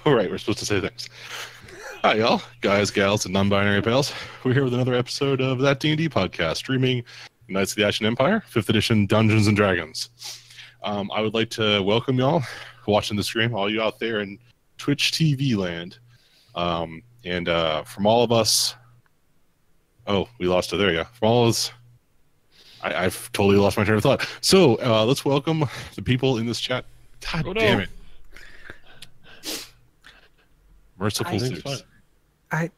All right, we're supposed to say things. Hi, y'all, guys, gals, and non-binary pals. We're here with another episode of that D&D podcast, streaming Knights of the Ashen Empire, 5th edition Dungeons and Dragons. I would like to welcome y'all watching the stream, all you out there in Twitch TV land. And from all of us... Oh, we lost it. There you go. From all of us... I've totally lost my train of thought. So, let's welcome the people in this chat. God damn it. Merciful Zeus. Hi.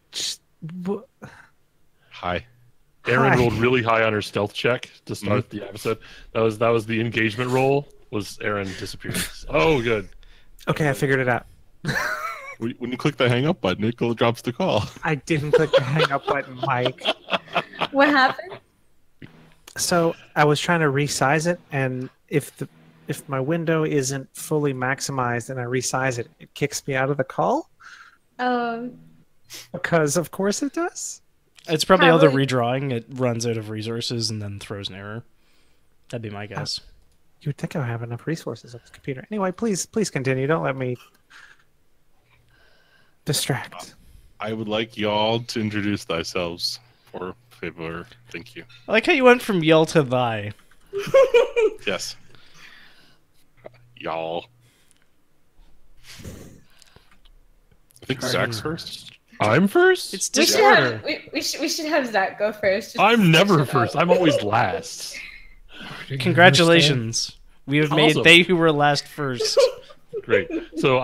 Erin rolled really high on her stealth check to start the episode. That was the engagement roll. Was Erin disappears? Oh, good. Okay, I figured it out. When you click the hang up button, it drops the call. I didn't click the hang up button, Mike. What happened? So I was trying to resize it, and if my window isn't fully maximized and I resize it, it kicks me out of the call. Because of course it does. It's probably all the redrawing. It runs out of resources and then throws an error. That'd be my guess. You would think I would have enough resources on this computer. Anyway, please continue. Don't let me distract. I would like y'all to introduce thyselves for favor. Thank you. I like how you went from y'all to thy. Yes. Y'all. I think Zach's first. I'm first? It's We disorder. should have Zach go first. I'm never first. I'm always last. Congratulations. We have made Awesome. they who were last first. Great. So,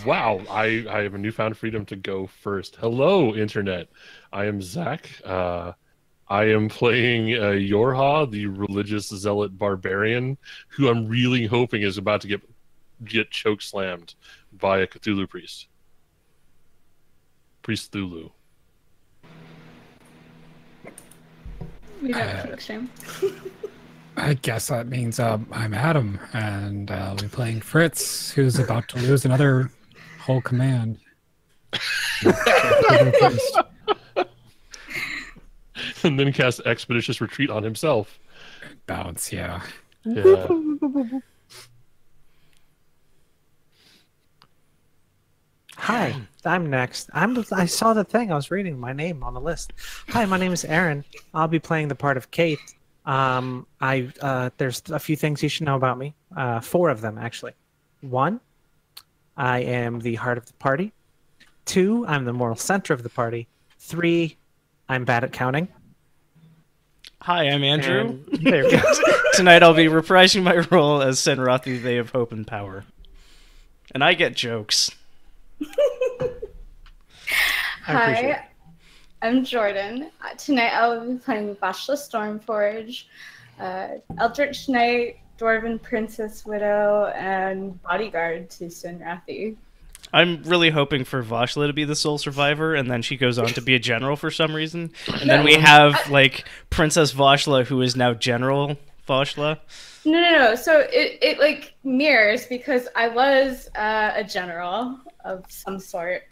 wow, I have a newfound freedom to go first. Hello, Internet. I am Zach. I am playing Yorha, the religious zealot barbarian, who I'm really hoping is about to get choke slammed by a Cthulhu priest. Priest Thulu. We don't kick him. I guess that means I'm Adam, and I'll be playing Fritz, who's about to lose another whole command. And then cast Expeditious Retreat on himself. Bounce, yeah. Yeah. Hi, I'm next. I saw the thing. I was reading my name on the list. Hi, my name is Aaron. I'll be playing the part of Kate. There's a few things you should know about me. 4 of them, actually. 1, I am the heart of the party. 2, I'm the moral center of the party. 3, I'm bad at counting. Hi, I'm Andrew. And there we go. Tonight I'll be reprising my role as Senrathi, They of Hope and Power. And I get jokes. Hi, I'm Jordan. Tonight I will be playing Vashla Stormforge, Eldritch Knight, Dwarven Princess Widow, and bodyguard to Senrathi. I'm really hoping for Vashla to be the sole survivor, and then she goes on to be a general for some reason. And then we have, like, Princess Vashla, who is now General Vashla. No. So it like mirrors, because I was a general of some sort,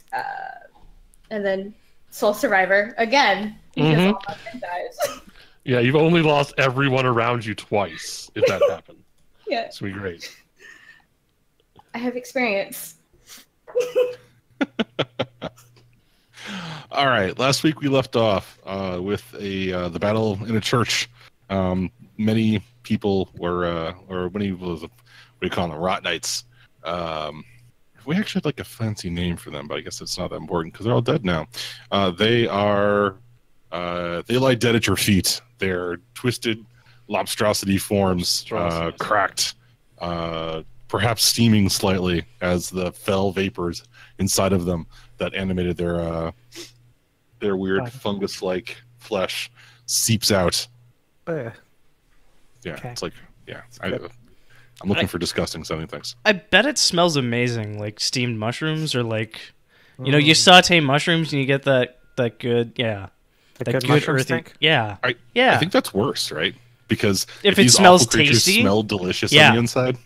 and then sole survivor again because all my men dies. Yeah, you've only lost everyone around you twice, if that happened. Yeah, It's gonna be great. I have experience. All right. Last week we left off with the battle in a church. Many people were, or many people, what do you call them, Rot Knights. We actually had like a fancy name for them, but I guess it's not that important because they're all dead now. They lie dead at your feet. They're twisted lobstrosity forms, cracked, perhaps steaming slightly as the fell vapors inside of them that animated their weird fungus-like flesh seeps out. Yeah, Okay. it's like, yeah. I'm looking for disgusting sounding things. I bet it smells amazing, like steamed mushrooms, or like, you know, you saute mushrooms and you get that good, The that good good mushroom earthy, stink? yeah. I Yeah. think that's worse, right? Because If it these smells awful creatures tasty, smell delicious yeah. on the inside.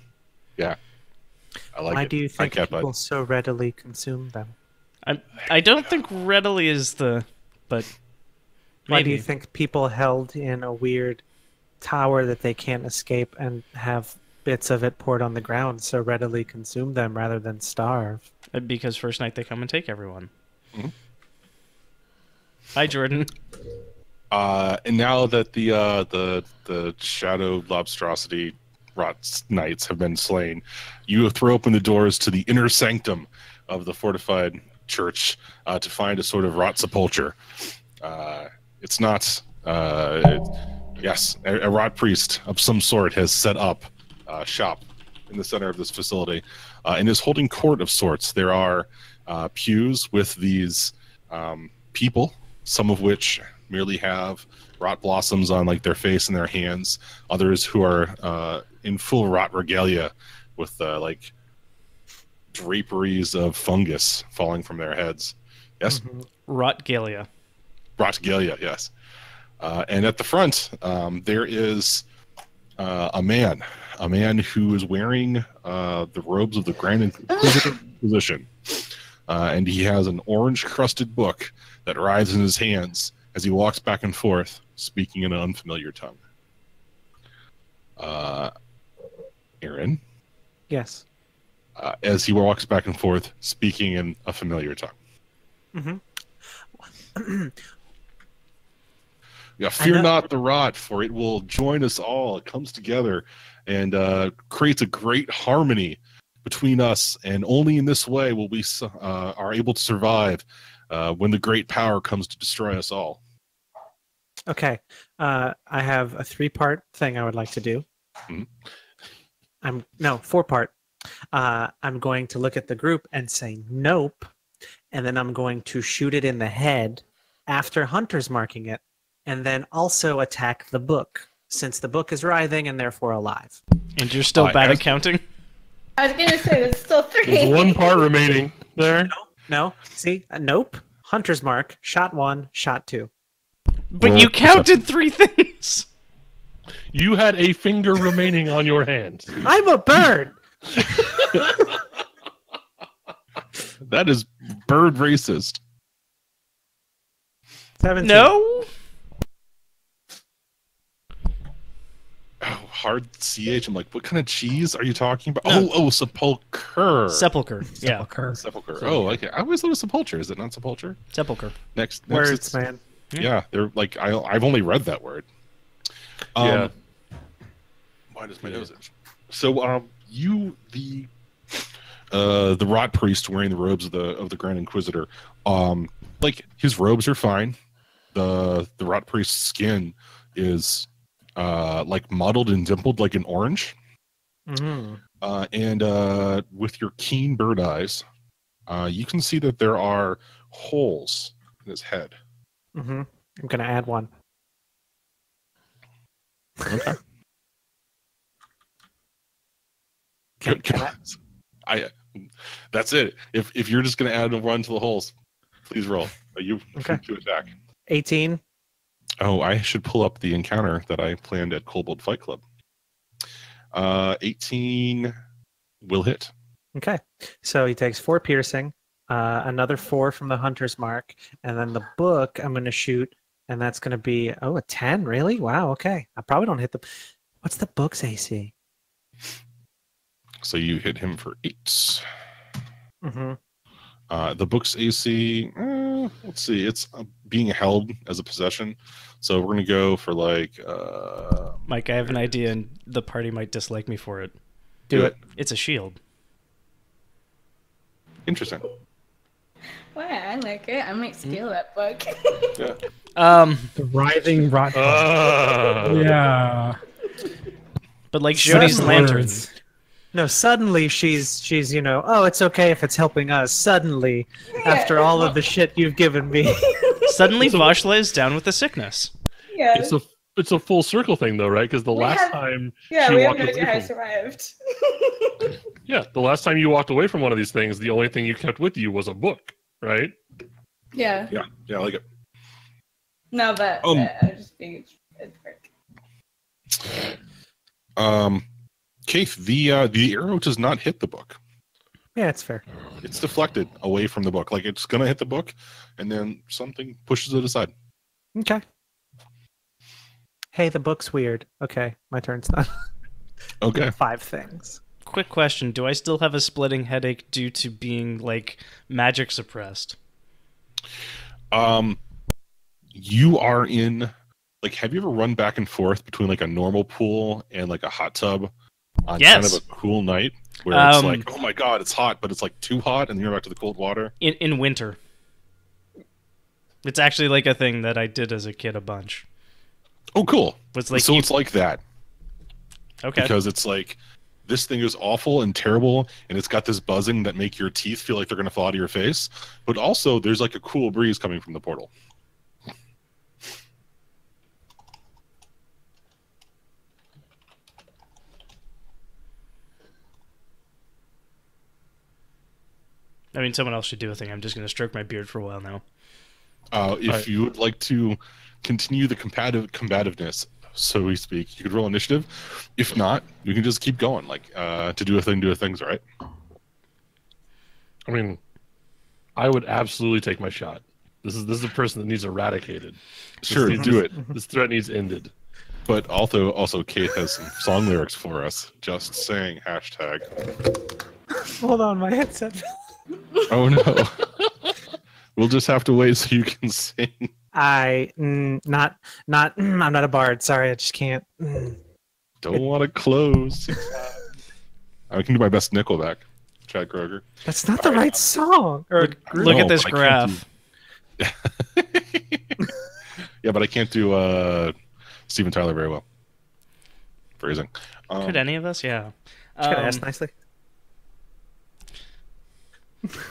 Yeah, I like Why it. do you think I people so readily consume them? I don't think readily is the, but Why do you maybe. think people held in a weird tower that they can't escape and have bits of it poured on the ground so readily consume them rather than starve. Because first night they come and take everyone. Mhm. Hi, Jordan. And now that the shadow lobstrosity rot knights have been slain, you throw open the doors to the inner sanctum of the fortified church to find a sort of rot sepulcher. It's not. Yes, a rot priest of some sort has set up shop in the center of this facility and is holding court of sorts. There are pews with these people, some of which merely have rot blossoms on like their face and their hands. Others who are in full rot regalia with like draperies of fungus falling from their heads. Yes, Rotgalia. rot regalia. Yes. And at the front, there is a man who is wearing the robes of the Grand Inquisition. And he has an orange-crusted book that rides in his hands as he walks back and forth, speaking in an unfamiliar tongue. Aaron? Yes. As he walks back and forth, speaking in a familiar tongue. Mm-hmm. Yeah, fear not the rot, for it will join us all. It comes together and creates a great harmony between us, and only in this way will we are able to survive when the great power comes to destroy us all. Okay. I have a 3-part thing I would like to do. Mhm. 4-part. I'm going to look at the group and say nope, and then I'm going to shoot it in the head after Hunter's marking it, and then also attack the book, since the book is writhing and therefore alive. And you're still bad at counting? I was gonna say there's still 3. There's one part remaining there. No. See? Nope. Hunter's mark. Shot 1, shot 2. But Roll you counted perception. 3 things! You had a finger remaining on your hand. I'm a bird! That is bird racist. 17. No? Oh, hard CH. I'm like, what kind of cheese are you talking about? Oh, sepulcher. Sepulcher. Yeah. Sepulcher. Oh, okay. I always thought it was sepulcher. Is it not sepulcher? Sepulcher. Next Words, it's- man. Yeah, they're like I've only read that word. Yeah. Why does my nose itch? So you the rot priest wearing the robes of the Grand Inquisitor, like his robes are fine. The rot priest's skin is like mottled and dimpled like an orange. Mm-hmm. And with your keen bird eyes, you can see that there are holes in his head. Mm-hmm. I'm going to add 1. Okay. Can I? That's it. If you're just gonna add a 1 to the holes, please roll. You Okay. to attack. 18. Oh, I should pull up the encounter that I planned at Kobold Fight Club. 18 will hit. Okay. So he takes 4 piercing, another 4 from the hunter's mark, and then the book I'm going to shoot, and that's going to be, a 10? Really? Wow, okay. I probably don't hit the... What's the book's AC? So you hit him for 8. Mm-hmm. The book's AC, let's see, it's being held as a possession. So we're going to go for like... Mike, I have an idea, and the party might dislike me for it. Do it. It's a shield. Interesting. Wow, I like it. I might steal that book. Yeah. The writhing rot. Ah. Yeah. But like Jody's lantern. Words. No, suddenly she's it's okay if it's helping us. Suddenly, after all of the shit you've given me. Suddenly Vashla is down with the sickness. Yeah. It's a full circle thing though, right? Because the last have- time Yeah, she we have walked no idea how I away from, survived. the last time you walked away from one of these things, the only thing you kept with you was a book, right? Yeah. Yeah, I like it. No, but I was just being a prick. Keith, the arrow does not hit the book. Yeah, it's fair. It's deflected away from the book. Like it's gonna hit the book, and then something pushes it aside. Okay. Hey, the book's weird. Okay, my turn's done. Okay. 5 things. Quick question: do I still have a splitting headache due to being like magic suppressed? You are in, like, have you ever run back and forth between like a normal pool and like a hot tub on kind of Yes. a cool night where it's like, oh my god, it's hot, but it's like too hot, and then you're back to the cold water? In winter. It's actually like a thing that I did as a kid a bunch. Oh, cool. It's like So it's like that. Okay. Because it's like, this thing is awful and terrible, and it's got this buzzing that make your teeth feel like they're going to fall out of your face, but also there's like a cool breeze coming from the portal. I mean, someone else should do a thing. I'm just going to stroke my beard for a while now. If you would like to continue the combativeness, so we speak, you could roll initiative. If not, you can just keep going. Like, to do a thing's all right. I mean, I would absolutely take my shot. This is a person that needs eradicated. Sure, do it. This threat needs ended. But also, Kate has some song lyrics for us. Just saying, hashtag. Hold on, my headset. Oh no. We'll just have to wait so you can sing. I'm not a bard. Sorry, I just can't. Don't want to close. I can do my best Nickelback. Chad Kroger. That's not the right song. Or Look at this but I can't graph. Yeah, but I can't do Steven Tyler very well. Phrasing. Could any of us? Yeah. Just gotta ask nicely.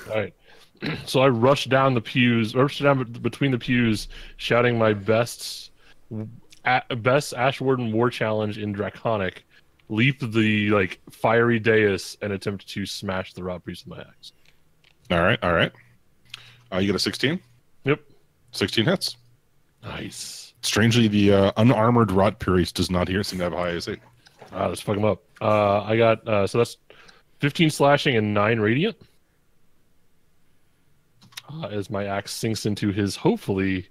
All right. So I rushed down between the pews, shouting my best Ash Warden War Challenge in Draconic, leap the like fiery dais, and attempt to smash the Rot Priest with my axe. All right. You get a 16? Yep. 16 hits. Nice. Strangely, the unarmored Rot Priest does not seem to have a high AC. Let's fuck him up. I got so that's 15 slashing and 9 radiant. As my axe sinks into his hopefully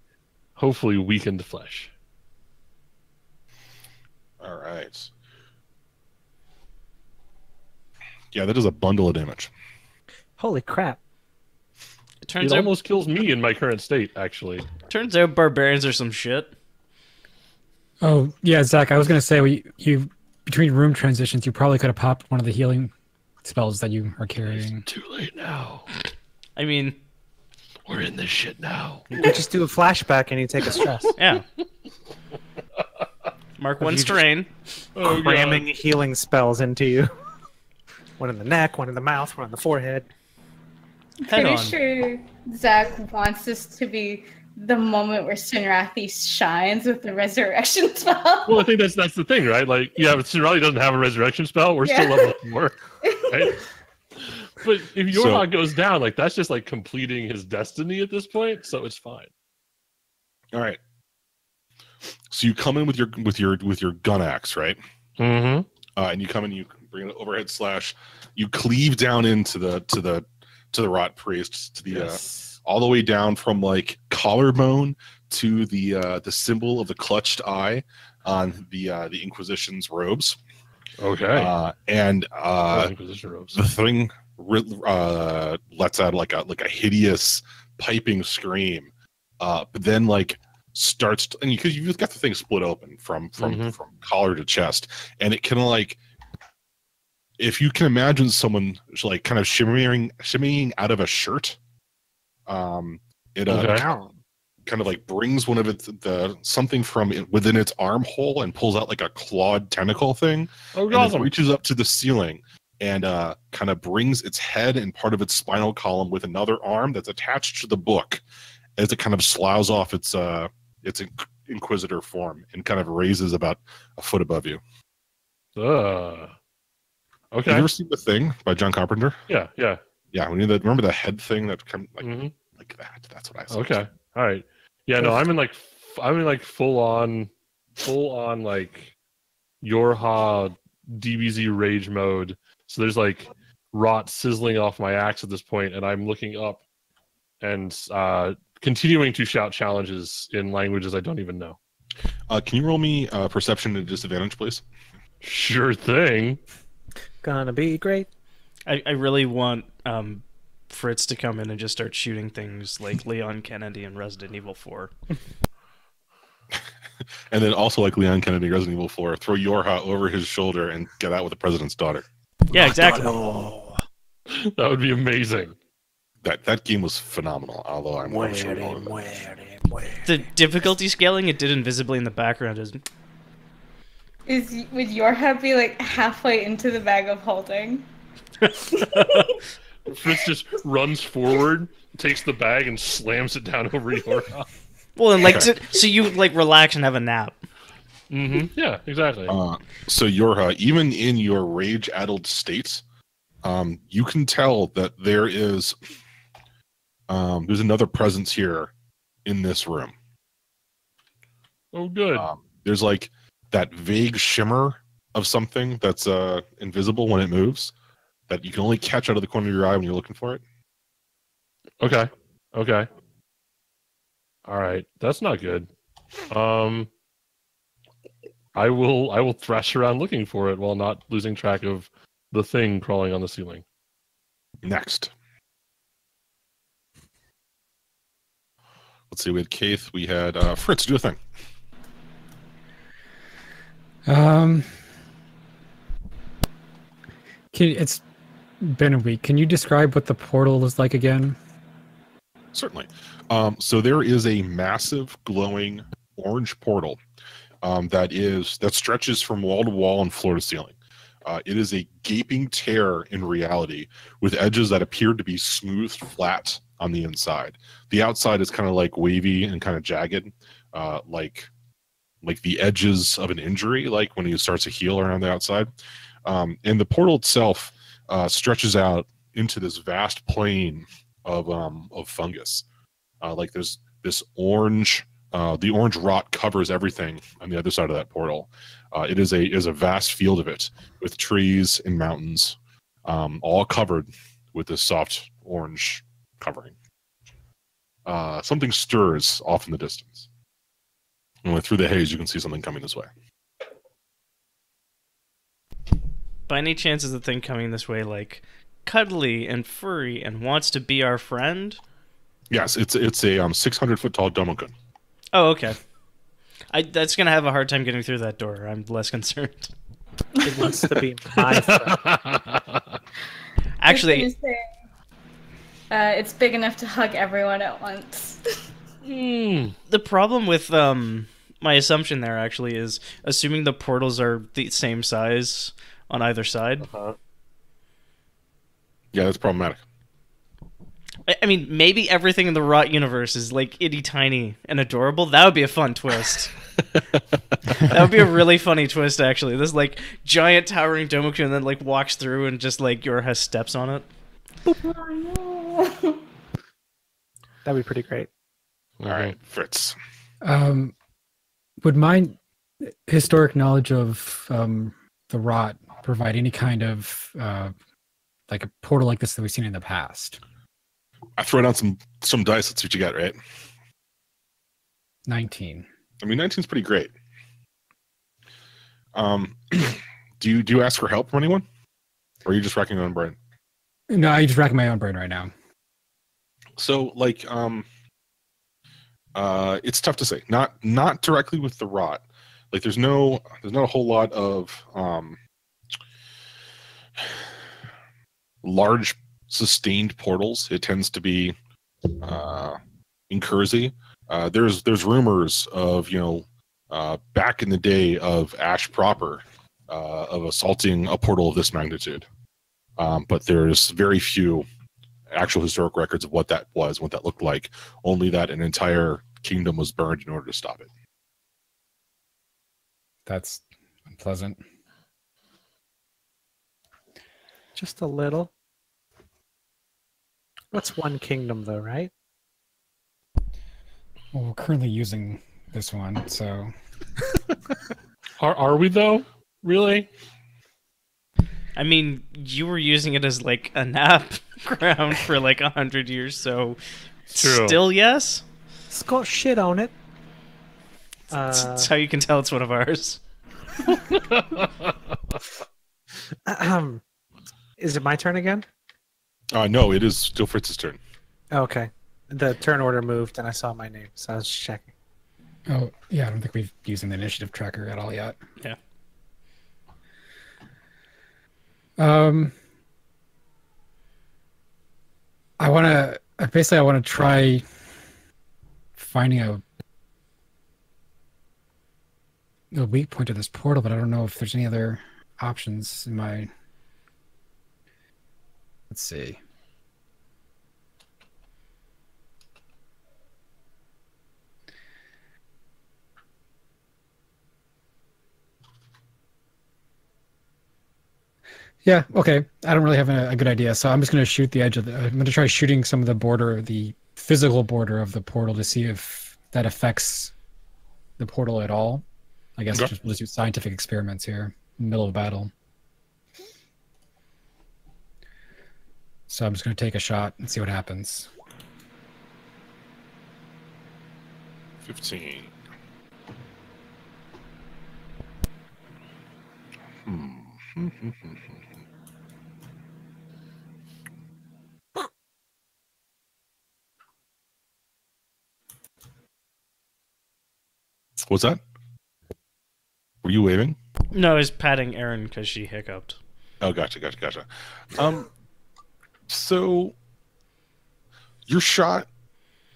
weakened flesh. All right. Yeah, that is a bundle of damage. Holy crap. Turns It out almost kills me in my current state, actually. Turns out barbarians are some shit. Oh yeah, Zach. I was gonna say you between room transitions, you probably could have popped one of the healing spells that you are carrying. It's too late now. I mean, We're in this shit now. You just do a flashback and you take a stress. yeah. Mark one strain. Oh, Cramming healing spells into you. One in the neck, one in the mouth, one on the forehead. Head Pretty on. sure Zach wants this to be the moment where Sinrathi shines with the resurrection spell. Well, I think that's the thing, right? Like, yeah, but Sinrali doesn't have a resurrection spell. We're still level 4, right? But if Yorha goes down, like that's just like completing his destiny at this point, so it's fine. All right. So you come in with your gun axe, right? Mm-hmm. And you come in, you bring an overhead slash, you cleave down into the Rot Priest, to the all the way down from like collarbone to the symbol of the clutched eye on the Inquisition's robes. Okay. And Inquisition robes. the thing lets out like a hideous piping scream, but then like starts and because you've got the thing split open from collar to chest, and it can like, if you can imagine someone like kind of shimmying out of a shirt, it kind of like brings one of its something from within its armhole and pulls out like a clawed tentacle thing, Oh, and awesome. it reaches up to the ceiling and kind of brings its head and part of its spinal column with another arm that's attached to the book as it kind of sloughs off its inquisitor form and kind of raises about a foot above you. Okay. Have you ever seen The Thing by John Carpenter? Yeah. Yeah, remember the head thing that kind of like that? That's what I saw. Okay. All right. Yeah. No, I'm in like full on like Yorha DBZ rage mode. So there's like rot sizzling off my axe at this point, and I'm looking up and continuing to shout challenges in languages I don't even know. Can you roll me perception at disadvantage, please? Sure thing. Gonna be great. I really want Fritz to come in and just start shooting things like Leon Kennedy in Resident Evil 4. And then also like Leon Kennedy, Resident Evil 4, throw Yorha over his shoulder and get out with the president's daughter. Yeah, exactly. That would be amazing. That game was phenomenal, although I'm not sure. The difficulty scaling it did invisibly in the background is Would your head be like halfway into the bag of holding? Fritz just runs forward, takes the bag, and slams it down over Yorha. well, and like so you like relax and have a nap. Mm-hmm. Yeah, exactly. So Yorha, even in your rage-addled state, you can tell that there is there's another presence here in this room. Oh, good. There's like that vague shimmer of something that's invisible when it moves that you can only catch out of the corner of your eye when you're looking for it. Okay. All right, that's not good. I will thrash around looking for it while not losing track of the thing crawling on the ceiling. Next. Let's see, we had Keith, we had Fritz, do a thing. It's been a week. Can you describe what the portal is like again? Certainly. So there is a massive glowing orange portal that stretches from wall to wall and floor to ceiling. It is a gaping tear in reality with edges that appear to be smoothed flat on the inside. The outside is kind of like wavy and kind of jagged, like the edges of an injury, like when it starts to heal around the outside. And the portal itself stretches out into this vast plain of fungus. Like there's this orange, the orange rot covers everything on the other side of that portal. It is a vast field of it with trees and mountains, all covered with this soft orange covering. Something stirs off in the distance. And through the haze, you can see something coming this way. By any chance is the thing coming this way like cuddly and furry and wants to be our friend? Yes, it's a 600-foot tall Domokun. Oh, okay. That's gonna have a hard time getting through that door. I'm less concerned. It wants to be my friend. Actually, it's big enough to hug everyone at once. the problem with my assumption there actually is assuming the portals are the same size on either side. Yeah, that's problematic. I mean, maybe everything in the Rot universe is like itty tiny and adorable. That would be a fun twist. That would be a really funny twist, actually. This like giant towering Domokun and then like walks through and just like Yorha steps on it. That'd be pretty great. All right, Fritz. Would my historic knowledge of the Rot provide any kind of like a portal like this that we've seen in the past? I throw down some dice. Let's see what you got, right? 19. I mean, 19's pretty great. Do you ask for help from anyone, or are you just racking your own brain? No, I just racking my own brain right now. So, like, it's tough to say. Not directly with the Rot. Like, there's not a whole lot of large sustained portals. It tends to be in Kersey. There's rumors of back in the day of Ash proper of assaulting a portal of this magnitude, but there's very few actual historic records of what that was, what that looked like. Only that an entire kingdom was burned in order to stop it. That's unpleasant. Just a little. What's one kingdom, though, right? Well, we're currently using this one, so... Are we, though? Really? I mean, you were using it as like a nap ground for like 100 years, so True. Still yes? It's got shit on it. That's how you can tell it's one of ours. Is it my turn again? No, it is still Fritz's turn. Okay. The turn order moved, and I saw my name, so I was just checking. Oh, yeah, I don't think we've used an initiative tracker at all yet. Yeah. I want to try finding a weak point to this portal, but I don't know if there's any other options in my... Let's see. Yeah, okay. I don't really have a good idea, so I'm just going to shoot the edge of the... I'm going to try shooting some of the border, the physical border of the portal to see if that affects the portal at all. I guess let's do scientific experiments here in the middle of battle. So I'm just going to take a shot and see what happens. 15. What's that? Were you waving? No, I was patting Erin because she hiccuped. Oh, gotcha. So your shot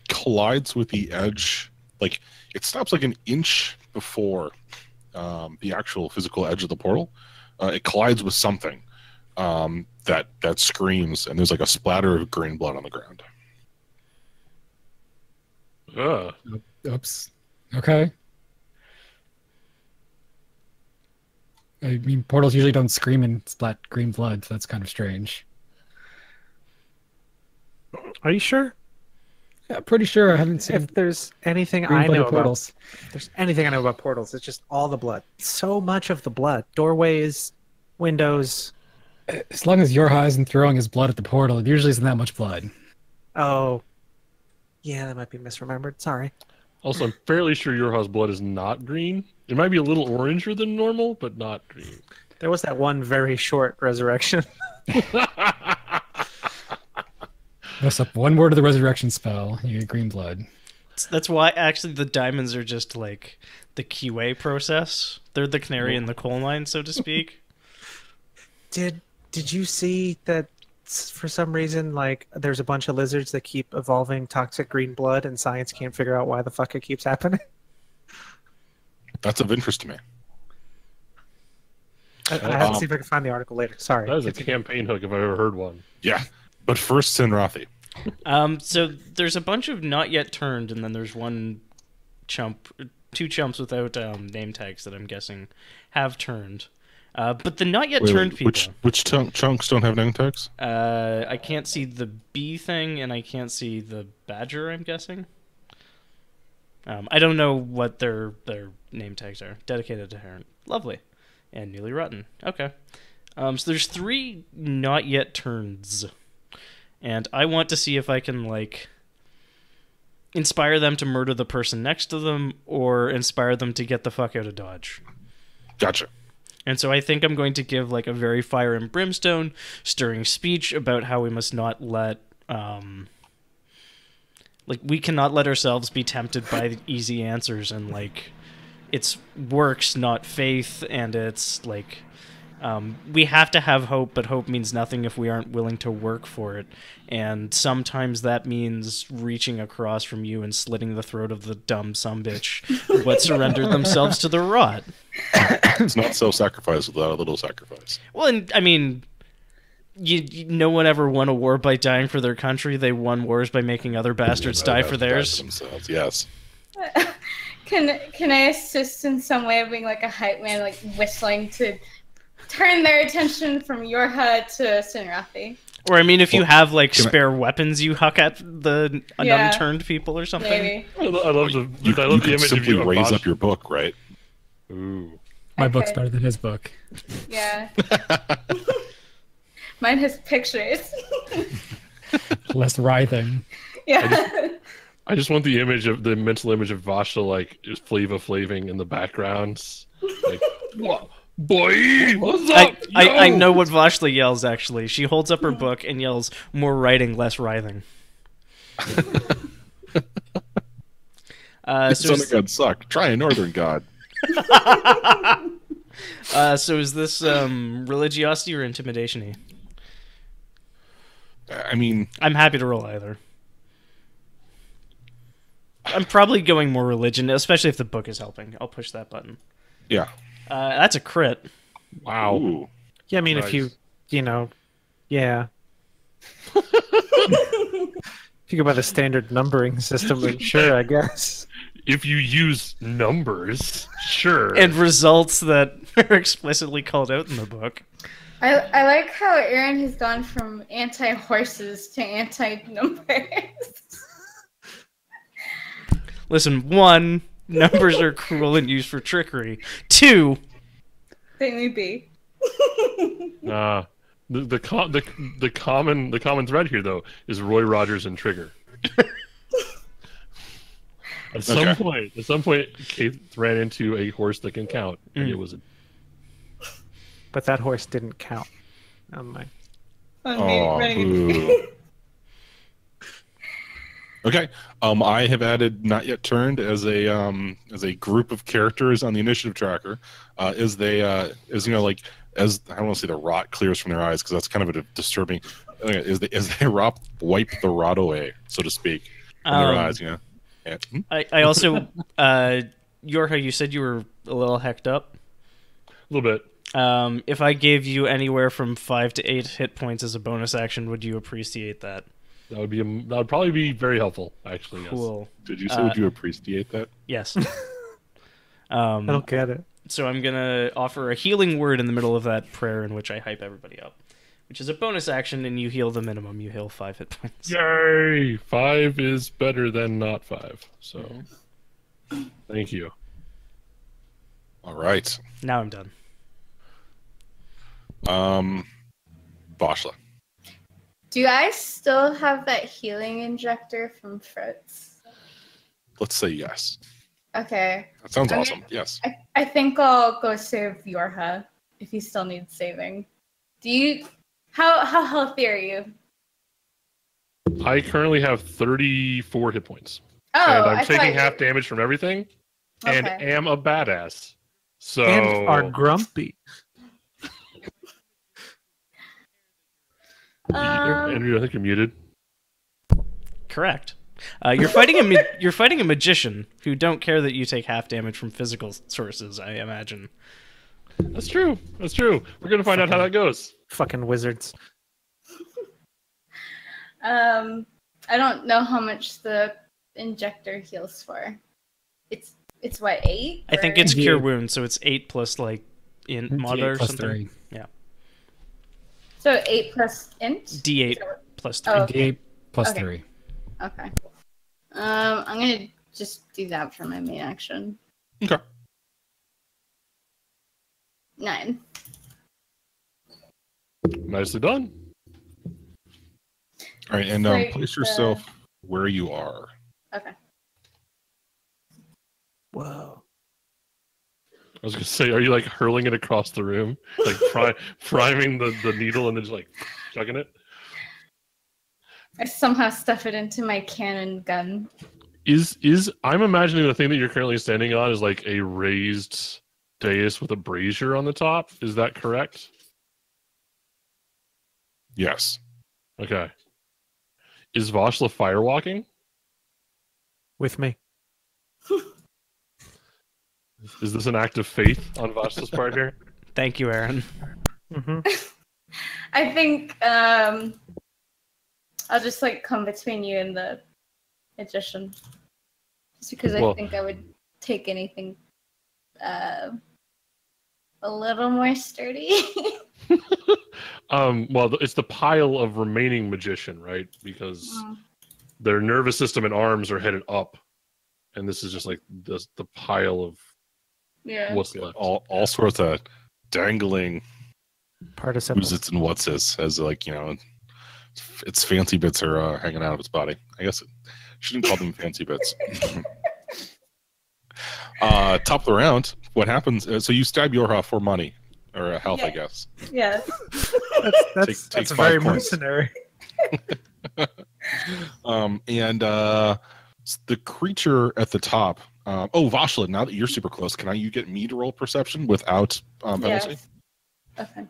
collides with the edge, like it stops like an inch before the actual physical edge of the portal. It collides with something that screams, and there's like a splatter of green blood on the ground. Oops. Okay. I mean, portals usually don't scream and splat green blood, so that's kind of strange. Are you sure? Yeah, pretty sure. I haven't seen... If there's anything green I know about portals. if there's anything I know about portals, it's just all the blood. So much of the blood. Doorways, windows. As long as Yorha isn't throwing his blood at the portal, it usually isn't that much blood. Oh. Yeah, that might be misremembered. Sorry. Also, I'm fairly sure Yorha's blood is not green. It might be a little oranger than normal, but not green. There was that one very short resurrection. Mess up one word of the resurrection spell, you get green blood. That's why actually the diamonds are just like the QA process. They're the canary in the coal mine, so to speak. Did you see that for some reason, like, there's a bunch of lizards that keep evolving toxic green blood and science can't figure out why the fuck it keeps happening? That's of interest to me. I have to see if I can find the article later. Sorry. That is a campaign hook if I've ever heard one. Yeah. But first, Sinrathi. So there's a bunch of not yet turned, and then there's one chump, two chumps without name tags that I'm guessing have turned. But the not yet turned people. Which chunks don't have name tags? I can't see the bee thing, and I can't see the badger, I'm guessing. I don't know what their name tags are. Dedicated to Heron. Lovely. And newly rotten. Okay. So there's 3 not yet turns. And I want to see if I can, like, inspire them to murder the person next to them, or inspire them to get the fuck out of Dodge. Gotcha. And so I think I'm going to give, like, a very fire and brimstone stirring speech about how we must not let, like, we cannot let ourselves be tempted by the easy answers, and, like, it's works, not faith, and it's, like, we have to have hope, but hope means nothing if we aren't willing to work for it. And sometimes that means reaching across from you and slitting the throat of the dumb sumbitch who what surrendered themselves to the rot. It's not self-sacrifice without a little sacrifice. Well, and I mean, no one ever won a war by dying for their country. They won wars by making other bastards die for theirs. Themselves, yes. Can I assist in some way of being like a hype man, like whistling to turn their attention from Yorha to Sinrathi? Or, I mean, if you have, like, spare weapons you huck at the unturned people or something. Maybe. I love the You image of simply you. raise up your book, right? Ooh. My book's better than his book. Yeah. Mine has pictures. Less writhing. Yeah. I just want the mental image of Vashta, like, just flaving in the background, like Boy, what's I, up? I Yo! know what Vashla yells, actually. She holds up her book and yells, "More writing, less writhing." So Son of God suck. Try a northern god. so is this religiosity or intimidation-y? I mean, I'm happy to roll either. I'm probably going more religion, especially if the book is helping. I'll push that button. yeah. That's a crit. Wow. Ooh. Yeah, I mean, Nice. if you know, yeah. If you go by the standard numbering system, then sure, I guess. If you use numbers, sure. And results that are explicitly called out in the book. I like how Aaron has gone from anti-horses to anti-numbers. Listen, 1, numbers are cruel and used for trickery. 2, They may be. The common thread here though is Roy Rogers and Trigger. At some point, Kate ran into a horse that can count, and it was a But that horse didn't count on my. Oh, boo. Okay. I have added not yet turned as a group of characters on the initiative tracker. As they I don't want to say the rot clears from their eyes because that's kind of a disturbing. As they wipe the rot away, so to speak, from their eyes. Yeah. I also, Yorha, you said you were a little hecked up. little bit. If I gave you anywhere from 5 to 8 hit points as a bonus action, would you appreciate that? That would probably be very helpful, actually. Yes. Cool. Did you say would you appreciate that? Yes. I don't get it. So I'm gonna offer a healing word in the middle of that prayer in which I hype everybody up, which is a bonus action, and you heal the minimum. You heal 5 hit points. Yay! 5 is better than not 5. So, thank you. All right. Now I'm done. Vashla. Do I still have that healing injector from Fritz? Let's say yes. Okay. That sounds Okay. awesome. Yes. I think I'll go save Yorha if he still needs saving. Do you? How healthy are you? I currently have 34 hit points, Oh, and I'm I thought taking you- half damage from everything, and Okay. am a badass. So And are grumpy. Andrew, I think you're muted. Correct. You're fighting a magician who don't care that you take half damage from physical sources. I imagine. That's true. That's true. We're gonna find out how that goes. Fucking wizards. I don't know how much the injector heals for. It's what, 8? I think Or- it's Yeah. cure wounds, so it's 8 plus like int mod D8 or plus something. 3. so 8 plus int. D8 plus 3. Oh. D8 plus Okay. 3. Okay. I'm gonna just do that for my main action. Okay. 9. Nicely done. All right, and Like, place yourself where you are. Okay. Whoa. I was gonna say, are you like hurling it across the room, like priming the needle and then just like chucking it? I somehow stuff it into my cannon gun. Is I'm imagining the thing that you're currently standing on is like a raised dais with a brazier on the top. Is that correct? Yes. Okay. Is Vashla firewalking? With me. Is this an act of faith on Vashla's part here? Thank you, Aaron. Mm-hmm. I think I'll just like come between you and the magician. Just because I Well- think I would take anything a little more sturdy. Well, it's the pile of remaining magician, right? Because their nervous system and arms are headed up, and this is just like the pile of Yeah. what's left. All sorts of dangling Participles. who's its and what's this as like its fancy bits are hanging out of its body. I guess it shouldn't call them fancy bits. Top of the round what happens? So you stab Yorha for money or health, I Yeah. guess. Yes. That's Take 5 very points. mercenary. And the creature at the top. Vashla, now that you're super close, can you get me to roll perception without penalty? Yes. Okay.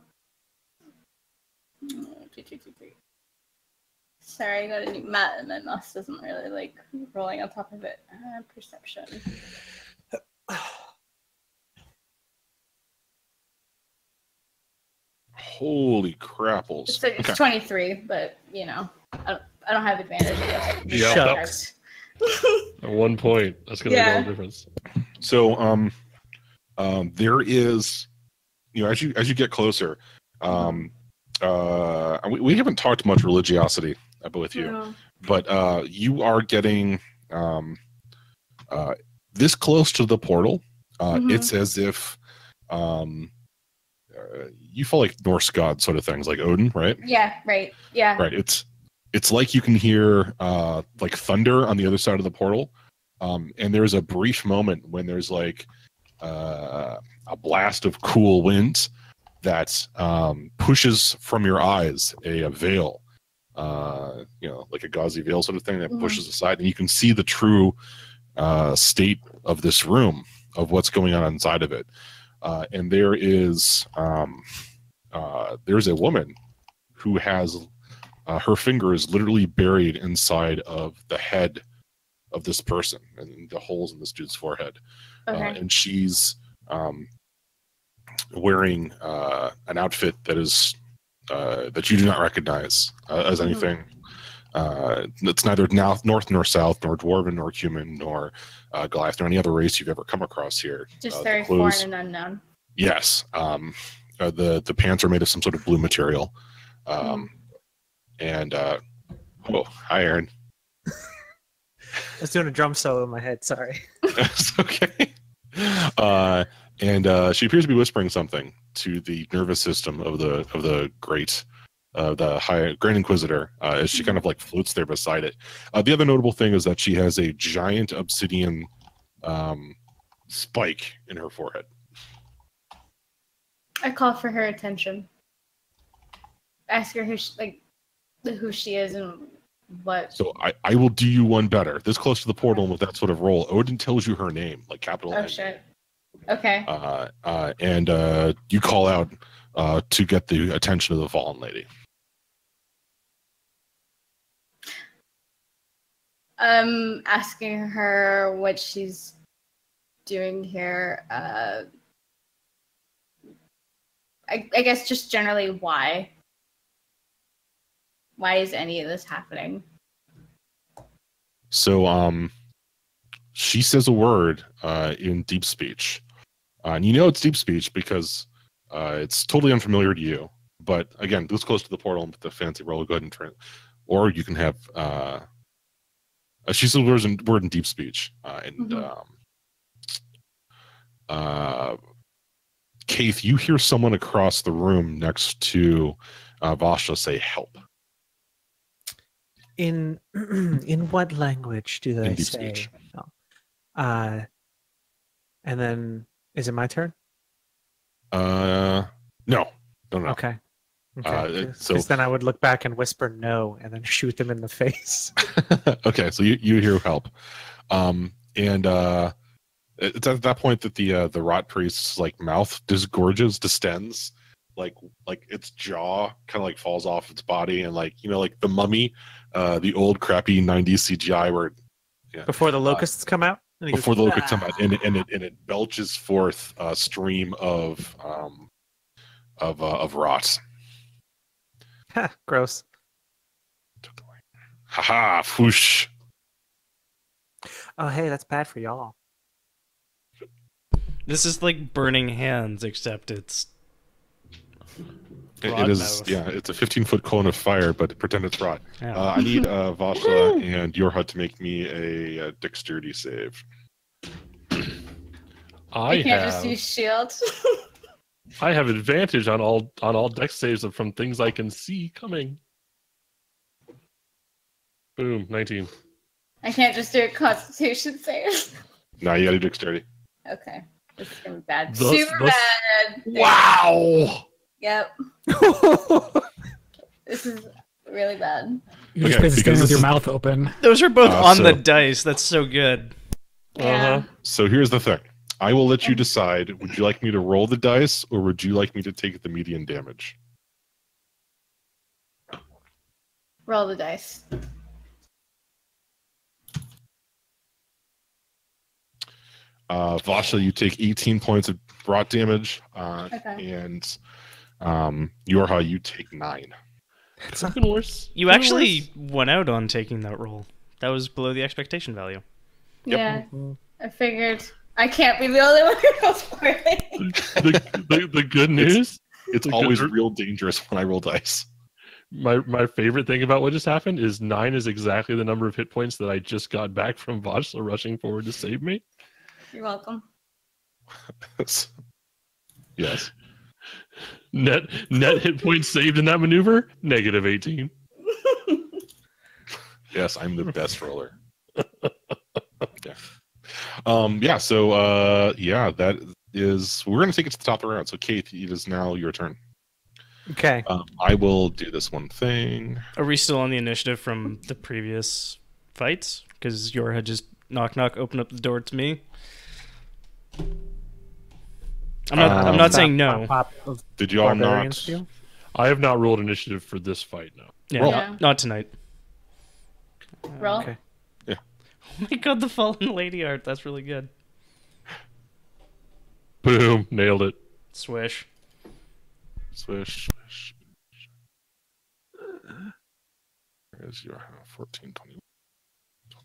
Sorry, I got a new mat and my mouse doesn't really like rolling on top of it. Perception. Holy crapples! It's 23, but you know, I don't have advantage. Yeah, Correct. At 1 point, that's gonna make all the difference. So there is, as you get closer, we haven't talked much religiosity with you, No. but you are getting this close to the portal. It's as if you feel like Norse god sort of things, like Odin, right? Yeah. Right. Yeah. Right. It's like you can hear like thunder on the other side of the portal, and there's a brief moment when there's like a blast of cool wind that pushes from your eyes a veil, like a gauzy veil sort of thing that pushes aside, and you can see the true state of this room, of what's going on inside of it. And there's a woman who has her finger is literally buried inside of the head of this person and the holes in this dude's forehead. Okay. And she's wearing an outfit that is that you do not recognize as anything. It's neither north nor south, nor dwarven, nor human, nor Goliath, nor any other race you've ever come across here. Just very foreign and unknown. Yes. The pants are made of some sort of blue material. And hi, Aaron. I was doing a drum solo in my head. Sorry. It's okay. And she appears to be whispering something to the nervous system of the great, the high Grand Inquisitor, as she kind of like floats there beside it. The other notable thing is that she has a giant obsidian spike in her forehead. I call for her attention. Ask her who she is and what. So I will do you one better. This close to the portal and with that sort of roll, Odin tells you her name, like capital Oh N. shit. Okay. And you call out to get the attention of the fallen lady. Asking her what she's doing here. I guess just generally why. Why is any of this happening? So she says a word in deep speech. And you know it's deep speech because it's totally unfamiliar to you. But again, this close to the portal and with the fancy roll, go ahead and try. Or you can have she says a word in deep speech. Keith, you hear someone across the room next to Vasha say help. In what language do they In deep say? speech. Oh. And then is it my turn? No. Okay. So Because then I would look back and whisper no, and then shoot them in the face. okay, so you hear help, and it's at that point that the rot priest's like mouth distends, like its jaw kind of like falls off its body, and like like the Mummy, the old crappy '90s CGI where Before the locusts come out. And he before goes, the locusts come out, and it belches forth a stream of rot. "Ha, gross." Haha, foosh. Oh, hey, that's bad for y'all. This is like burning hands, except it's It rot is, mouth. yeah. It's a 15-foot cone of fire, but pretend it's rot. Yeah. I need Vasha and Yorha to make me a dexterity save. I can't just use shield. I have advantage on all dex saves from things I can see coming. Boom, 19. I can't just do a Constitution save. Now you got to do dexterity. Okay. It's gonna be bad. Thus- Super thus- bad. Wow. Yep. This is really bad. You're just Okay, basically because standing with this your is- mouth open. Those are both on the so- dice. That's so good. Yeah. So here's the thing. I will let you decide. Would you like me to roll the dice, or would you like me to take the median damage? Roll the dice. Vasha, you take 18 points of brought damage, Okay. and Yorha, you take 9. It's not gonna worse. You actually went out on taking that roll. That was below the expectation value. Yeah. I figured I can't be the only one who goes poorly. The good news. It's The always good- real dangerous when I roll dice. My favorite thing about what just happened is 9 is exactly the number of hit points that I just got back from Vashla rushing forward to save me. You're welcome. Yes. Net hit points saved in that maneuver, -18. Yes, I'm the best roller. Yeah. That is, we're going to take it to the top of the round. So, Keith, it is now your turn. Okay. I will do this one thing. Are we still on the initiative from the previous fights? Because Yor had just knock opened up the door to me. I'm not saying no. Pop of Did you all barbarian not? steel? I have not rolled initiative for this fight now. Yeah, Roll. not tonight. Roll. Okay. Oh my god, the fallen lady art. That's really good. Boom, nailed it. Swish. Swish, swish. There's your 14, 20, 12.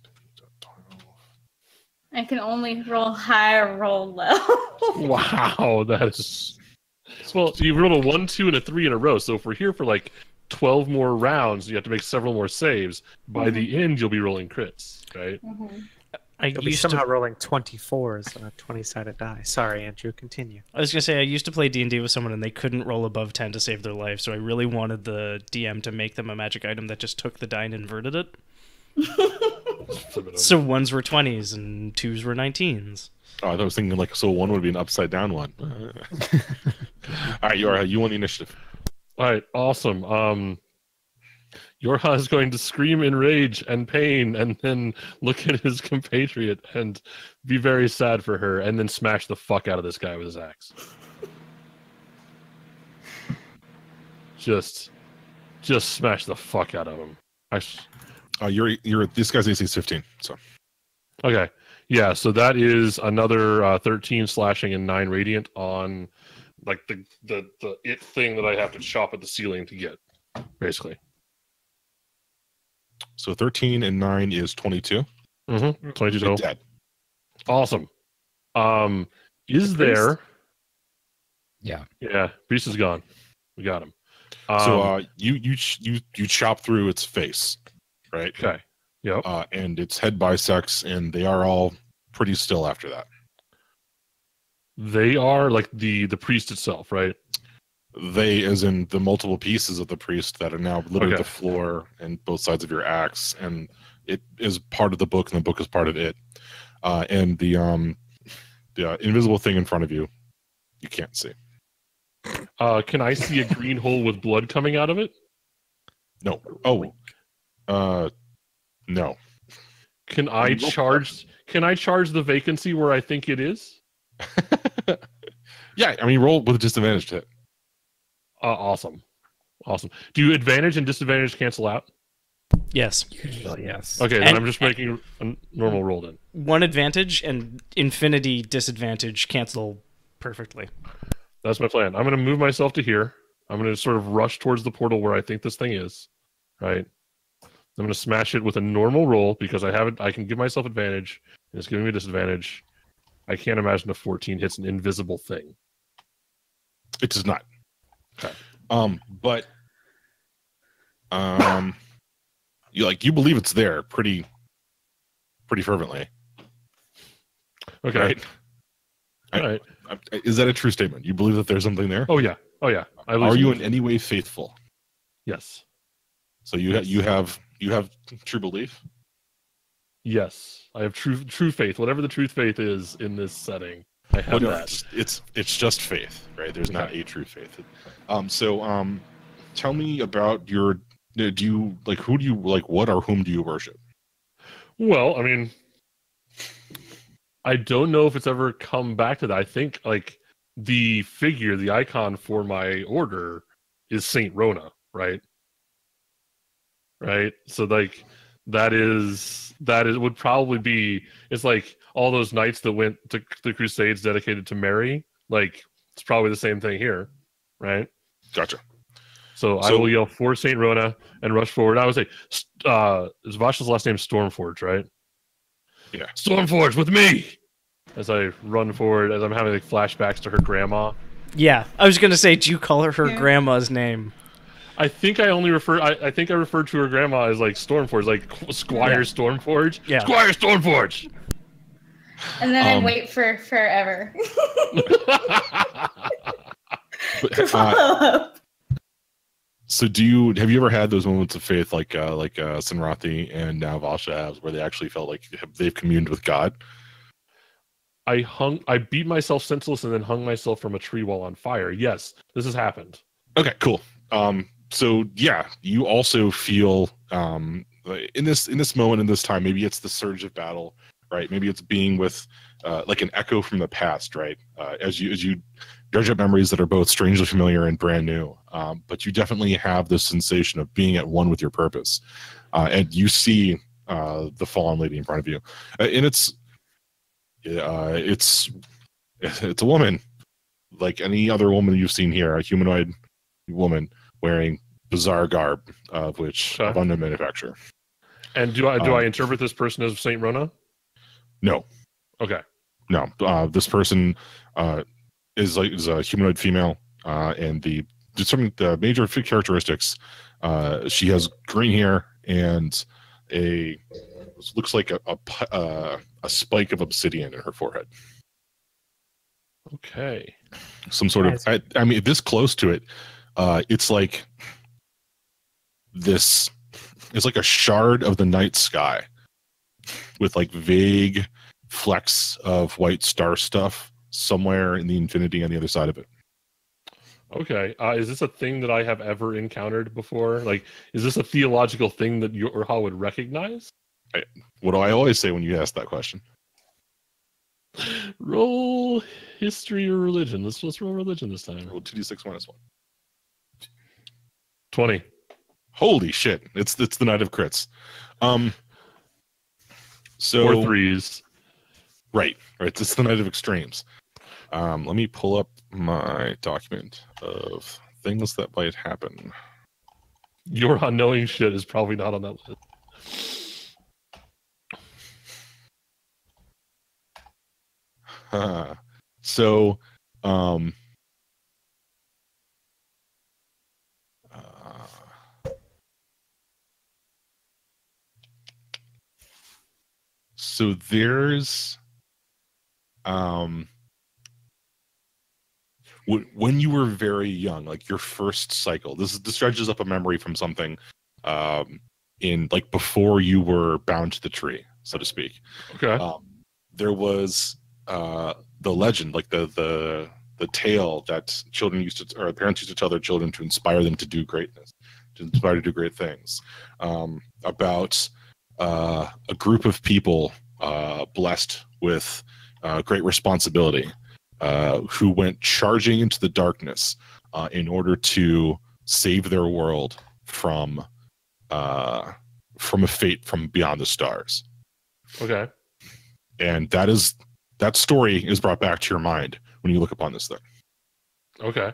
I can only roll high or roll low. Wow, that is. Well, you rolled a 1, 2, and a 3 in a row. So if we're here for like 12 more rounds, you have to make several more saves. By the end, you'll be rolling crits, right? I You'll be used somehow to. rolling 24s on a 20-sided die. Sorry, Andrew. Continue. I was gonna say I used to play D&D with someone and they couldn't roll above 10 to save their life, so I really wanted the DM to make them a magic item that just took the die and inverted it. Flip it So 1s were 20s and 2s were 19s. Oh, I thought I was thinking like, so one would be an upside down one. All right, Yorha, you won the initiative. All right, awesome. Yorha is going to scream in rage and pain and then look at his compatriot and be very sad for her and then smash the fuck out of this guy with his axe. Just smash the fuck out of him. This guy's AC is 15. So Okay. Yeah, so that is another 13 slashing and 9 radiant on like the it thing that I have to chop at the ceiling to get, basically. So 13 and 9 is 22. 22 You're total. dead. Awesome. Is there? Yeah. Yeah, Beast is gone. We got him. So you chop through its face, right? Okay. Yep. And its head bisects, and they are all pretty still after that. They are like the priest itself, right? They, as in the multiple pieces of the priest that are now littered Okay. the floor and both sides of your axe, and it is part of the book, and the book is part of it. And the invisible thing in front of you, you can't see. Can I see a green hole with blood coming out of it? No. Oh. No. Can I charge the vacancy where I think it is? Yeah, I mean, roll with disadvantage to hit. Awesome. Do advantage and disadvantage cancel out? Yes. Usually, yes. Okay, then And- I'm just making a normal roll then. One advantage and infinity disadvantage cancel perfectly. That's my plan. I'm going to move myself to here. I'm going to sort of rush towards the portal where I think this thing is. Right. I'm going to smash it with a normal roll because I can give myself advantage, and it's giving me a disadvantage. I can't imagine a 14 hits an invisible thing. It does not. Okay. But you believe it's there pretty fervently. Okay. Right? All right. Is that a true statement? You believe that there's something there? Oh yeah. Are you in any way faithful? Yes. So you have true belief? Yes. I have true faith. Whatever the truth faith is in this setting. I have no, that. it's just faith, right? There's not Okay. a true faith. Tell me about your. Do you like who do you like? What or whom do you worship? Well, I mean, I don't know if it's ever come back to that. I think like the figure, the icon for my order is Saint Rona, right? Right. So like that is would probably be it's like all those knights that went to the Crusades dedicated to Mary. Like it's probably the same thing here, right? Gotcha. So I So- will yell for Saint Rona and rush forward. I would say, is Vash's last name Stormforge, right? Yeah. Stormforge with me! As I run forward, as I'm having like flashbacks to her grandma. Yeah, I was gonna say, do you call her Yeah. grandma's name? I think I only refer. I think I referred to her grandma as like Stormforge, like Squire Yeah. Stormforge. Yeah. Squire Stormforge. And then I Um, wait for forever But, to follow up. so have you ever had those moments of faith like Sinrathi and now Vasha have, where they actually felt like they've communed with God? I beat myself senseless and then hung myself from a tree while on fire. Yes, this has happened. Okay, cool. So yeah, you also feel in this moment, in this time, maybe it's the surge of battle, right? Maybe it's being with like an echo from the past, right? As you dredge up memories that are both strangely familiar and brand new, but you definitely have this sensation of being at one with your purpose, and you see the fallen lady in front of you, and it's a woman, like any other woman you've seen here, a humanoid woman wearing bizarre garb, of Okay. unknown manufacture. And do I interpret this person as Saint Rona? No, Okay. no. This person is a humanoid female, and the major characteristics. She has green hair and looks like a spike of obsidian in her forehead. Okay. Some sort of. I mean, this close to it, it's like this. It's like a shard of the night sky, with like vague flecks of white star stuff somewhere in the infinity on the other side of it. Okay. Is this a thing that I have ever encountered before? Like, is this a theological thing that you or how would recognize? What do I always say when you ask that question? Roll history or religion. Let's roll religion this time. Roll 2d6 minus 1. 20. Holy shit! It's the night of crits. So 4 threes. right. It's the night of extremes. Let me pull up my document of things that might happen. Your unknowing shit is probably not on that list. So, so there's, when you were very young, like your first cycle, this dredges up a memory from something, in like before you were bound to the tree, so to speak. Okay. There was the legend, like the tale that children used to, or parents used to tell their children to inspire them to do greatness, to inspire to do great things, about a group of people blessed with great responsibility, who went charging into the darkness in order to save their world from a fate from beyond the stars. Okay. And that story is brought back to your mind when you look upon this thing. Okay.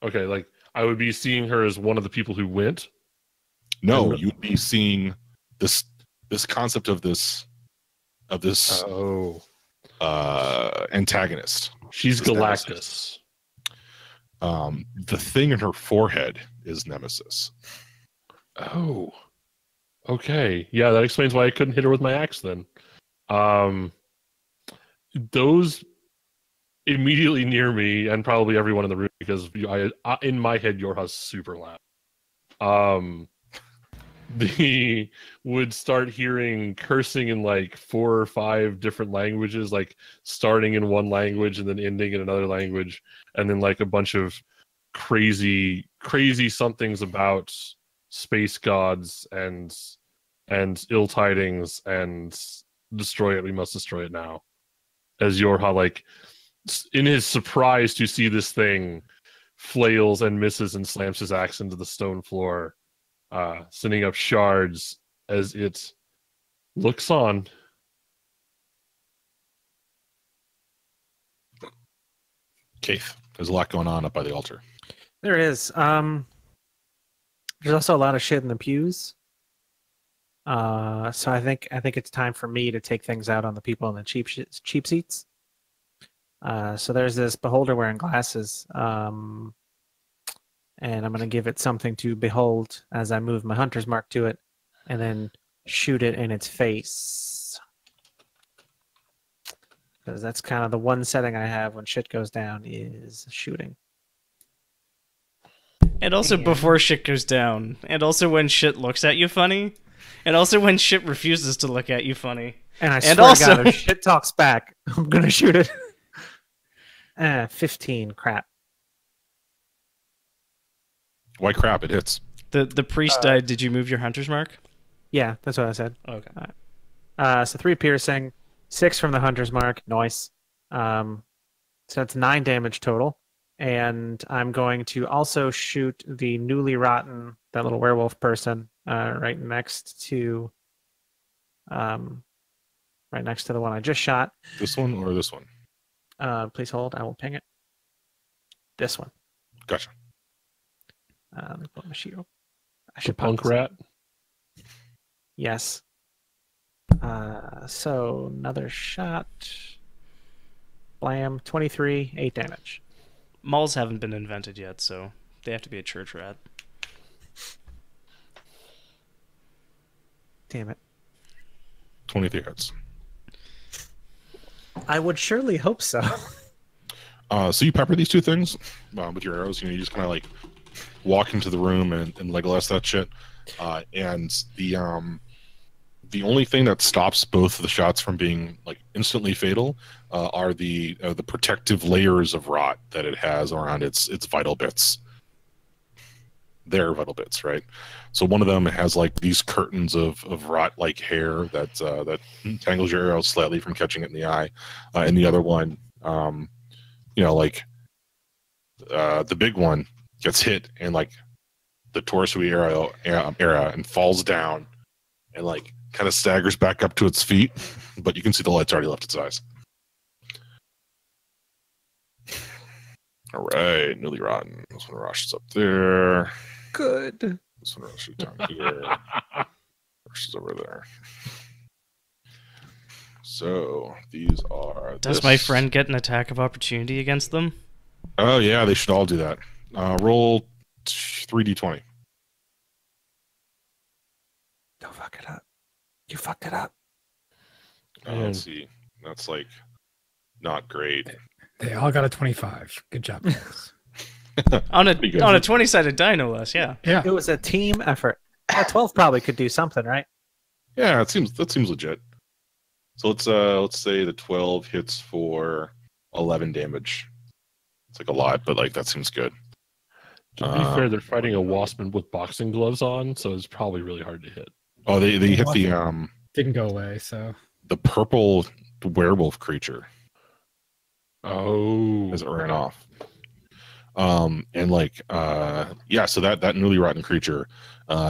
Okay. Like I would be seeing her as one of the people who went. No, And- you'd be seeing this concept of this Oh. antagonist. She's This Galactus. The thing in her forehead is Nemesis. Oh. Okay. Yeah, that explains why I couldn't hit her with my axe then. Those immediately near me and probably everyone in the room, because in my head Yorha's super loud. the would start hearing cursing in like 4 or 5 different languages, like starting in one language and then ending in another language, and then like a bunch of crazy somethings about space gods and ill tidings and destroy it. We must destroy it now. As Yorha, like in his surprise to see this thing, flails and misses and slams his axe into the stone floor, sending up shards as it looks on. Keith, there's a lot going on up by the altar. There is. There's also a lot of shit in the pews. So I think it's time for me to take things out on the people in the cheap seats. So there's this beholder wearing glasses. And I'm going to give it something to behold as I move my hunter's mark to it and then shoot it in its face. Because that's kind of the one setting I have when shit goes down is shooting. And also before shit goes down. And also when shit looks at you funny. And also when shit refuses to look at you funny. And I swear to God, if shit talks back, I'm going to shoot it. 15, crap. Why crap? It hits. The priest died. Did you move your hunter's mark? Yeah, that's what I said. Okay. So 3 piercing, 6 from the hunter's mark. Nice. So that's 9 damage total. And I'm going to also shoot the newly rotten, that little werewolf person, right next to the one I just shot. This one or this one? Please hold. I will ping it. This one. Gotcha. Let me put my shield. The punk rat? Yes. So another shot. Blam. 23. 8 damage. Malls haven't been invented yet, so they have to be a church rat. Damn it. 23 hits. I would surely hope so. So you pepper these 2 things with your arrows. You just kind of like walk into the room and Legolas that shit. And the only thing that stops both of the shots from being like instantly fatal are the protective layers of rot that it has around its vital bits. Their vital bits, right? So one of them has like these curtains of rot-like hair that tangles your arrow slightly from catching it in the eye, and the other one, the big one gets hit and like the torso area and falls down and like kind of staggers back up to its feet, but you can see the light's already left its eyes. All right, newly rotten. This one rushes up there. Good. This one rushes down here. Rushes over there. So these are. Does my friend get an attack of opportunity against them? Oh yeah, they should all do that. Roll 3d20. Don't fuck it up. You fucked it up. Let's see. That's like not great. They all got a 25. Good job. on a 20-sided die, no less. Yeah. Yeah. It was a team effort. A 12 probably could do something, right? Yeah, that seems legit. So let's say the 12 hits for 11 damage. It's like a lot, but like that seems good. To be fair, they're fighting a wasp with boxing gloves on, so it's probably really hard to hit. Oh, they hit the didn't go away, so the purple werewolf creature. Oh, as it ran off. And like so that newly rotten creature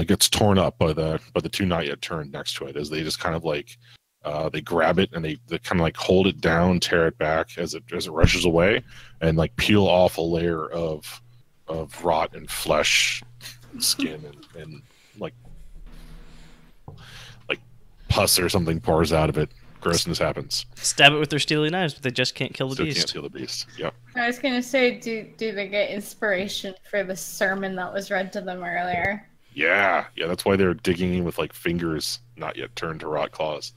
gets torn up by the 2 not yet turned next to it as they just kind of like they grab it and they kind of like hold it down, tear it back as it rushes away, and like peel off a layer of rot and flesh and skin and like pus or something pours out of it. Grossness happens. Stab it with their steely knives, but they just can't kill the beast. Can't kill the beast. Yep. I was gonna say, do they get inspiration for the sermon that was read to them earlier? Yeah, that's why they're digging in with like fingers not yet turned to rot claws.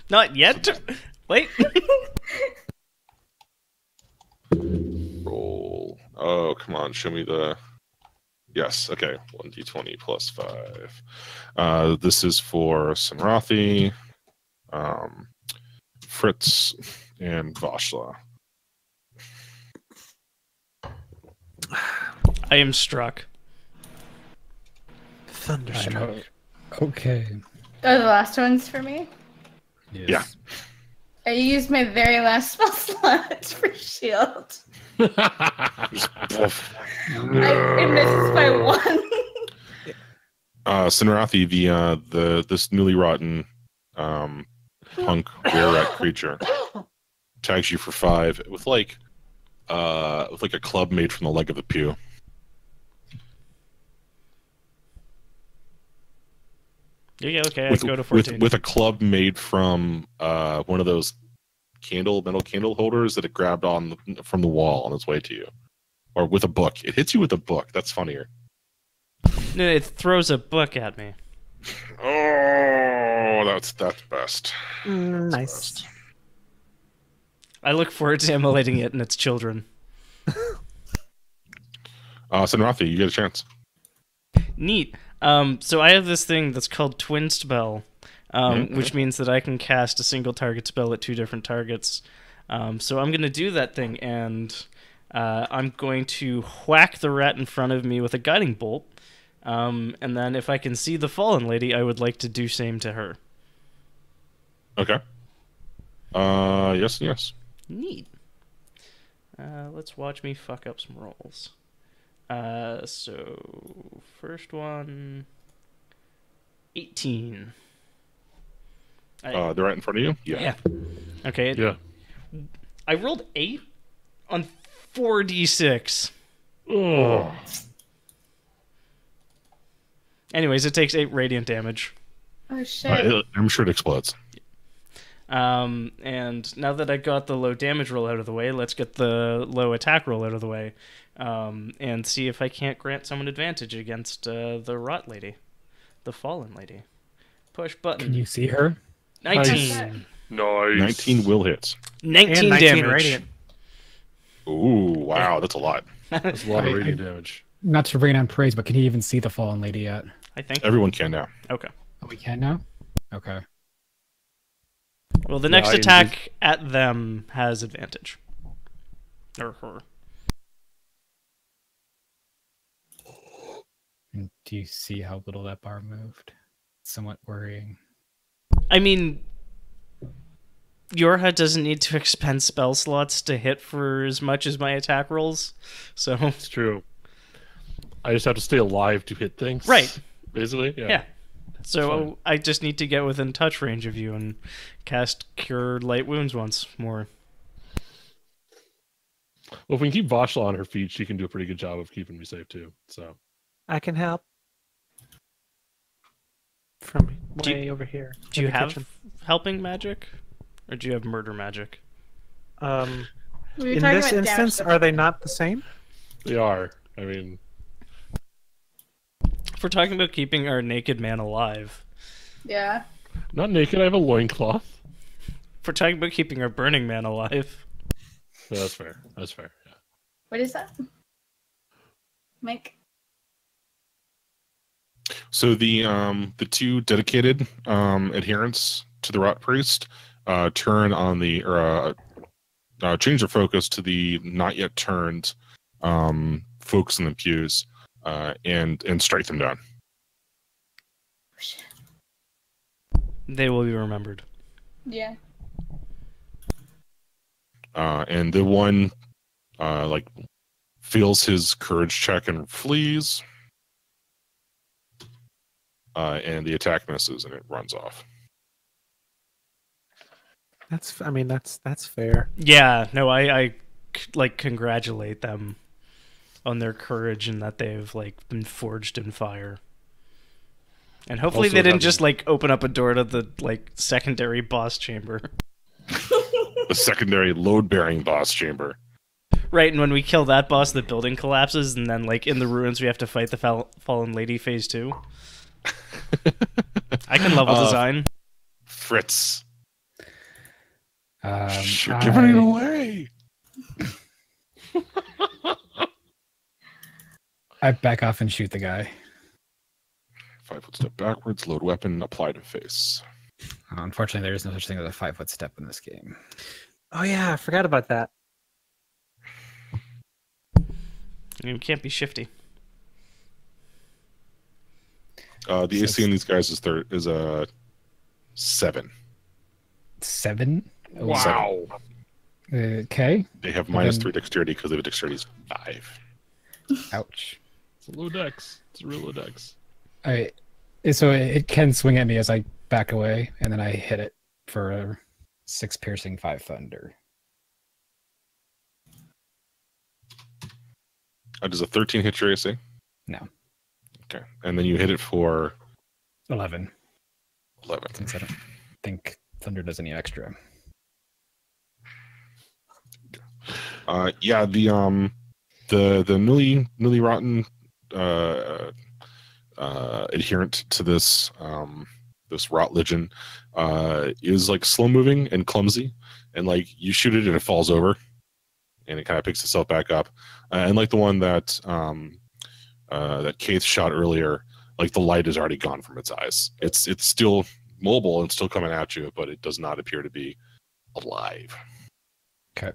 Not yet. Wait. Roll. Oh, come on, show me the Yes. Okay. 1d20 plus 5. This is for Sinrathi, Fritz, and Vashla. I am struck. Thunderstruck. Okay. Are the last ones for me? Yes. Yeah. I used my very last spell slot for shield. It misses by 1. Sinrathi, this newly rotten punk were-rat creature tags you for 5 with like a club made from the leg of the pew. Yeah, okay, With, I go to 14. with a club made from one of those metal candle holders that it grabbed from the wall on its way to you, or with a book. It hits you with a book. That's funnier. No, it throws a book at me. Oh, that's best. Nice. Best. I look forward to immolating it and its children. Sinrathi, you get a chance. Neat. So I have this thing that's called Twin Spell, which means that I can cast a single target spell at 2 different targets. So I'm going to do that thing, and I'm going to whack the rat in front of me with a guiding bolt. And then if I can see the fallen lady, I would like to do same to her. Okay. Yes. Neat. Let's watch me fuck up some rolls. So first one, 18. They're right in front of you? Yeah. Okay. Yeah. I rolled 8 on 4d6. Oh. Anyways, it takes 8 radiant damage. Oh shit. I'm sure it explodes. And now that I got the low damage roll out of the way, let's get the low attack roll out of the way, and see if I can't grant someone advantage against the rot lady, the fallen lady. Push button. Can you see her? 19. Nice. 19 will hits. 19 And 19 damage. radiant. Ooh, wow, that's a lot. That's a lot of radiant damage. Not to rain on praise, but can he even see the fallen lady yet? I think. Everyone can now. Okay. Oh, we can now? Okay. Well, the Yeah, next I attack at them has advantage. Or her. And do you see how little that bar moved? Somewhat worrying. I mean, Yorha doesn't need to expend spell slots to hit for as much as my attack rolls, so... It's true. I just have to stay alive to hit things. Right. Basically, yeah. Yeah. So Fine. I just need to get within touch range of you and cast Cure Light Wounds once more. Well, if we can keep Vashla on her feet, she can do a pretty good job of keeping me safe too. So I can help. From Do you- way over here. Do in you the have kitchen. helping magic? Or do you have murder magic? We were In talking this about instance, damage. are they not the same? they are. I mean, If we're talking about keeping our naked man alive, Yeah. not naked. I have a loincloth. if we're talking about keeping our burning man alive, Yeah, that's fair. That's fair. Yeah. What is that? Mike? So the 2 dedicated adherents to the Rot Priest turn on change their focus to the not yet turned folks in the pews and strike them down. they will be remembered. Yeah. And the one feels his courage check and flees. And the attack misses and it runs off. That's fair. Yeah, no, I congratulate them on their courage and that they've been forged in fire. And hopefully Also they didn't having- just open up a door to the secondary boss chamber. The secondary load-bearing boss chamber. Right, and when we kill that boss, the building collapses, and then in the ruins we have to fight the fallen lady phase 2. I can level design. Fritz. You're I- giving it away. I back off and shoot the guy. 5-foot step backwards, load weapon, apply to face. Unfortunately, there is no such thing as a 5-foot step in this game. Oh yeah, I forgot about that. You can't be shifty. The AC in these guys is a 7. 7? Wow. Okay. They have Well, -3 then- dexterity because they have a dexterity is 5. Ouch. It's a low dex. It's a real low dex. All right. So it can swing at me as I back away, and then I hit it for a 6 piercing, 5 thunder. Does a 13 hit your AC? No. Okay. And then you hit it for 11. 11. Since I don't think thunder does any extra. Yeah, the newly rotten adherent to this this rot legion is like slow moving and clumsy, and like you shoot it and it falls over, and it kind of picks itself back up, and like the one that that Keith shot earlier, like the light is already gone from its eyes. It's still mobile and still coming at you, but it does not appear to be alive. Okay.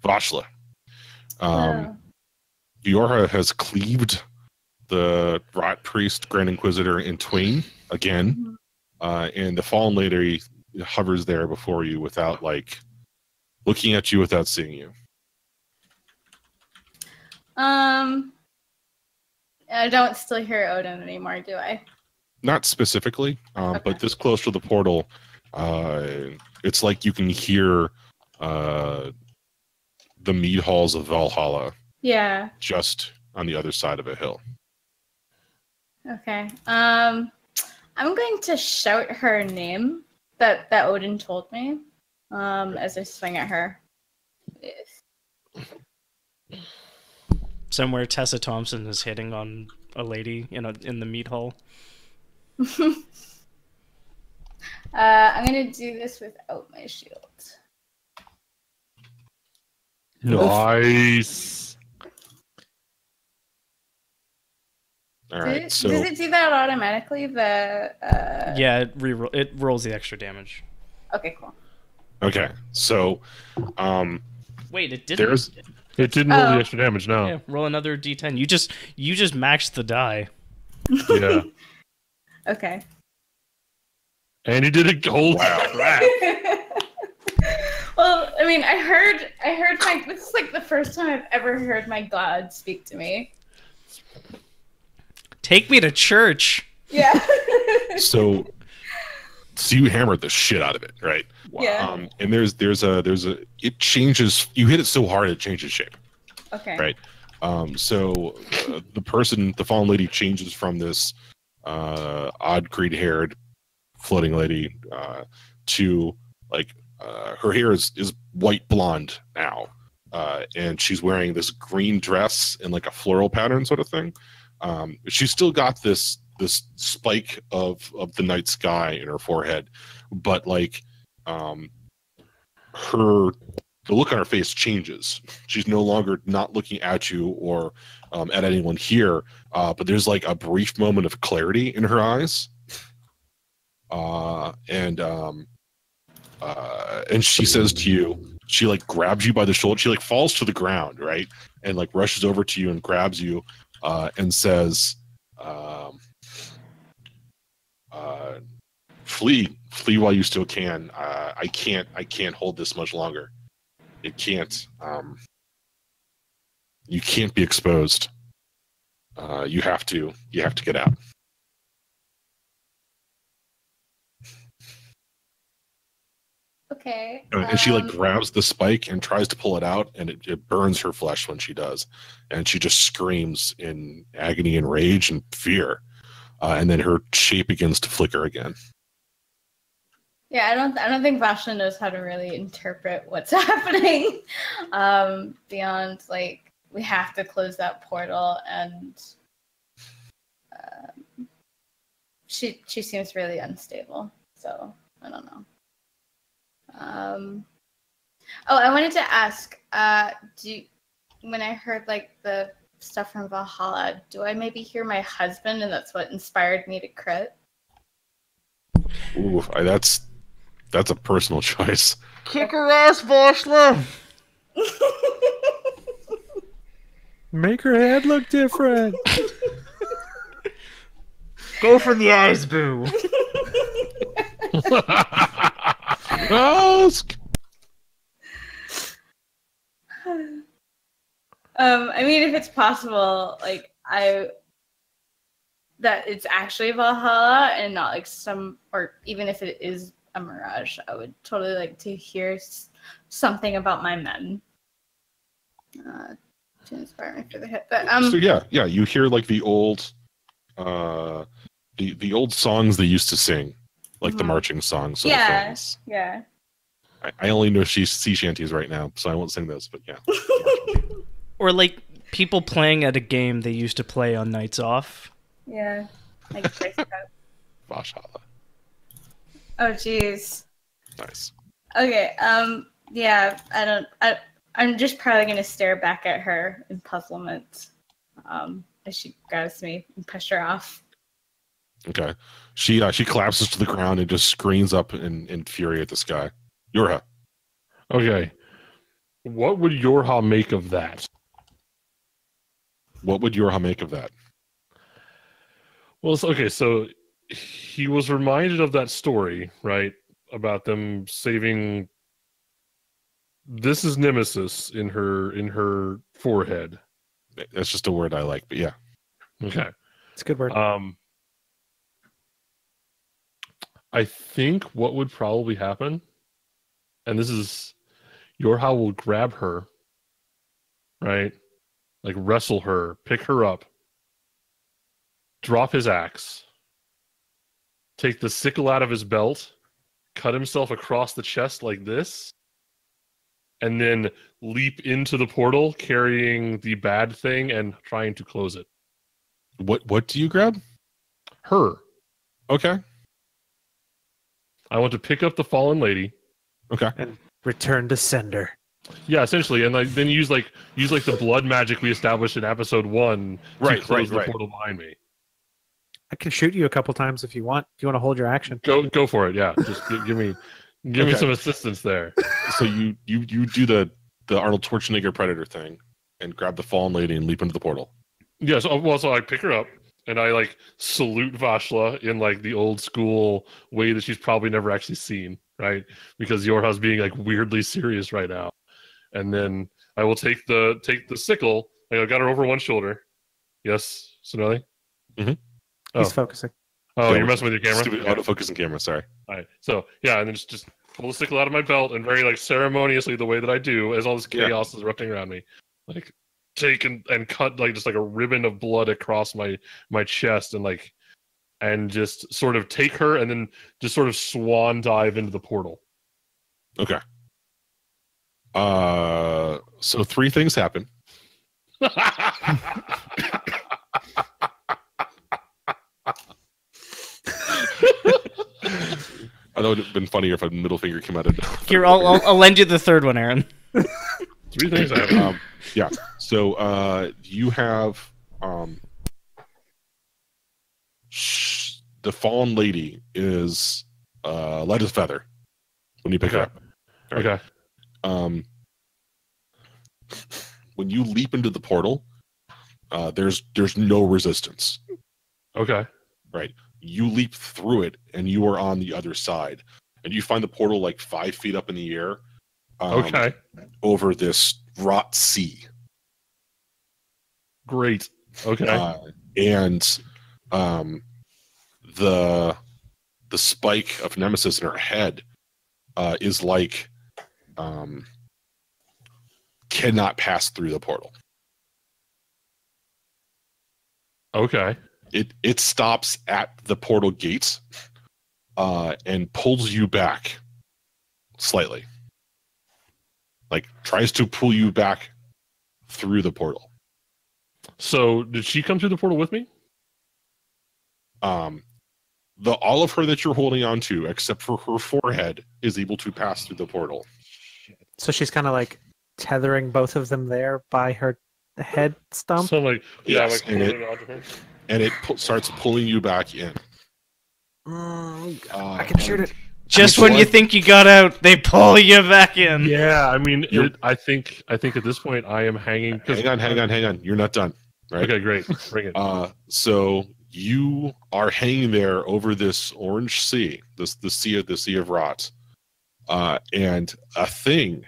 Vashla. Yorha has cleaved the Rot Priest Grand Inquisitor in twain again, and the Fallen Lady hovers there before you without, like, looking at you without seeing you. I don't still hear Odin anymore, do I? Not specifically, Okay. but this close to the portal, it's like you can hear the mead halls of Valhalla Yeah. just on the other side of a hill. Okay. I'm going to shout her name that Odin told me. As I swing at her. Somewhere Tessa Thompson is hitting on a lady in the meat hall. I'm gonna do this without my shield. Nice. All right, Does so it do that automatically? Yeah, it rolls the extra damage. Okay, cool. okay, so Wait, it didn't. there's It didn't roll Oh. the extra damage, no. Yeah, roll another d10. You just maxed the die. Yeah. Okay. And he did a gold crap. Well, I mean, I heard my. This is like the first time I've ever heard my god speak to me. Take me to church. Yeah. so you hammered the shit out of it, right? Yeah. And there's a it changes. You hit it so hard it changes shape, Okay. right? So the fallen lady changes from this odd creed-haired floating lady to like her hair is white blonde now, and she's wearing this green dress in like a floral pattern sort of thing. She's still got this spike of the night sky in her forehead, but like the look on her face changes. She's no longer not looking at you or at anyone here, but there's like a brief moment of clarity in her eyes, and she says to you, she like grabs you by the shoulder, she like falls to the ground, right, and like rushes over to you and grabs you, and says, flee while you still can. I can't hold this much longer. It can't. You can't be exposed. You have to get out. Okay. And she like grabs the spike and tries to pull it out, and it burns her flesh when she does, and she just screams in agony and rage and fear, and then her shape begins to flicker again. Yeah, I don't think Vashla knows how to really interpret what's happening. Beyond like we have to close that portal, and she seems really unstable. So I don't know. I wanted to ask, when I heard like the stuff from Valhalla, do I maybe hear my husband, and that's what inspired me to crit? Ooh, that's a personal choice. Kick her ass, Voshla! Make her head look different. Go for the eyes, boo. Ask. I mean, if it's possible, like that it's actually Valhalla and not like or even if it is a mirage, I would totally like to hear something about my men to inspire me for the hit. But So yeah, you hear like the old songs they used to sing, like the marching songs. Sort of things. Yeah. I only know sea shanties right now, so I won't sing those. But yeah. Or like people playing at a game they used to play on nights off. Yeah. Like Valhalla. Oh jeez. Nice. Okay. Yeah. I'm just probably gonna stare back at her in puzzlement. As she grabs me and push her off. Okay. She collapses to the ground and just screams up in fury at the sky. Yorha. Okay. What would Yorha make of that? What would Yorha make of that? Well, so he was reminded of that story, right? About them saving. This is Nemesis in her forehead. That's just a word I like, but yeah. Okay. It's a good word. I think what would probably happen, and this is Yorha will grab her, right? Like wrestle her, pick her up, drop his axe, take the sickle out of his belt, cut himself across the chest like this, and then leap into the portal carrying the bad thing and trying to close it. What do you grab? Her. Okay. I want to pick up the fallen lady. Okay. And return to sender. Yeah, essentially, and then use the blood magic we established in episode 1 to close the portal behind me. I can shoot you a couple times if you want. If you want to hold your action. Go for it. Yeah, just give me some assistance there. So you do the Arnold Schwarzenegger Predator thing and grab the fallen lady and leap into the portal. Yeah. So I pick her up and I like salute Vashla in like the old school way that she's probably never actually seen, right? Because Yorha's being like weirdly serious right now. And then I will take the sickle. Like, I got her over one shoulder. Yes, Sonelli? Mm-hmm. He's focusing. Oh, you're messing with your camera? Stupid autofocusing camera, sorry. All right. So, yeah, and then just pull the sickle out of my belt and very, like, ceremoniously, the way that I do, as all this chaos is erupting around me, like, take and cut, like, just like a ribbon of blood across my chest and just sort of take her and then just sort of swan dive into the portal. Okay. So 3 things happen. I know it would have been funnier if a middle finger came out of. Here, I'll lend you the third one, Aaron. 3 things happen. Yeah. So you have the fallen lady is light as a feather when you pick her up. Right? Okay. When you leap into the portal, there's no resistance. Okay. Right. You leap through it, and you are on the other side, and you find the portal like 5 feet up in the air. Okay. Over this rot sea. Great. Okay. And the spike of Nemesis in her head is like cannot pass through the portal. Okay. It stops at the portal gates and pulls you back slightly. Like tries to pull you back through the portal. So did she come through the portal with me? All of her that you're holding on to, except for her forehead, is able to pass through the portal. So she's kind of like tethering both of them there by her head stump. So like, yeah, Yes, like and holding onto her. starts pulling you back in. I can shoot it. Just Blood- when you think you got out, they pull you back in. Yeah, I mean, You're- I think at this point I am hanging. Hang on. You're not done. Right? Okay, great. Bring it. So you are hanging there over this orange sea, the sea of rot, and a thing,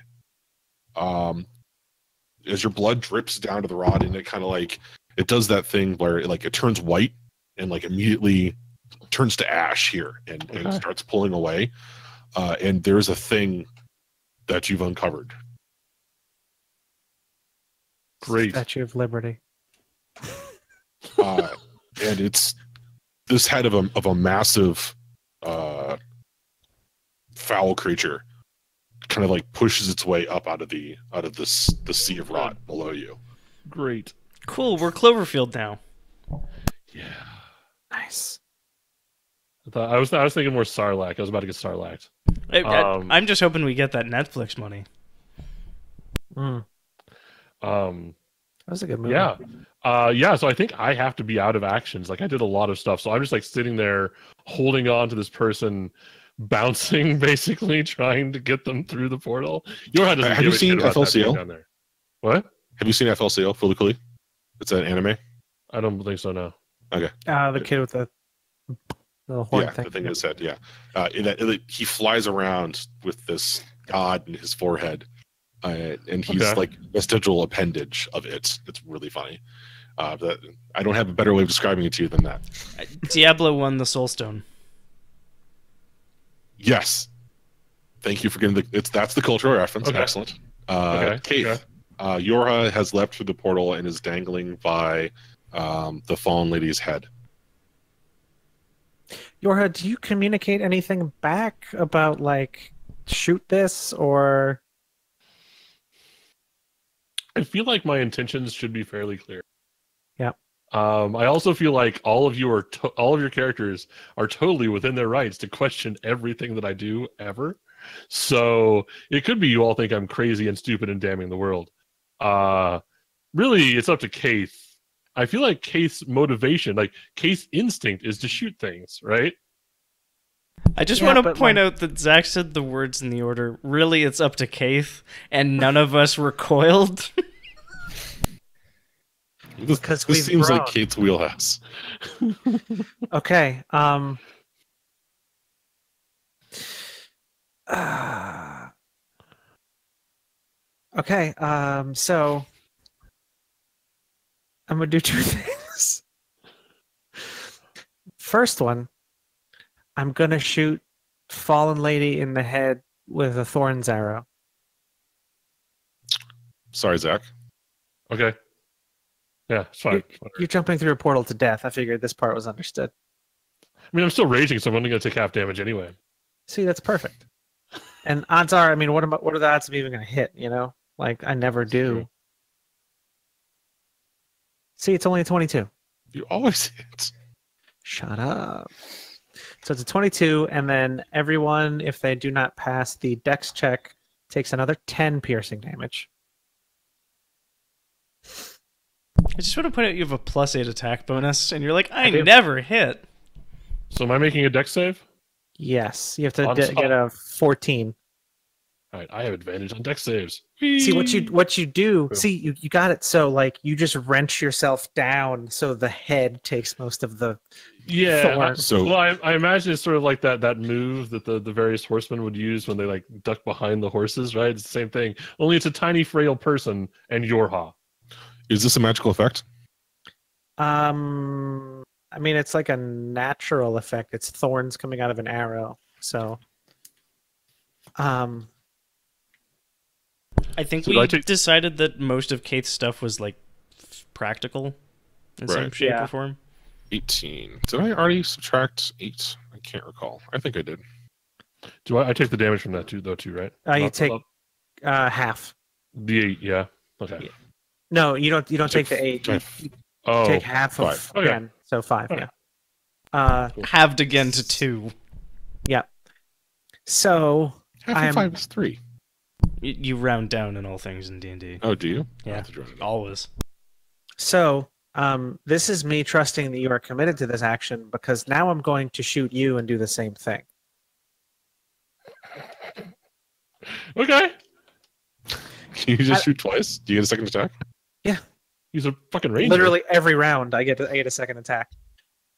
as your blood drips down to the rod, and it kind of like it does that thing where it turns white and like immediately turns to ash here and starts pulling away, and there's a thing that you've uncovered. Great. Statue of Liberty. And it's this head of a massive foul creature kind of like pushes its way up out of the sea of rot below you. Great. Cool, we're Cloverfield now. Yeah. Nice. I was thinking more Sarlacc. I was about to get Sarlacc. I'm just hoping we get that Netflix money. That was a good movie. Yeah. So I think I have to be out of actions. Like I did a lot of stuff. So I'm just like sitting there holding on to this person, bouncing, basically trying to get them through the portal. Have Have you seen FLCL? Down there. What? Have you seen FLCL, Fully Cooley? It's an anime. I don't think so, no. Okay. The kid with the horn thing. The thing that said, he flies around with this god in his forehead, and he's like vestigial appendage of it. It's really funny. I don't have a better way of describing it to you than that. Diablo won the Soulstone. Yes. Thank you for getting that's the cultural reference. Okay. Excellent. Keith, Yorha has leapt through the portal and is dangling by the fallen lady's head. Yorha, do you communicate anything back about like shoot this or? I feel like my intentions should be fairly clear. Yeah. I also feel like all of your characters are totally within their rights to question everything that I do ever. So it could be you all think I'm crazy and stupid and damning the world. Really, it's up to Keith. I feel like Keith's motivation, like Keith's instinct, is to shoot things, right? I just want to point out that Zach said the words in the order, really it's up to Keith, and none of us recoiled. This seems like Kate's wheelhouse. Okay. Okay. So I'm gonna do two things. First one, I'm gonna shoot fallen lady in the head with a thorns arrow. Sorry, Zach. Okay. Yeah, it's fine. You're jumping through a portal to death. I figured this part was understood. I mean, I'm still raging, so I'm only going to take half damage anyway. See, that's perfect. And odds are, I mean, what are the odds of even going to hit? You know, like I never do. True. See, it's only a 22. You always hit. Shut up. So it's a 22, and then everyone, if they do not pass the dex check, takes another 10 piercing damage. I just want to point out you have a +8 attack bonus, and you're like, I do. never hit. So am I making a dex save? Yes, you have to On get a 14. All right, I have advantage on dex saves. See what you do. See, you got it. So like you just wrench yourself down, so the head takes most of the. Yeah. So- I imagine it's sort of like that move that the various horsemen would use when they like duck behind the horses, right? It's the same thing. Only it's a tiny, frail person and Yorha. Is this a magical effect? I mean, it's like a natural effect. It's thorns coming out of an arrow. So, I think So we do I take- decided that most of Kate's stuff was like practical in some Right. shape Yeah. or form. 18. Did I already subtract 8? I can't recall. I think I did. Do I take the damage from that too, right? you take half. the 8. Yeah. Okay. Yeah. No, you don't. You don't take the 8. You Oh, take half of 5. Okay. 10, so 5. Okay. Yeah. Halved again to 2. Yeah. So Half I'm- of 5 is 3. You round down in all things in D&D. Oh, do you? Yeah. I'll have to join it. Always. So, this is me trusting that you are committed to this action because now I'm going to shoot you and do the same thing. Okay. Can you just shoot twice? Do you get a second attack? He's a fucking ranger. Literally every round, I get a second attack.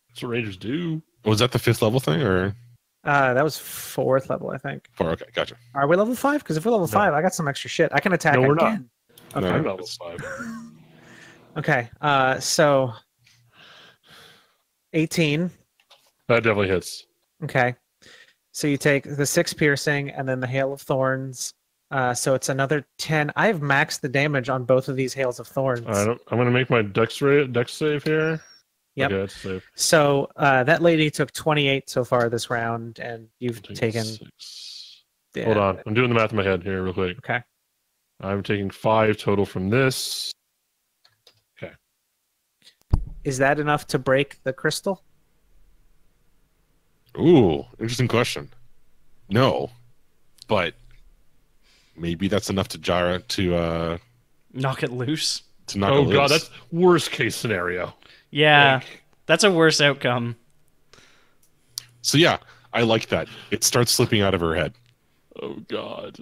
That's what rangers do. Was that the 5th level thing or That was 4th level, I think. 4? Okay, gotcha. Are we level 5? Because if we're level 5, I got some extra shit. I can attack No, we're not. again. No, Okay. I'm level 5. Okay. So 18. That definitely hits. Okay. So you take the 6 piercing and then the hail of thorns. So it's another 10. I have maxed the damage on both of these hails of thorns. I'm gonna make my dex save here. Yep. Okay, that's safe. So that lady took 28 so far this round, and you've Taking taken. 6. Yeah. Hold on, I'm doing the math in my head here real quick. Okay. I'm taking 5 total from this. Is that enough to break the crystal? Ooh, interesting question. No, but maybe that's enough to Knock it loose. knock it Oh loose. god, that's worst case scenario. Yeah, Like, that's a worse outcome. So yeah, I like that. It starts slipping out of her head. oh god.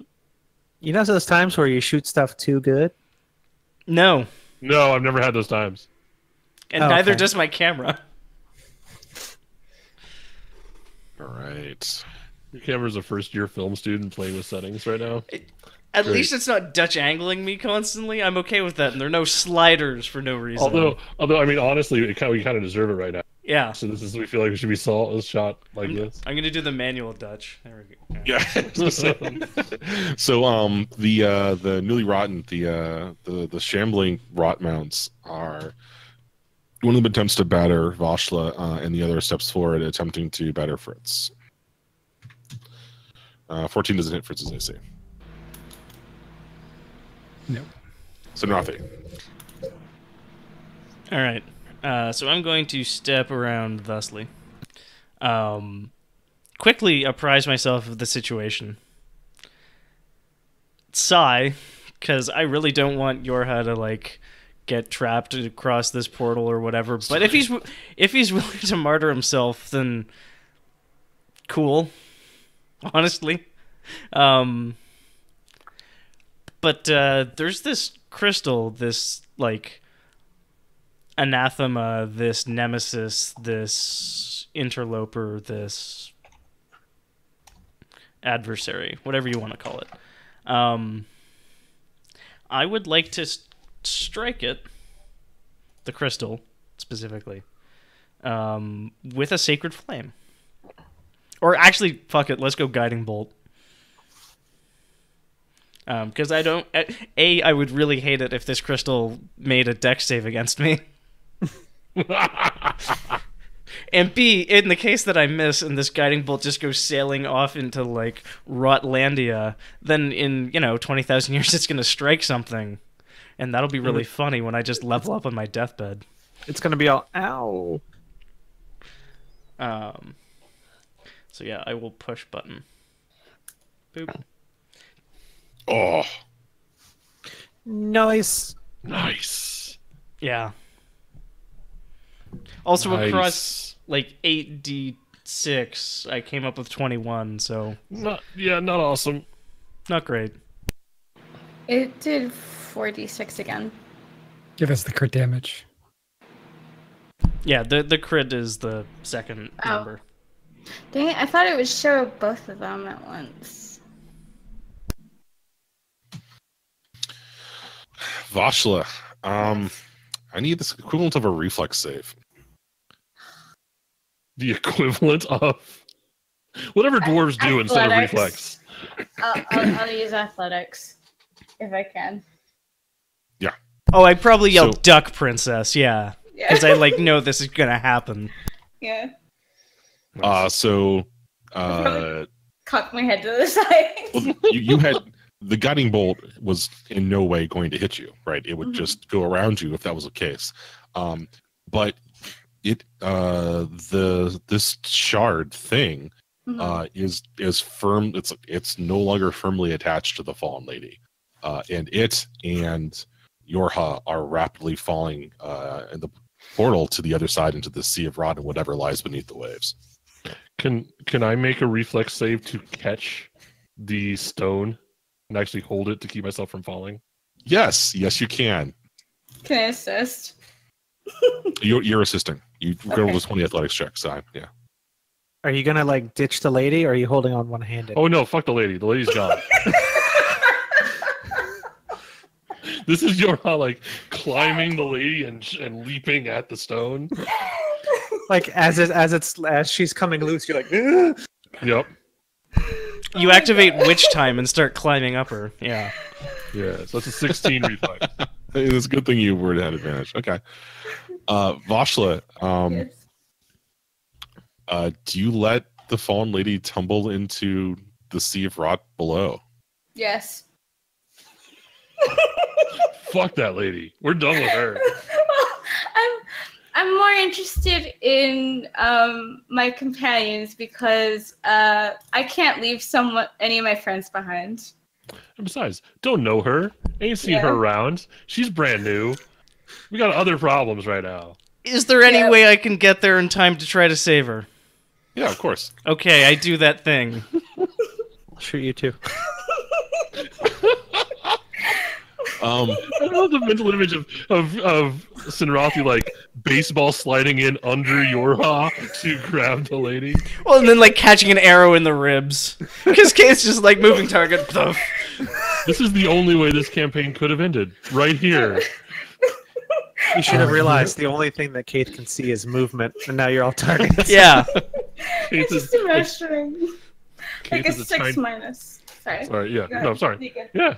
You know those times where you shoot stuff too good? No, No, I've never had those times. and Oh, neither okay. does my camera. All right. Your camera's a first-year film student playing with settings right now. At Great. least it's not Dutch angling me constantly. I'm okay with that, and there are no sliders for no reason. Although, I mean, honestly, we kind of deserve it right now. Yeah, So we feel like we should be shot like this. I'm gonna do the manual Dutch. There we go. Yeah. So the newly rotten the shambling rot mounts are one of them attempts to batter Vashla, and the other steps forward attempting to batter Fritz. 14 doesn't hit Fritz's AC. No. So nothing. All right. So I'm going to step around thusly. Quickly apprise myself of the situation. Sigh, because I really don't want Yorha to like get trapped across this portal or whatever. But if he's willing to martyr himself, then cool. Honestly. But there's this crystal, this like anathema, this nemesis, this interloper, this adversary, whatever you want to call it. I would like to strike it, the crystal specifically, with a sacred flame. Or actually, fuck it, let's go guiding bolt. Because I don't... I would really hate it if this crystal made a dex save against me. And B, in the case that I miss and this guiding bolt just goes sailing off into, like, Rotlandia, then in, 20,000 years it's going to strike something. And that'll be really funny when I just level up on my deathbed. It's gonna be all ow. So yeah, I will push button. Boop. Oh, Nice. nice. Yeah. Also Nice. across like 8d6, I came up with 21, so Not awesome. not great. It did 4d6 again. Give us the crit damage. Yeah, the crit is the second Oh. number. Dang it, I thought it would show both of them at once. Vashla, I need this equivalent of a reflex save. The equivalent of whatever dwarves do instead of Athletics. reflex. I'll use athletics if I can. Oh, I'd probably yell So- duck princess, yeah. Yeah. Because I like know this is gonna happen. Yeah. So Cock my head to the side. well, you had the guiding bolt was in no way going to hit you, right? It would Mhm. just go around you if that was the case. But it this shard thing Mhm. is firm. It's no longer firmly attached to the fallen lady, and it and Yorha are rapidly falling in the portal to the other side into the sea of rot and whatever lies beneath the waves. Can I make a reflex save to catch the stone and actually hold it to keep myself from falling? Yes, you can. Can I assist? You're assisting. You rolled Okay. a 20 athletics check, so yeah. Are you gonna like ditch the lady, or are you holding on one-handed? Oh no, fuck the lady. The lady's gone. This is your like climbing the lady and leaping at the stone. Like as she's coming loose, you're like, "Ugh!" Yep. You activate witch time and start climbing up her. Yeah. Yeah. So that's a 16 reflex. It's a good thing you were at advantage. Okay. Vashla, Yes. do you let the fallen lady tumble into the sea of rot below? Yes. Fuck that lady. We're done with her. I'm more interested in my companions because I can't leave any of my friends behind. And besides, don't know her. Ain't seen Yeah. her around. She's brand new. We got other problems right now. Is there any Yeah. way I can get there in time to try to save her? Yeah, of course. Okay, I do that thing. I'll shoot you too. I love the mental image of Sinrathi like baseball sliding in under Yorha to grab the lady. Well, and then like catching an arrow in the ribs. Because Kate's just like moving target. Puff. This is the only way this campaign could have ended. Right here. You should have realized the only thing that Kate can see is movement, and now you're all targets. Yeah. Kate It's is, just imagining. Kate Like a is a 6 tiny... minus. Sorry. Sorry, yeah. Go No, I'm ahead. sorry. You go. Yeah.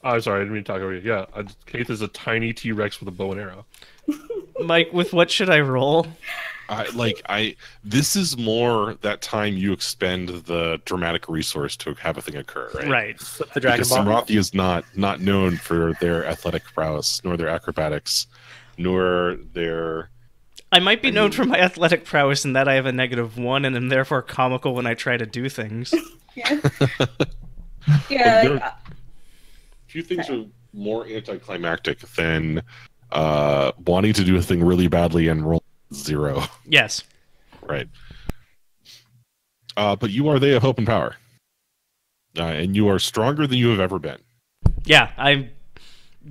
I'm sorry, I didn't mean to talk over you. Yeah, Kate is a tiny T-Rex with a bow and arrow. Mike, with what should I roll? This is more that time you expend the dramatic resource to have a thing occur, right? Right. Flip the dragon Because ball. Samrathi is not known for their athletic prowess, nor their acrobatics, nor their... I might be known for my athletic prowess in that I have a -1 and am therefore comical when I try to do things. Yeah. There Yeah. are few things are more anticlimactic than wanting to do a thing really badly and roll 0. Yes. Right. But you are they of hope and power. And you are stronger than you have ever been. Yeah, I'm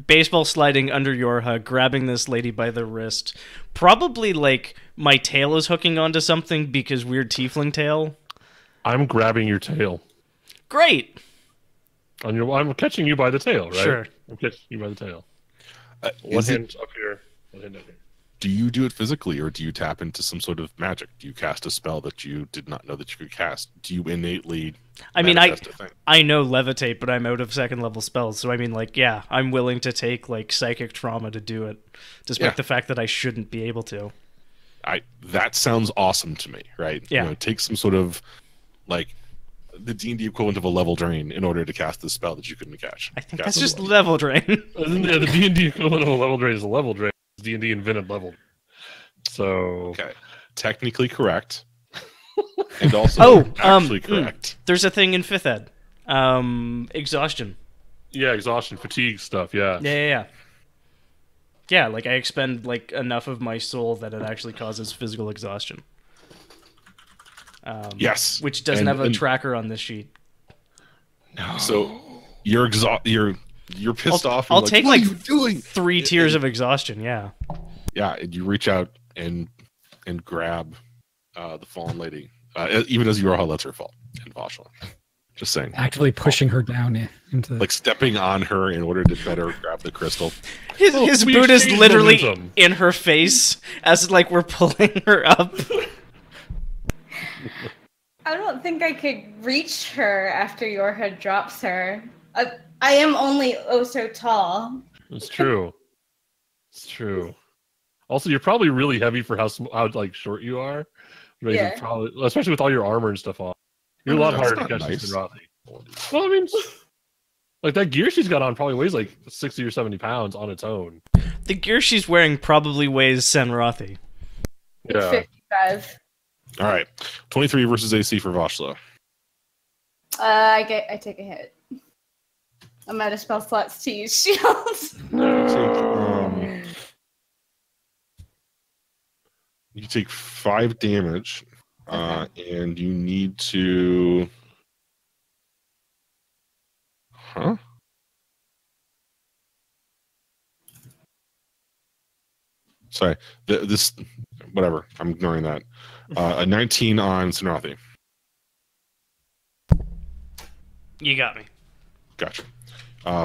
baseball sliding under Yorha, grabbing this lady by the wrist. Probably like my tail is hooking onto something because weird tiefling tail. I'm grabbing your tail. Great. I'm catching you by the tail, right? Sure. I'm catching you by the tail. One Is it, hand up here, one hand up here. do you do it physically, or do you tap into some sort of magic? Do you cast a spell that you did not know that you could cast? Do you innately I mean, manifest a thing? I know levitate, but I'm out of second level spells. So I mean, like, yeah, I'm willing to take like psychic trauma to do it, despite Yeah. the fact that I shouldn't be able to. That sounds awesome to me, right? Yeah. Take some sort of like the D&D equivalent of a level drain in order to cast the spell that you couldn't catch. I think Cast that's a just level. level drain. Yeah, the D&D equivalent of a level drain is a level drain. D&D invented level. So Okay, technically correct, and also Oh, actually correct. There's a thing in 5th ed. Exhaustion. yeah, exhaustion, fatigue stuff. Yeah. Yeah. Yeah, like I expend like enough of my soul that it actually causes physical exhaustion. Yes, Which doesn't And- have a and tracker on this sheet. So you're you're pissed off. I'll You're take, what like, are you doing? 3 tiers of exhaustion, yeah. Yeah, and you reach out and grab the fallen lady, even as Yorha lets her fall. And Vashla, just saying, Actively pushing her down into the... like stepping on her in order to better grab the crystal. His we boot is exchanged literally momentum. in her face as like we're pulling her up. I don't think I could reach her after Yorha drops her. I am only so tall. It's true. It's true. Also, you're probably really heavy for how like short you are. Right? Yeah. Probably, especially with all your armor and stuff on. You're a lot That's harder to not catch nice. than Rothy. Well, I mean, like that gear she's got on probably weighs like 60 or 70 pounds on its own. The gear she's wearing probably weighs Senrathi. Yeah. 55. All right, 23 versus AC for Vashla. I take a hit. I'm out of spell slots to use shields. You take 5 damage, and you need to. Huh? Sorry, this whatever. I'm ignoring that. A 19 on Sinrathi. You got me. Gotcha.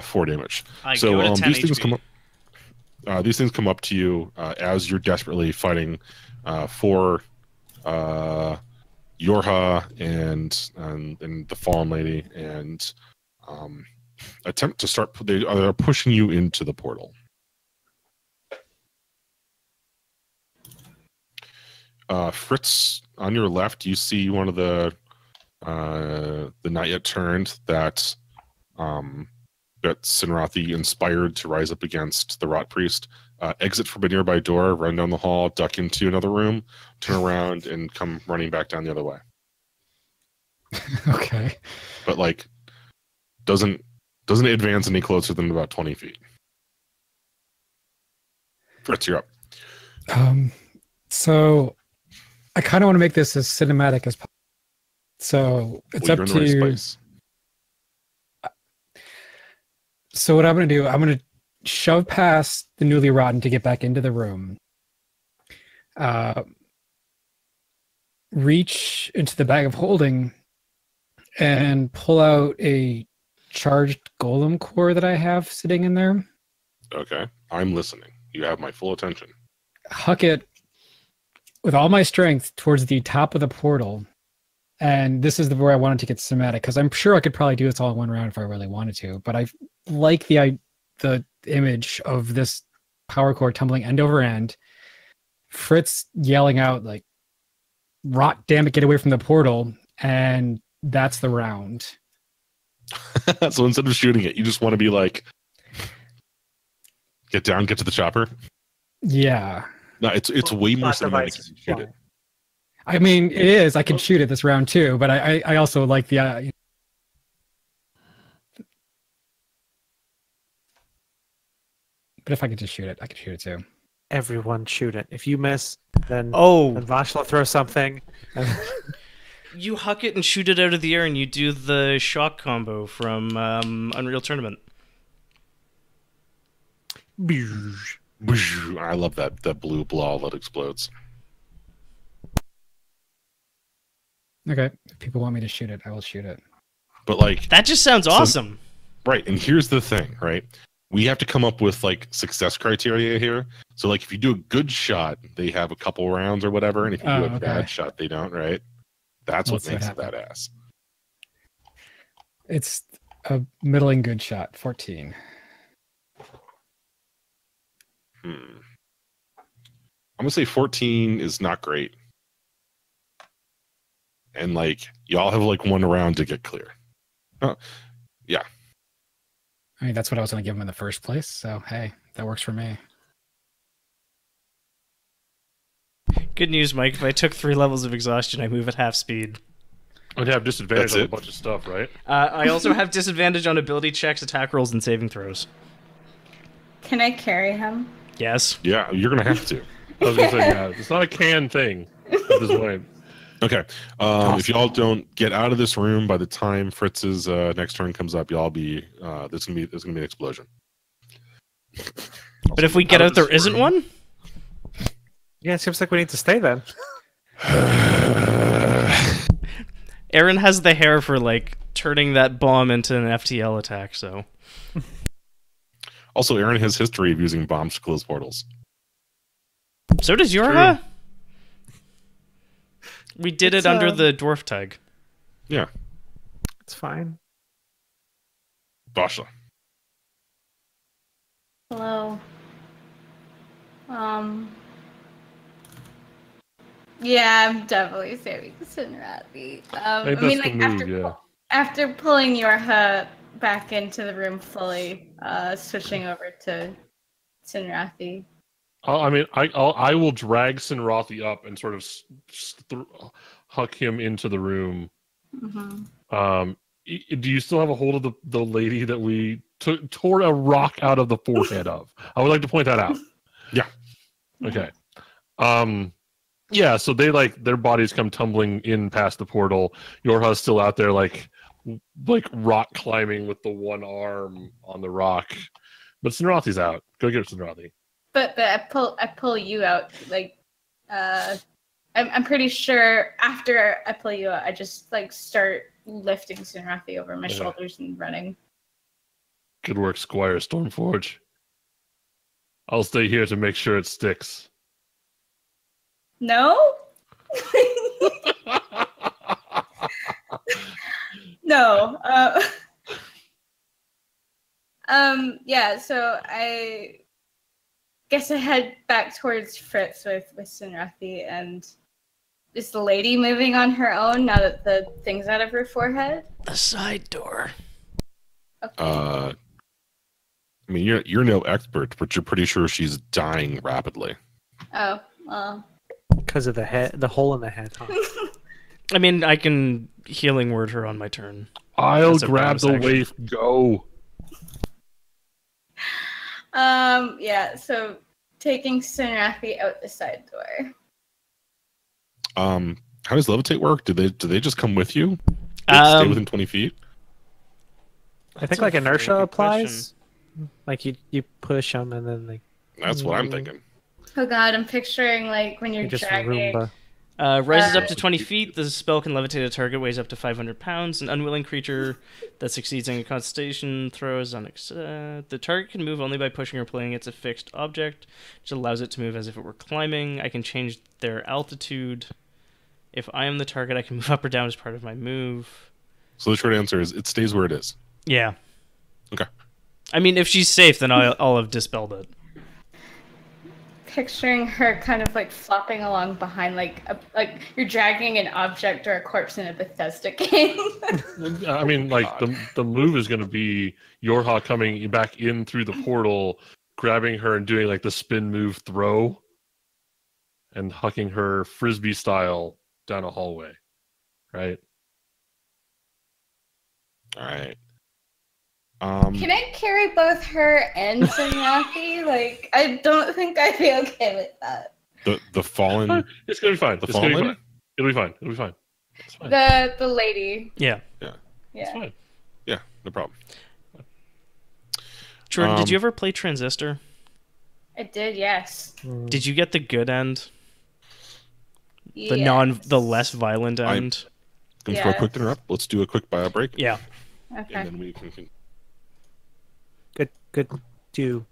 4 damage. I So go to 10 these things HP. come up. These things come up to you as you're desperately fighting for Yorha and the Fallen Lady, and attempt to start. They are pushing you into the portal. Fritz, on your left, you see one of the not yet turned that Sinrathi inspired to rise up against the Rot Priest. Exit from a nearby door, run down the hall, duck into another room, turn around, and come running back down the other way. Okay. But like, doesn't advance any closer than about 20 feet. Fritz, you're up. So I kind of want to make this as cinematic as possible. So it's Well, up you're in the to right you. place. So what I'm going to do, I'm going to shove past the newly rotten to get back into the room. Reach into the bag of holding and pull out a charged golem core that I have sitting in there. Okay, I'm listening. You have my full attention. Huck it with all my strength towards the top of the portal. And this is where I wanted to get cinematic, because I'm sure I could probably do this all in one round if I really wanted to. But I like the image of this power core tumbling end over end. Fritz yelling out like, "Rot, damn it, get away from the portal!" And that's the round. So instead of shooting it, you just want to be like, get down, get to the chopper. Yeah. No, it's way more Plot cinematic device. if you shoot it. I mean, it is. I can shoot it this round too, but I also like the. But if I could just shoot it, I could shoot it too. Everyone shoot it. If you miss, then Oh, Vash will throw something. And you huck it and shoot it out of the air, and you do the shock combo from Unreal Tournament. I love that blue ball that explodes. Okay. If people want me to shoot it, I will shoot it. But like, That just sounds awesome. right, and here's the thing, right? We have to come up with like success criteria here. So like, if you do a good shot, they have a couple rounds or whatever, and if you do a okay. bad shot, they don't. Right? That's Let's what makes it happen. badass. It's a middling good shot, 14. I'm gonna say 14 is not great, and like y'all have like one round to get clear. Yeah. I mean, that's what I was going to give him in the first place. So, hey, that works for me. Good news, Mike. If I took 3 levels of exhaustion, I move at half speed. I'd have disadvantage That's on a it? bunch of stuff, right? I also have disadvantage on ability checks, attack rolls, and saving throws. Can I carry him? Yes. Yeah, you're gonna have to. I was gonna say, yeah, it's not a can thing at this point. Okay. If y'all don't get out of this room by the time Fritz's next turn comes up, y'all be there's gonna be an explosion. But if we get out, there isn't one? yeah, it seems like we need to stay then. Aaron has the hair for, like, turning that bomb into an FTL attack, so... Also, Aaron has history of using bombs to close portals. So does Yorha? We did It's, it under the dwarf tag. Yeah, It's fine. Basha. Hello. Yeah, I'm definitely saving Sinrathi. I I think mean, that's the like move, yeah. after pulling Yorha back into the room fully, switching over to Sinrathi. I will drag Sinrathi up and sort of huck him into the room. Mm-hmm. Do you still have a hold of the lady that we tore a rock out of the forehead of? I would like to point that out. Yeah. Okay. Yeah, so they their bodies come tumbling in past the portal. Yorha's still out there like rock climbing with the one arm on the rock. But Sinrathi's out. Go get Sinrathi. But I pull you out. Like, I'm pretty sure after I pull you out, I just like start lifting Sinrathi over my shoulders and running. Good work, Squire Stormforge. I'll stay here to make sure it sticks. No. No. Yeah. So I guess I head back towards Fritz with Sinrathi, and is the lady moving on her own now that the thing's out of her forehead? The side door. Okay. I mean, you're no expert, but you're pretty sure she's dying rapidly. Oh, well. Because of the hole in the head, huh? I mean, I can healing word her on my turn. I'll That's a grab bonus the action. waif. Go. Yeah, so taking Sinrathi out the side door. How does levitate work? Do they just come with you? Do they have to stay within 20 feet? I think like inertia applies. Like you push them and then they That's what I'm thinking. Oh god, I'm picturing like when you're just dragging. Roomba. Rises up to 20 feet. The spell can levitate a target, weighs up to 500 pounds. An unwilling creature that succeeds in a concentration throw is the target can move only by pushing or pulling its a fixed object, which allows it to move as if it were climbing. I can change their altitude. If I am the target, I can move up or down as part of my move. So the short answer is it stays where it is. Yeah. Okay. I mean, if she's safe, then I'll have dispelled it. Picturing her kind of like flopping along behind like you're dragging an object or a corpse in a Bethesda game. I mean, like the move is going to be Yorha coming back in through the portal, grabbing her and doing like the spin move throw, and hucking her frisbee style down a hallway, right? All right. Can I carry both her and Sinrathi? Like, I don't think I'd be okay with that. The fallen. It's gonna be fine. The It's gonna be fallen? fine. It'll be fine. It'll be fine. It's fine. The lady. Yeah. It's Yeah. fine. Yeah, no problem. Jordan, did you ever play Transistor? I did, yes. Did you get the good end? The Yes. the less violent end? Can for a quick interrupt. Let's do a quick bio break. Yeah. Okay. And then we can Good do.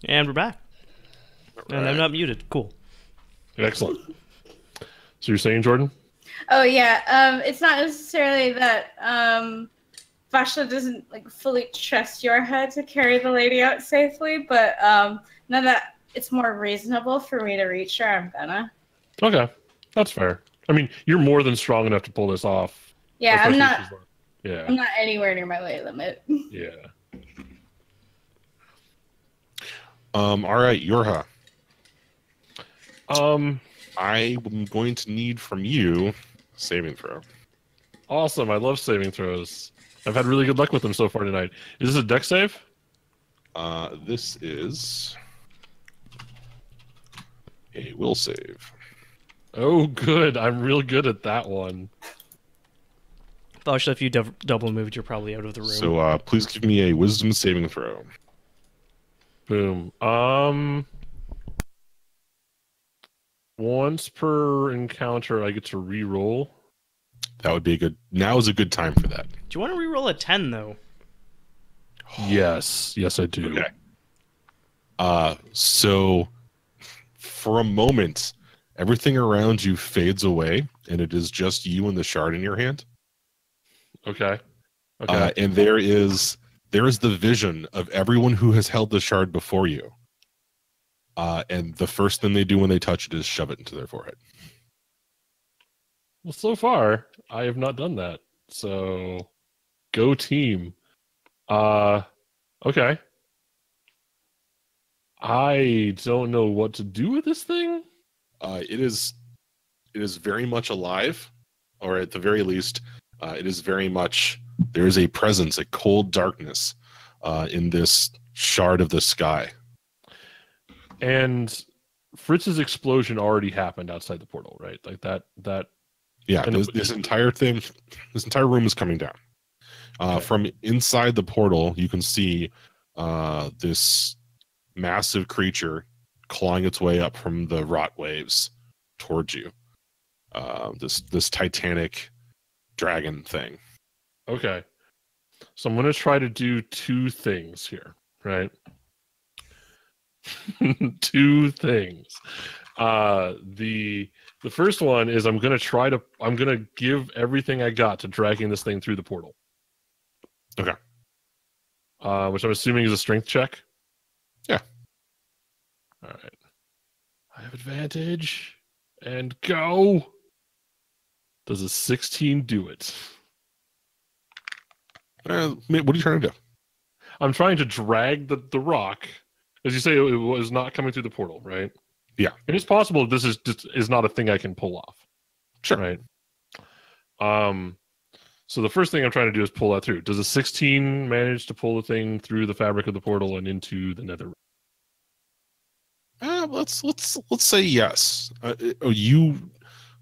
And we're back. And I'm Right. not muted. Cool. Excellent. So you're saying, Jordan? Oh yeah. It's not necessarily that Vashla doesn't like fully trust your head to carry the lady out safely, but now that it's more reasonable for me to reach her, I'm gonna. Okay, that's fair. I mean, you're more than strong enough to pull this off. Yeah, I'm especially if not. she's like- Yeah, I'm not anywhere near my weight limit. yeah. All right, Yorha. I'm going to need from you saving throw. Awesome. I love saving throws. I've had really good luck with them so far tonight. Is this a deck save? This is a will save. Oh, good. I'm real good at that one. Actually, if you double moved, you're probably out of the room. So please give me a wisdom saving throw. Boom. Once per encounter, I get to re-roll. That would be a good. Now is a good time for that. Do you want to reroll a 10, though? Yes, I do. Okay. So for a moment, everything around you fades away, and it is just you and the shard in your hand. Okay. And there is the vision of everyone who has held the shard before you. And the first thing they do when they touch it is shove it into their forehead. Well, so far, I have not done that. So, go team. Okay. I don't know what to do with this thing. It is very much alive, or at the very least, it is very much. There is a presence, a cold darkness, in this shard of the sky. And Fritz's explosion already happened outside the portal, right? Like that. Yeah, And this entire thing, this entire room is coming down. Okay. From inside the portal, you can see this massive creature clawing its way up from the rot waves towards you. This titanic dragon thing. Okay. So I'm going to try to do two things here, right? Two things. The first one is I'm going to give everything I got to dragging this thing through the portal. Okay. Which I'm assuming is a strength check. Yeah. All right. I have advantage. And go. Does a 16 do it? What are you trying to do? I'm trying to drag the rock. As you say, it was not coming through the portal, right? Yeah. And it's possible this is not a thing I can pull off. Sure. Right. So the first thing I'm trying to do is pull that through. Does a 16 manage to pull the thing through the fabric of the portal and into the nether? Let's say yes. You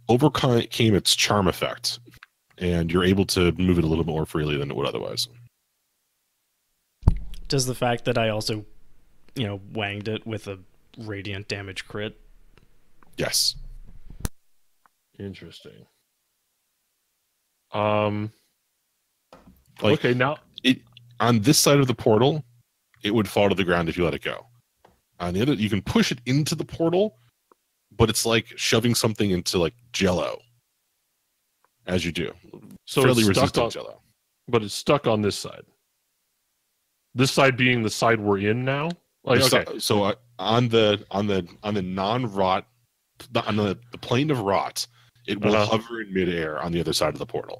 overcame its charm effect, and you're able to move it a little bit more freely than it would otherwise. Does the fact that I also, wanged it with a radiant damage crit? Yes. Interesting. Like, okay, now on this side of the portal, it would fall to the ground if you let it go. On the other, you can push it into the portal, but it's like shoving something into like Jello. As you do, so fairly it's stuck resistant on, Jello. but it's stuck on this side. This side being the side we're in now. Like, okay, So on the non-rot, on the plane of rot, it will hover in midair on the other side of the portal.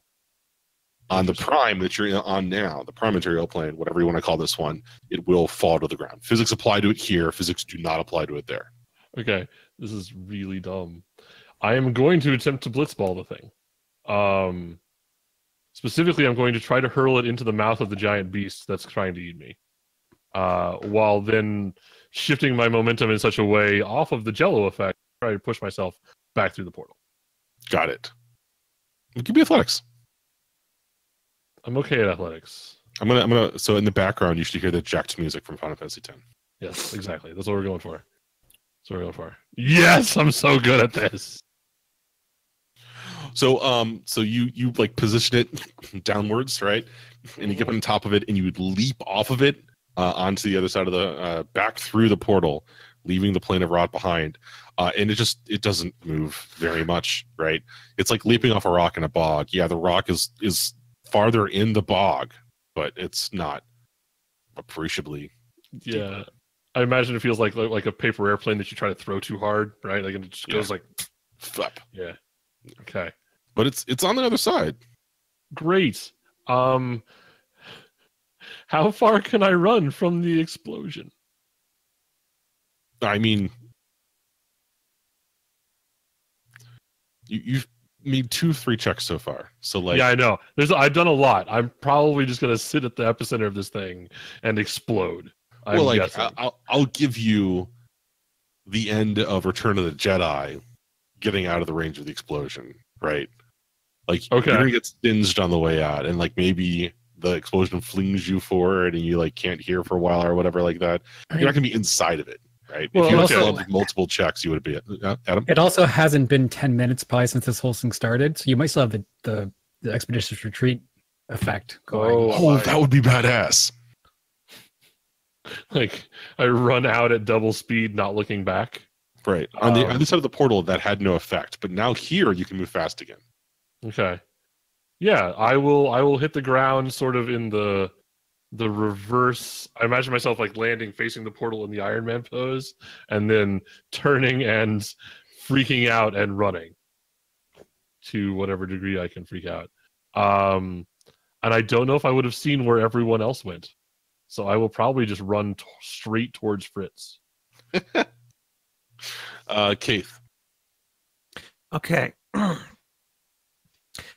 On the prime that you're on now, the prime material plane, whatever you want to call this one, it will fall to the ground. Physics apply to it here. Physics do not apply to it there. Okay, this is really dumb. I am going to attempt to blitzball the thing. Specifically, I'm going to try to hurl it into the mouth of the giant beast that's trying to eat me. While then shifting my momentum in such a way off of the Jello effect, try to push myself back through the portal. Got it. Give me athletics. I'm okay at athletics. I'm gonna. So in the background, you should hear the jacked music from Final Fantasy X. Yes, exactly. That's what we're going for. That's what we're going for. Yes, I'm so good at this. So you like position it downwards, right? And you get on top of it, and you would leap off of it onto the other side of the back through the portal, leaving the plane of rot behind. And it doesn't move very much, right? It's like leaping off a rock in a bog. Yeah, the rock is farther in the bog, but it's not appreciably. Yeah, I imagine it feels like a paper airplane that you try to throw too hard, right? Like it just goes like, Flap. yeah. Okay, But it's on the other side. great. How far can I run from the explosion? I mean, you've made 2-3 checks so far. So like, Yeah, I know. I've done a lot. I'm probably just gonna sit at the epicenter of this thing and explode. I'm guessing. I'll give you the end of Return of the Jedi, getting out of the range of the explosion, right? Like Okay. you're gonna get singed on the way out, and like maybe the explosion flings you forward, and you like can't hear for a while or whatever like that. You're not gonna be inside of it, right? Well, if you had also- failed multiple checks, you would be Adam. It also hasn't been 10 minutes probably since this whole thing started, so you might still have the expeditious retreat effect going. Oh, that would be badass. Like I run out at double speed, not looking back. Right. On the other side of the portal, that had no effect, but now here you can move fast again. Okay. Yeah, I will hit the ground sort of in the reverse. I imagine myself like landing facing the portal in the Iron Man pose and then turning and freaking out and running to whatever degree I can freak out. And I don't know if I would have seen where everyone else went. So I will probably just run straight towards Fritz. Keith. Okay.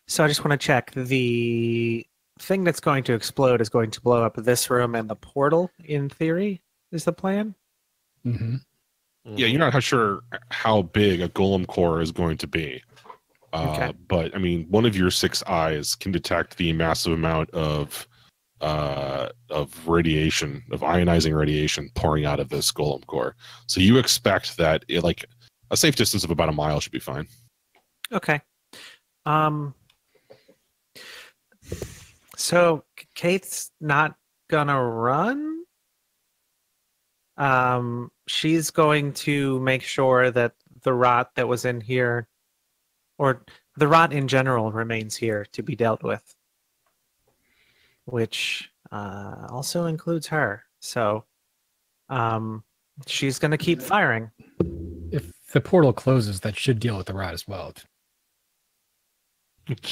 So I just want to check. The thing that's going to explode is going to blow up this room and the portal, in theory, is the plan? Mm-hmm. Yeah, you're not sure how big a golem core is going to be. Okay. But I mean, one of your 6 eyes can detect the massive amount of radiation, of ionizing radiation pouring out of this golem core. So you expect that like a safe distance of about a mile should be fine. Okay. So Kate's not gonna run. She's going to make sure that the rot that was in here, or the rot in general, remains here to be dealt with, which also includes her. So she's gonna keep firing. If the portal closes, that should deal with the rot as well. It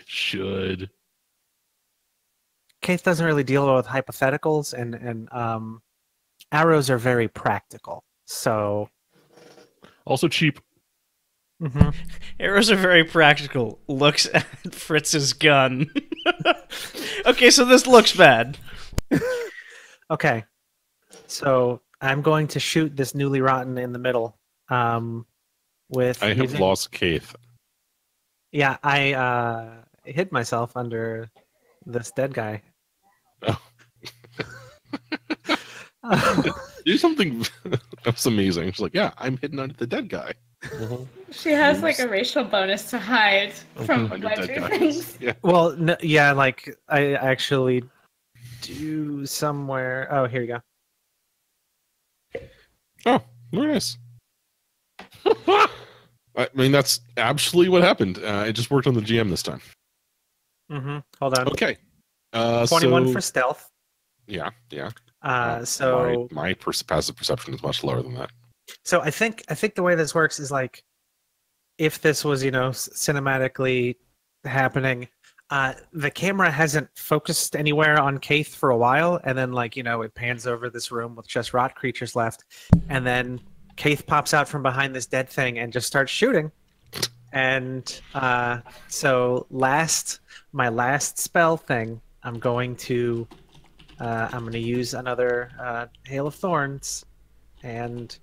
should. Kate doesn't really deal with hypotheticals, and arrows are very practical. So Also cheap. mhm. Arrows are very practical. Looks at Fritz's gun. Okay, so this looks bad. Okay, so I'm going to shoot this newly rotten in the middle. With I have using- lost Keith. Yeah, I hid myself under this dead guy. Oh. Do something that's amazing. She's like, yeah, I'm hidden under the dead guy. She has like a racial bonus to hide from Under dead ledger guys. things. Yeah. Well, no, yeah, like I actually do somewhere. Oh, here you go. Oh, very nice. I mean, that's absolutely what happened. It just worked on the GM this time. Mm-hmm. Hold on. Okay. 21 so, for stealth. Yeah, yeah. So my passive perception is much lower than that. So I think the way this works is like, if this was, cinematically happening, the camera hasn't focused anywhere on Kaith for a while, and then it pans over this room with just rot creatures left, and then Kaith pops out from behind this dead thing and just starts shooting. And so my last spell thing, I'm going to use another Hail of Thorns, and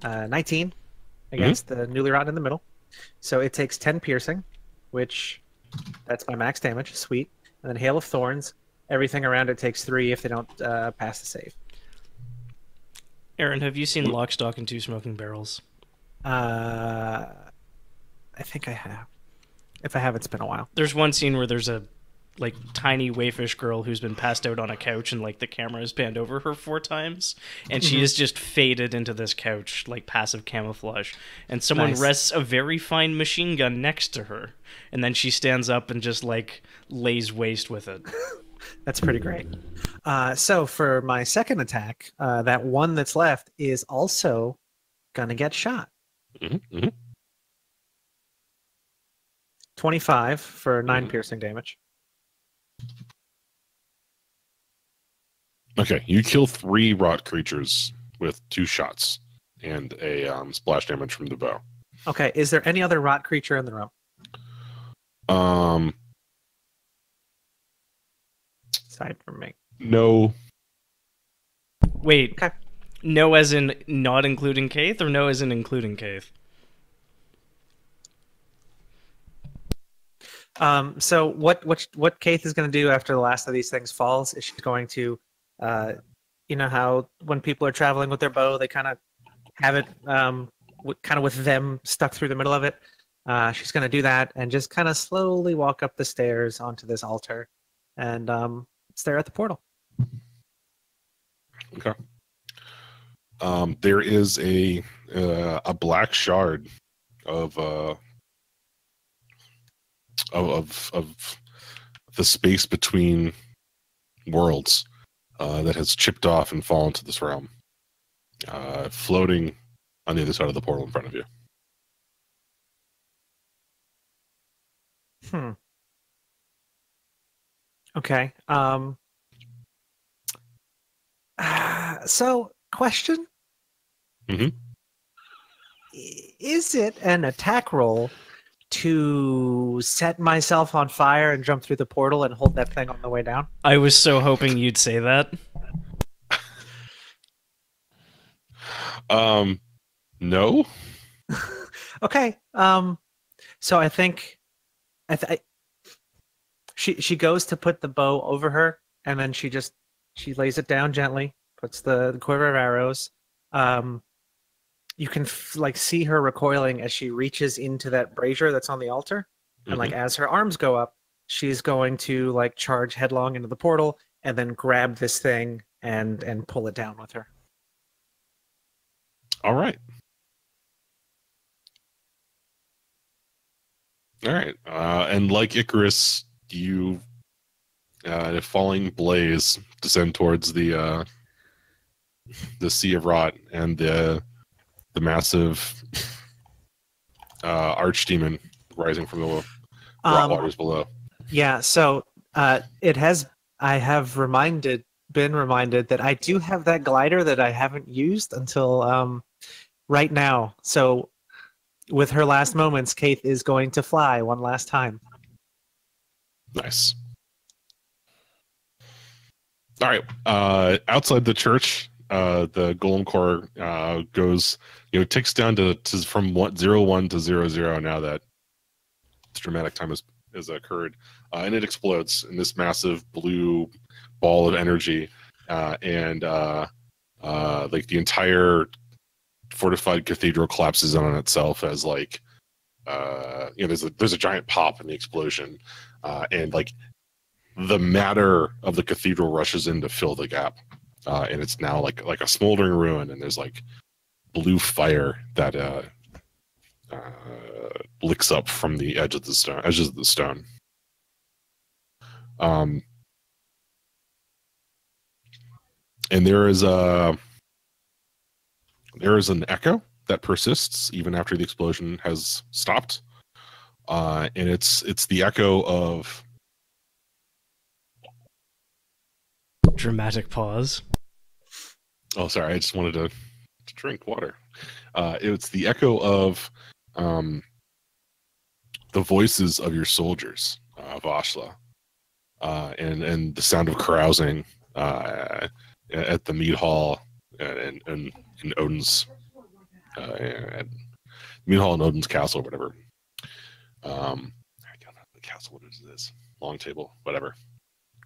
19 against the newly rotten in the middle. So it takes 10 piercing, which that's my max damage. Sweet. And then Hail of Thorns. Everything around it takes 3 if they don't pass the save. Aaron, have you seen Lock, Stock, and Two Smoking Barrels? I think I have. If I have, it's been a while. There's one scene where there's a like tiny waifish girl who's been passed out on a couch, and like the camera is panned over her 4 times, and she is just faded into this couch, like passive camouflage. And someone Nice. rests a very fine machine gun next to her, and then she stands up and just like lays waste with it. That's pretty great. So for my second attack, that one that's left is also gonna get shot. Mm-hmm. 25 for 9 piercing damage. Okay, you kill 3 rot creatures with 2 shots and a splash damage from the bow. Okay, is there any other rot creature in the room? Aside from me. No. Wait, Okay. no as in not including Kaith, or no as in including Kaith? So what Kaith is going to do after the last of these things falls is she's going to, you know how when people are traveling with their bow, they kind of have it with them stuck through the middle of it. She's going to do that and just kind of slowly walk up the stairs onto this altar and stare at the portal. Okay. There is a black shard of the space between worlds that has chipped off and fallen to this realm, floating on the other side of the portal in front of you. Okay. So, question? Mhm. Is it an attack roll to set myself on fire and jump through the portal and hold that thing on the way down? I was so hoping you'd say that. No. Okay. So I think she goes to put the bow over her, and then she lays it down gently, puts the quiver of arrows. You can see her recoiling as she reaches into that brazier that's on the altar, and as her arms go up, she's going to charge headlong into the portal and then grab this thing and pull it down with her. All right. All right. And like Icarus, you, in a falling blaze, descend towards the sea of rot and the massive archdemon rising from the rot waters below. Yeah. So I have been reminded that I do have that glider that I haven't used until right now. So with her last moments, Kaith is going to fly one last time. Nice. All right. Outside the church, the golem core goes, ticks down to from 01 to 00 now that this dramatic time has occurred, and it explodes in this massive blue ball of energy, and the entire fortified cathedral collapses in on itself as there's a giant pop in the explosion, and the matter of the cathedral rushes in to fill the gap, and it's now like a smoldering ruin, and there's blue fire that licks up from the edges of the stone. And there is an echo that persists even after the explosion has stopped, and it's the echo of Dramatic pause. Oh, sorry, I just wanted to drink water. It's the echo of the voices of your soldiers of Ashla, and the sound of carousing at the mead hall and in Odin's at mead hall in Odin's castle, or whatever. I don't know the castle. What is this? Long table, whatever.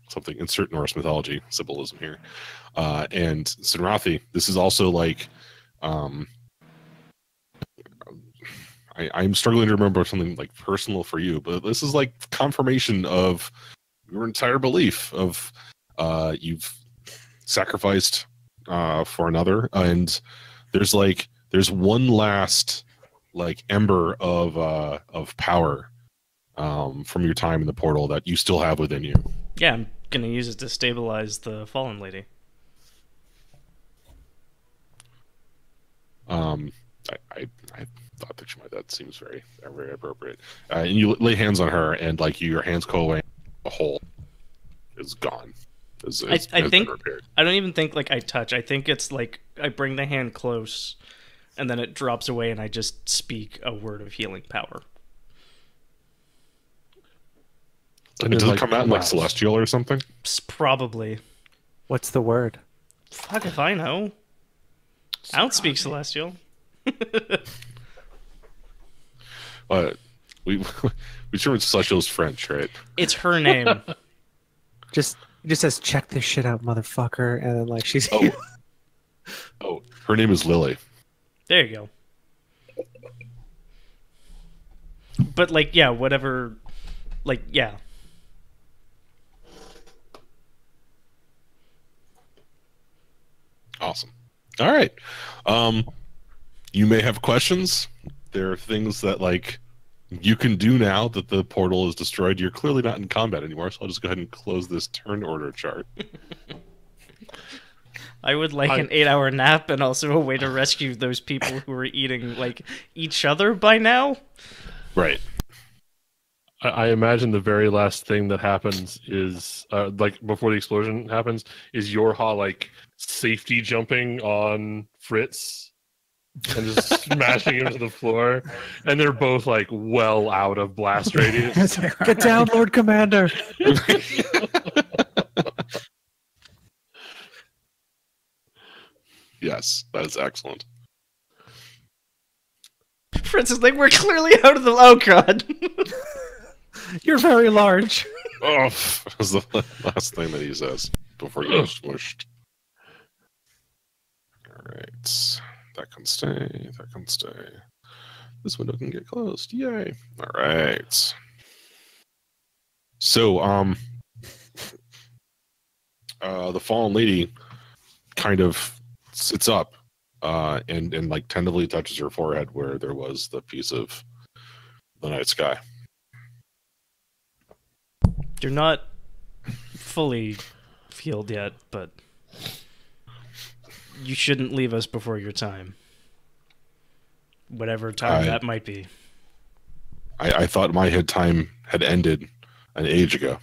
Something, insert Norse mythology symbolism here. And Sinrathi, this is also I'm struggling to remember something personal for you, but this is confirmation of your entire belief of you've sacrificed for another, and there's one last like ember of power from your time in the portal that you still have within you. Yeah, I'm gonna use it to stabilize the fallen lady. I thought that you might. That seems very very appropriate. And you lay hands on her, and like your hands go away, the hole is gone. I think I don't even think like I touch. I think it's like I bring the hand close, and then it drops away, and I just speak a word of healing power. And does it come out in like celestial or something? Probably. What's the word? Fuck if I know. I don't speak celestial. We determined celestial is French, right? It's her name. It just says, check this shit out, motherfucker, and then like she's Oh, her name is Lily. There you go. But like, yeah, whatever. Like, yeah. Awesome. All right. You may have questions. There are things that like you can do now that the portal is destroyed. You're clearly not in combat anymore, so I'll just go ahead and close this turn order chart. I would like an 8-hour nap and also a way to rescue those people who are eating like each other by now. Right. I imagine the very last thing that happens is like before the explosion happens is Yorha like safety jumping on Fritz and just smashing him to the floor, and they're both like well out of blast radius. Get down, Lord Commander. Yes, that is excellent. Fritz is like, we're clearly out of the. Oh god. You're very large. Oh, that was the last thing that he says before he gets smushed. Alright. That can stay. That can stay. This window can get closed. Yay. Alright. So, the fallen lady kind of sits up and like tentatively touches her forehead where there was the piece of the night sky. You're not fully healed yet, but you shouldn't leave us before your time. Whatever time that might be. I thought my time had ended an age ago.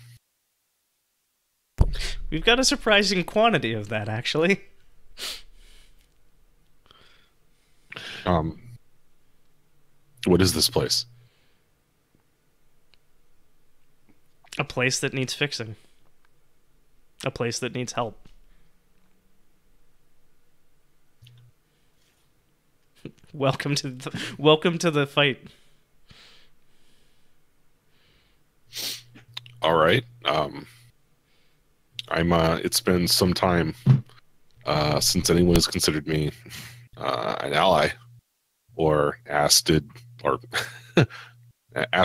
We've got a surprising quantity of that, actually. What is this place? A place that needs fixing. A place that needs help. Welcome to the fight. All right. It's been some time since anyone has considered me an ally or asked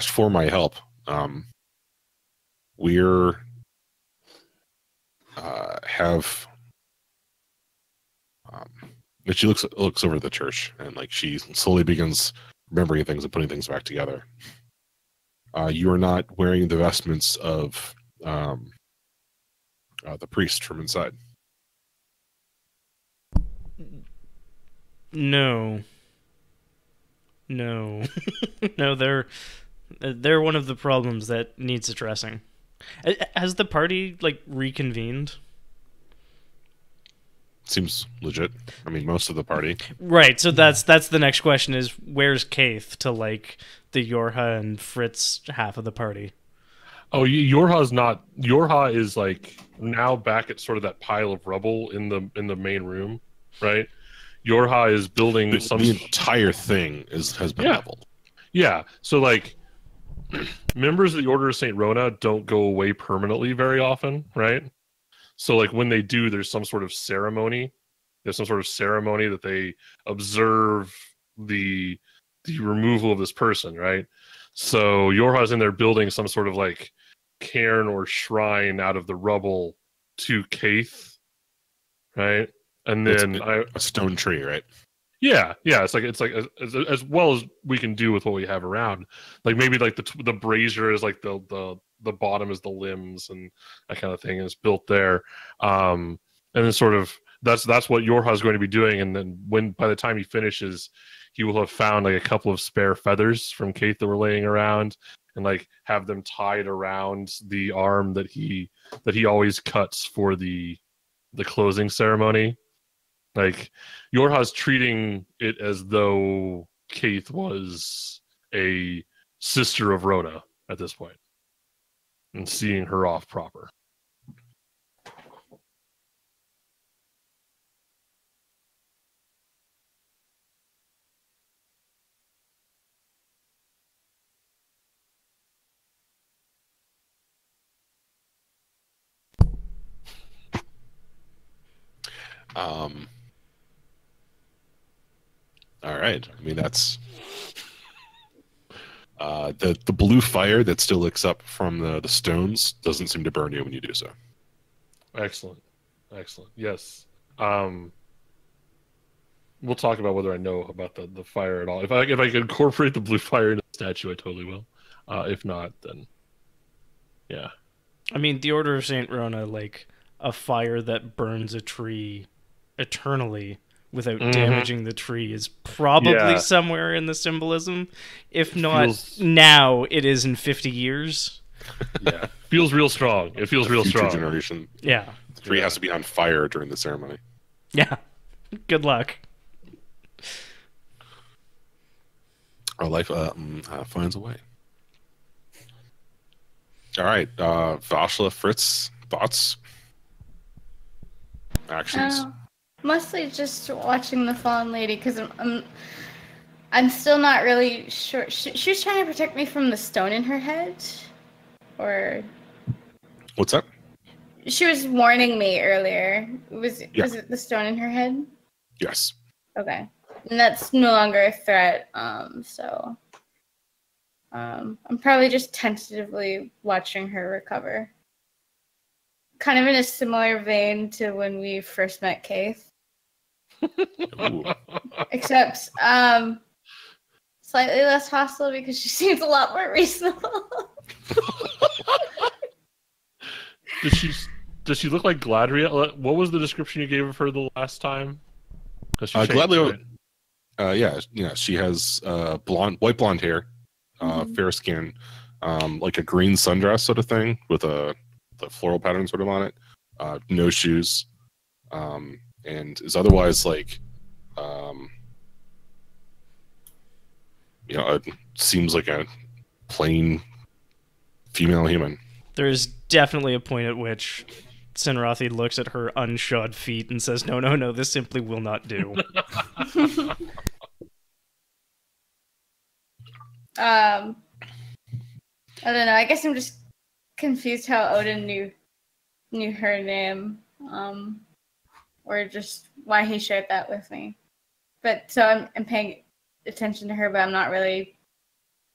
for my help. We're have and she looks over the church and like she slowly begins remembering things and putting things back together. You are not wearing the vestments of the priest from inside. No, no, they're one of the problems that needs addressing. Has the party like reconvened? Seems legit. I mean, most of the party. Right. So that's the next question: is where's Kaith to like the Yorha and Fritz half of the party? Oh, Yorha's not. Yorha is like now back at sort of that pile of rubble in the main room, right? Yorha is building the entire thing has been leveled. Yeah. So like members of the Order of Saint Rona don't go away permanently very often, right? So like when they do, there's some sort of ceremony. There's some sort of ceremony that they observe the removal of this person, right? So Yorha's in there building some sort of like cairn or shrine out of the rubble to Kaith, right? And then a stone tree, right? Yeah, it's like as well as we can do with what we have around. Like maybe like the brazier is like the bottom is the limbs and that kind of thing is built there. And then sort of that's what Yorha is going to be doing. And then by the time he finishes, he will have found like a couple of spare feathers from Kate that were laying around, and like have them tied around the arm that he always cuts for the closing ceremony. Like, Yorha's treating it as though Kaith was a sister of Rhoda at this point, and seeing her off proper. All right. I mean, that's the blue fire that still licks up from the stones doesn't seem to burn you when you do so. Excellent. Yes. We'll talk about whether I know about the fire at all. If I could incorporate the blue fire into the statue, I totally will. If not, then yeah. I mean, the Order of Saint Rona, like a fire that burns a tree eternally without damaging the tree, is probably somewhere in the symbolism. If not now, it is in 50 years. Yeah, feels real strong. It feels real strong. Generation. Yeah, the tree has to be on fire during the ceremony. Yeah, good luck. Our life finds a way. All right, Vashla, Fritz, thoughts, actions. Mostly just watching the fallen lady because I'm still not really sure. She was trying to protect me from the stone in her head, or what's that? She was warning me earlier. Was it the stone in her head? Yes. Okay, and that's no longer a threat. So I'm probably just tentatively watching her recover. Kind of in a similar vein to when we first met Kaith. Except slightly less hostile because she seems a lot more reasonable. Does she look like Gladriel? What was the description you gave of her the last time? Gladriel, right? She has white blonde hair, fair skin, like a green sundress sort of thing with the floral pattern sort of on it, no shoes, and is otherwise like, seems like a plain female human. There's definitely a point at which Sinrathi looks at her unshod feet and says, no, this simply will not do. I don't know. I guess I'm just confused how Odin knew her name, or just why he shared that with me. But so I'm paying attention to her, but I'm not really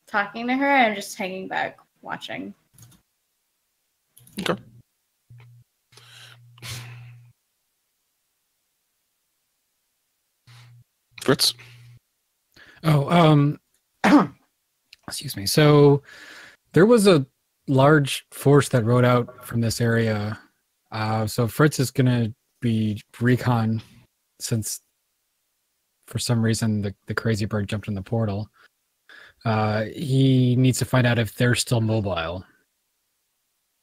talking to her. I'm just hanging back, watching. Okay. Fritz. Oh, excuse me. So there was a large force that rode out from this area. So Fritz is gonna be recon, since for some reason the crazy bird jumped in the portal. He needs to find out if they're still mobile.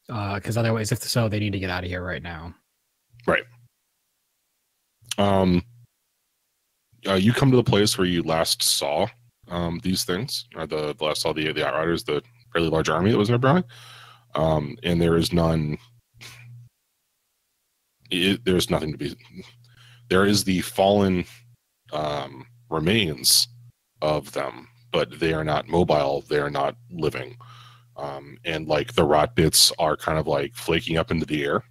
Because otherwise, if so, they need to get out of here right now. Right. You come to the place where you last saw these things, or the last saw the Outriders, the fairly large army that was nearby, and there is none. There's nothing to be. There is the fallen remains of them, but they are not mobile. They are not living. And like the rot bits are kind of like flaking up into the air.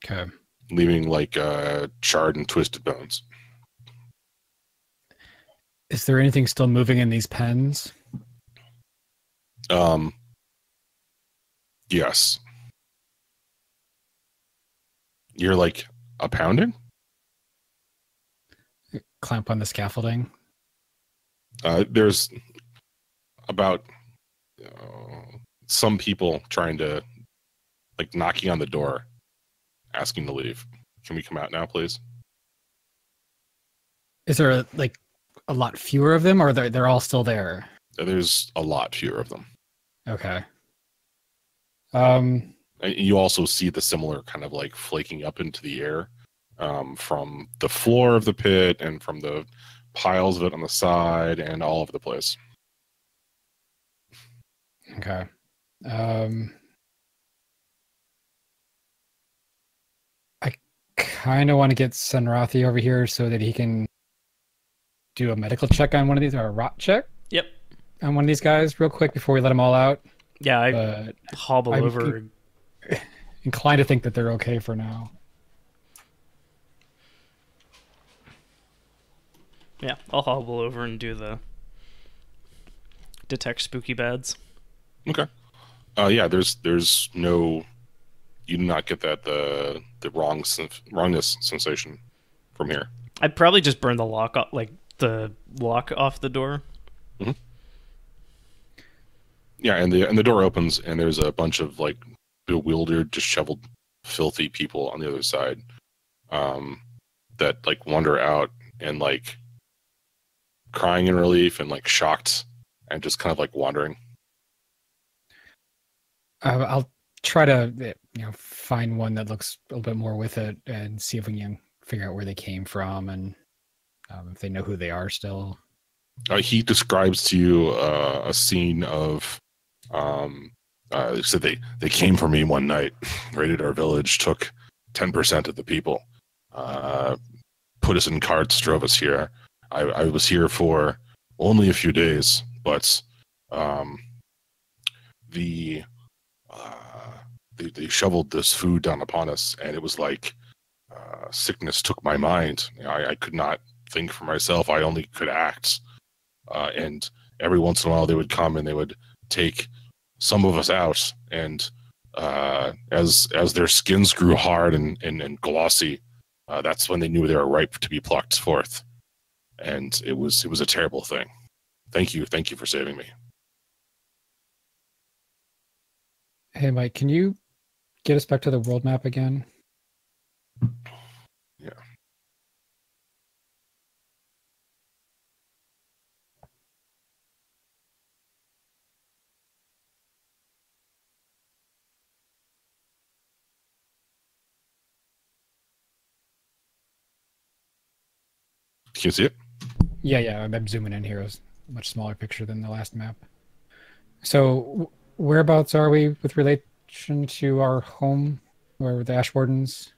Okay. Leaving like charred and twisted bones. Is there anything still moving in these pens? Yes. You're like a pounding? Clamp on the scaffolding. There's about some people trying to, like, knocking on the door, asking to leave. Can we come out now, please? Is there like a lot fewer of them, or they're all still there? There's a lot fewer of them. Okay. And you also see the similar kind of like flaking up into the air from the floor of the pit and from the piles of it on the side and all over the place. Okay. I kind of want to get Senrathi over here so that he can do a medical check on one of these, or a rot check Yep. on one of these guys real quick before we let them all out. Yeah, I But hobble I'm over. inclined to think that they're okay for now. Yeah, I'll hobble over and do the detect spooky bads. Okay. Yeah, there's no, you do not get that the wrongness sensation from here. I'd probably just burn the lock off, like the lock off the door. Mm-hmm. Yeah, and the door opens and there's a bunch of like bewildered, disheveled, filthy people on the other side, that like wander out and like crying in relief and like shocked and just kind of like wandering. I'll try to find one that looks a little bit more with it and see if we can figure out where they came from and if they know who they are still. He describes to you a scene of they said they came for me one night, raided our village, took 10% of the people, put us in carts, drove us here. I was here for only a few days, but they shoveled this food down upon us, and it was like sickness took my mind. I could not think for myself. I only could act. And every once in a while, they would come and they would take some of us out. And as their skins grew hard and glossy, that's when they knew they were ripe to be plucked forth. And it was a terrible thing. Thank you for saving me. Hey, Mike, can you get us back to the world map again? Yeah. Can you see it? Yeah, I'm zooming in here. It was a much smaller picture than the last map. So whereabouts are we with relation to our home, or the Ash Wardens?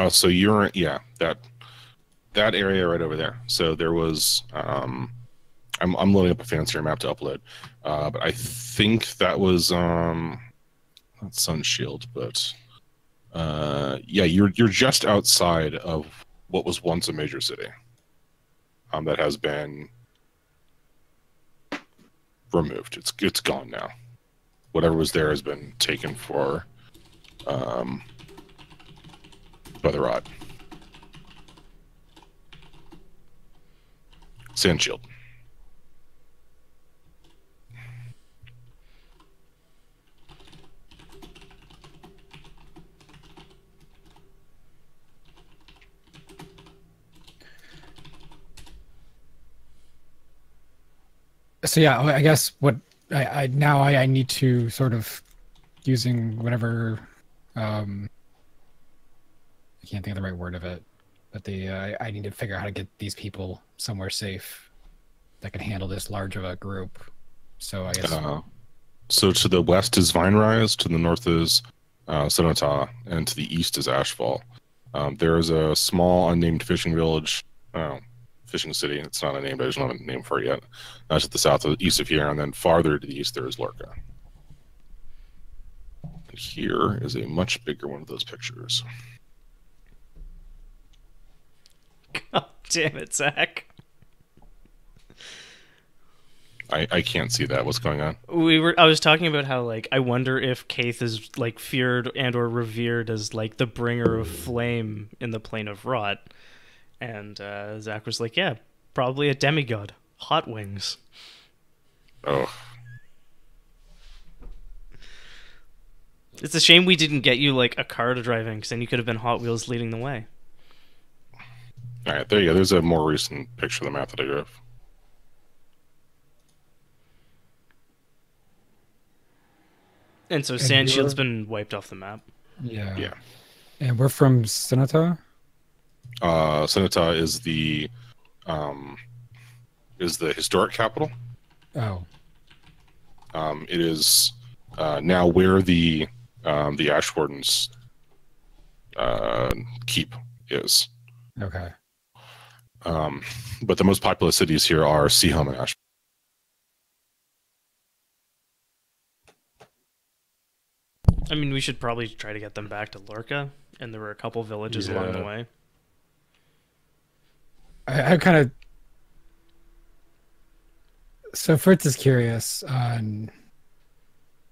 So you're that area right over there. So there was I'm loading up a fancier map to upload, but I think that was not Sunshield, but yeah, you're just outside of what was once a major city. That has been removed. It's gone now. Whatever was there has been taken for by the rot. Sandshield. So yeah, I guess what I need to sort of, using whatever I can't think of the right word of it, but I need to figure out how to get these people somewhere safe that can handle this large of a group. So I guess so to the west is Vinerise, to the north is Sonata, and to the east is Ashfall. There is a small unnamed fishing village, fishing city. It's not a name, I just don't have a name for it yet. That's at the south of east of here, and then farther to the east there is Lorca. And here is a much bigger one of those pictures. God damn it, Zach. I can't see that. What's going on? I was talking about how like I wonder if Kaith is like feared and or revered as like the bringer of flame in the plane of rot, and Zach was like, yeah, probably a demigod, hot wings. Oh, It's a shame we didn't get you like a car to drive in, because then you could have been Hot Wheels leading the way. all right. There you go. There's a more recent picture of the map that I drew. And so And Sandshield's you're- been wiped off the map. Yeah. Yeah. And we're from Senata? Senata is the historic capital. Oh. It is now where the Ash Warden's keep is. Okay. But the most populous cities here are Seaham and Ash. I mean, we should probably try to get them back to Lorca, and there were a couple villages along the Yeah. way. I kind of. So Fritz is curious on.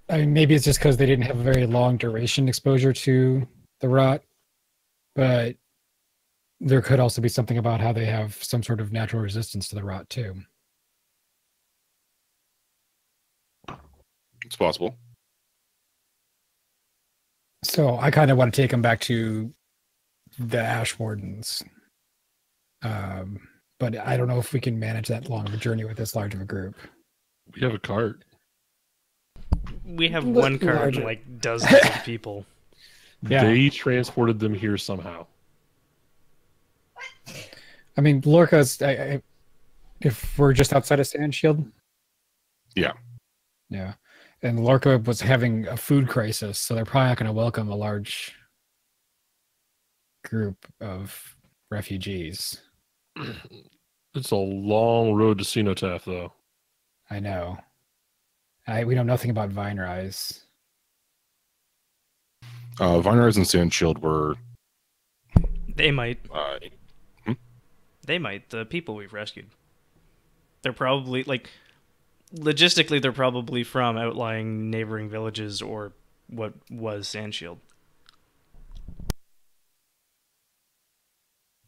I mean, maybe it's just because they didn't have a very long duration exposure to the rot, but there could also be something about how they have some sort of natural resistance to the rot too. It's possible. So I kind of want to take them back to the Ash Wardens. But I don't know if we can manage that long of a journey with this large of a group. We have a cart. We have Look one card and larger. like dozens of people. Yeah. They transported them here somehow. I mean, Lorca's. If we're just outside of Sandshield. Yeah. Yeah. And Lorca was having a food crisis, so they're probably not going to welcome a large group of refugees. It's a long road to Cenotaph, though. I know. We know nothing about Vine Rise. Vinerise and Sandshield were They might. They The people we've rescued. They're probably like logistically they're probably from outlying neighboring villages or what was Sandshield.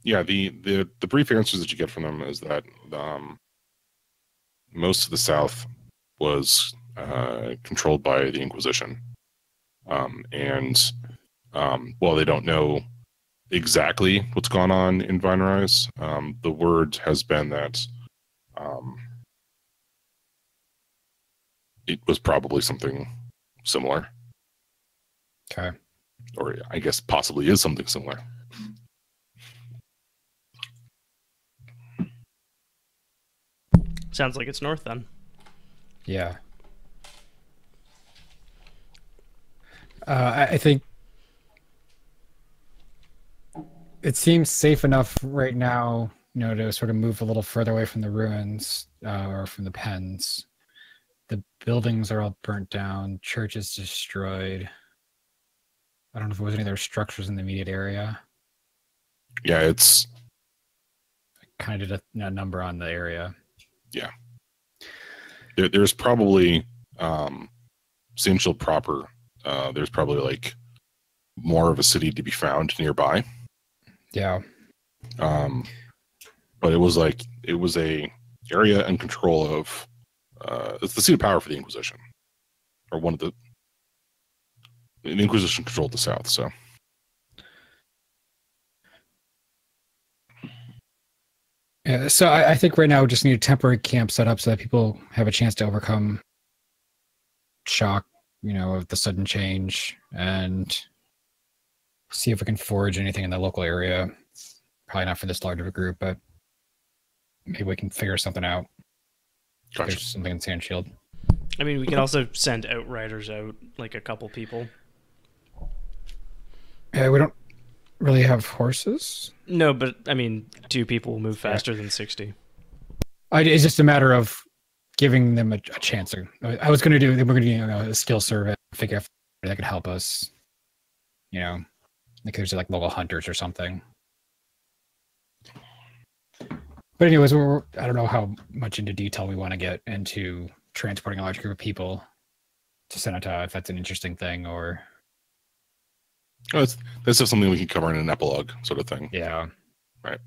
Yeah, the brief answers that you get from them is that most of the South was controlled by the Inquisition, and while they don't know exactly what's gone on in Vinerise, the word has been that it was probably something similar, Okay. or I guess possibly is something similar. Sounds like it's north then. Yeah. I think it seems safe enough right now, to sort of move a little further away from the ruins or from the pens. The buildings are all burnt down, church is destroyed. I don't know if there was any other structures in the immediate area. Yeah, it's I kind of did a number on the area. there's probably Sandshield proper. There's probably like more of a city to be found nearby. Yeah. But it was a area and control of it's the seat of power for the Inquisition, or one of the Inquisition controlled the South. So Yeah, so I think right now we just need a temporary camp set up so that people have a chance to overcome shock, of the sudden change, and see if we can forage anything in the local area. Probably not for this large of a group, but maybe we can figure something out. If gotcha. there's something in Sandshield. I mean, we can also send outriders out, like a couple people. Yeah, we don't really have horses. No, but I mean, 2 people will move faster than 60. It's just a matter of giving them a chance. I was going to do. We're going to do a skill survey, figure out if that could help us. Like there's like local hunters or something. But anyways, I don't know how much into detail we want to get into transporting a large group of people to Seneca, if that's an interesting thing, or Oh, that's just something we can cover in an epilogue sort of thing. yeah. Right.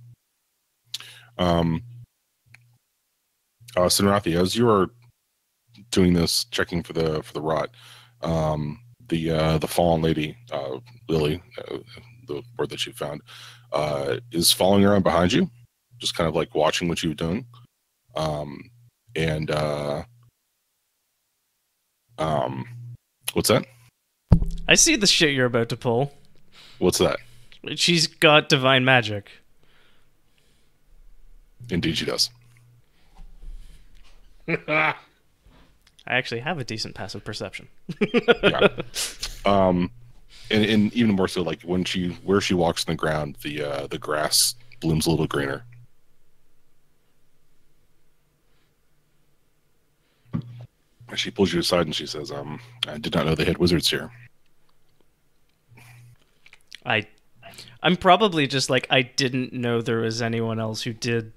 Sinrathi, as you are doing this, checking for the rot, the fallen lady, Lily, the word that you found, is following around behind you, just kind of like watching what you're doing. What's that? I see the shit you're about to pull. What's that? She's got divine magic. Indeed, she does. I actually have a decent passive perception. Yeah. And even more so, like where she walks on the ground, the grass blooms a little greener. She pulls you aside and she says, I did not know they had wizards here. I'm probably just like, I didn't know there was anyone else who did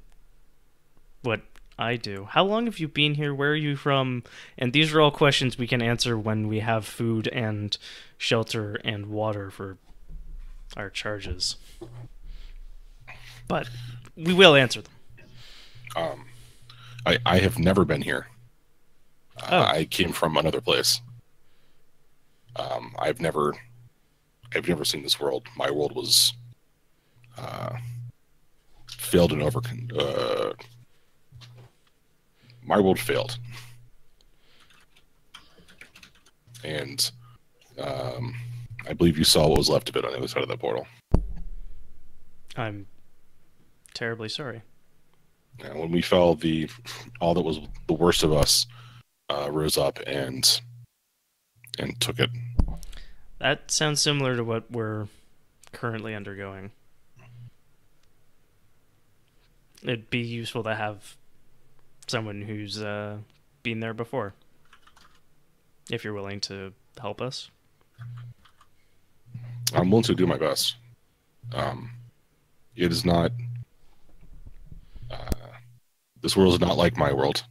what I do. How long have you been here? Where are you from? And these are all questions we can answer when we have food and shelter and water for our charges. But we will answer them. I have never been here. Oh. I came from another place. I've never seen this world. My world was failed and my world failed, and I believe you saw what was left of it on the other side of that portal. I'm terribly sorry. And when we fell, all that was the worst of us rose up and took it. That sounds similar to what we're currently undergoing. It'd be useful to have someone who's been there before, if you're willing to help us. I'm willing to do my best. It is not. This world is not like my world.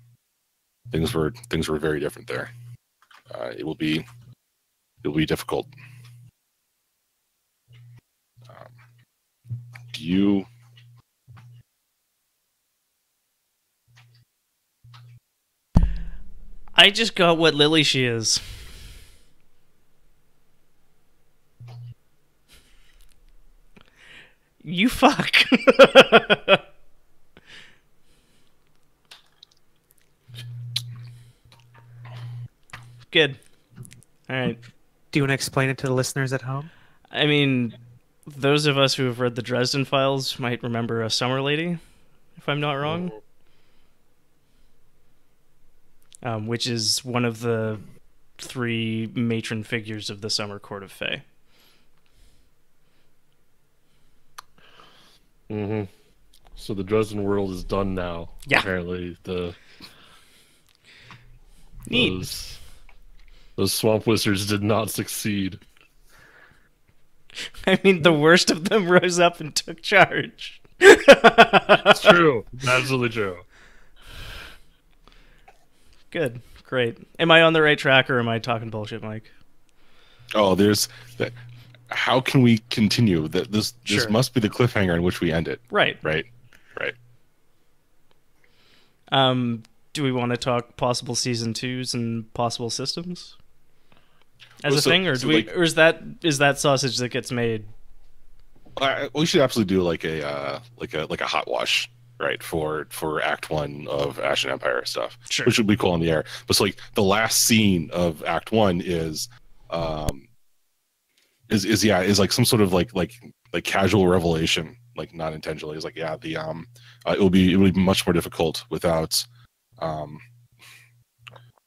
Things were very different there. It will be difficult. Do you? I just got what Lily she is. You fuck. Good. All right. Do you want to explain it to the listeners at home? I mean, those of us who have read the Dresden Files might remember a Summer Lady, if I'm not wrong. Which is one of the 3 matron figures of the Summer Court of Fae. Mm-hmm. So the Dresden world is done now. Yeah. Apparently, Neat. Those swamp wizards did not succeed. I mean, the worst of them rose up and took charge. It's true. Absolutely true. Good. Great. Am I on the right track or am I talking bullshit, Mike? Oh, there's that. How can we continue? That this Sure. must be the cliffhanger in which we end it. Right. Right. Do we want to talk possible season 2s and possible systems as Well, a thing, or or is that sausage that gets made? We should absolutely do like a hot wash, right, for Act 1 of Ashen Empire stuff, Sure. which would be cool on the air. But so, like the last scene of Act 1 is like some sort of like casual revelation, like not intentionally. It's like it will be much more difficult without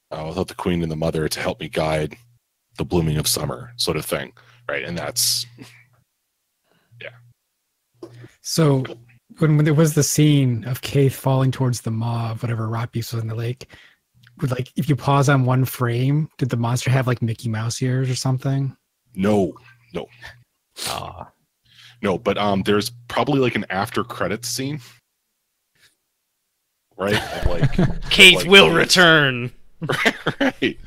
the Queen and the Mother to help me guide the blooming of summer, sort of thing, right? And that's So when there was the scene of Kay falling towards the maw of whatever rock beast was in the lake, would like if you pause on one frame, did the monster have like Mickey Mouse ears or something? no. Ah. No, but there's probably like an after credits scene right? Of like Keith like will Keith- return. right,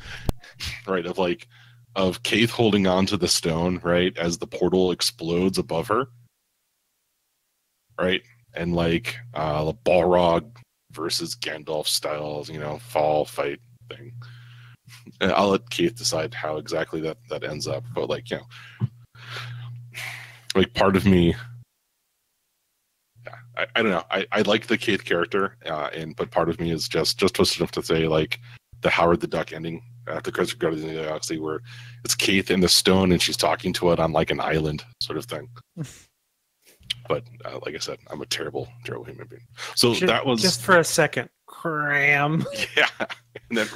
right. Of Keith holding on to the stone, right, as the portal explodes above her, right, and like the Balrog versus Gandalf styles, fall fight thing. And I'll let Keith decide how exactly that ends up, but like like part of me, yeah, I don't know. I like the Keith character, but part of me is just twisted enough to say like the Howard the Duck ending at the Crisis of Guardians of the Galaxy, where it's Keith in the stone and she's talking to it on like an island sort of thing. But like I said, I'm a terrible human being. So that was just for a second. Cram. yeah, and then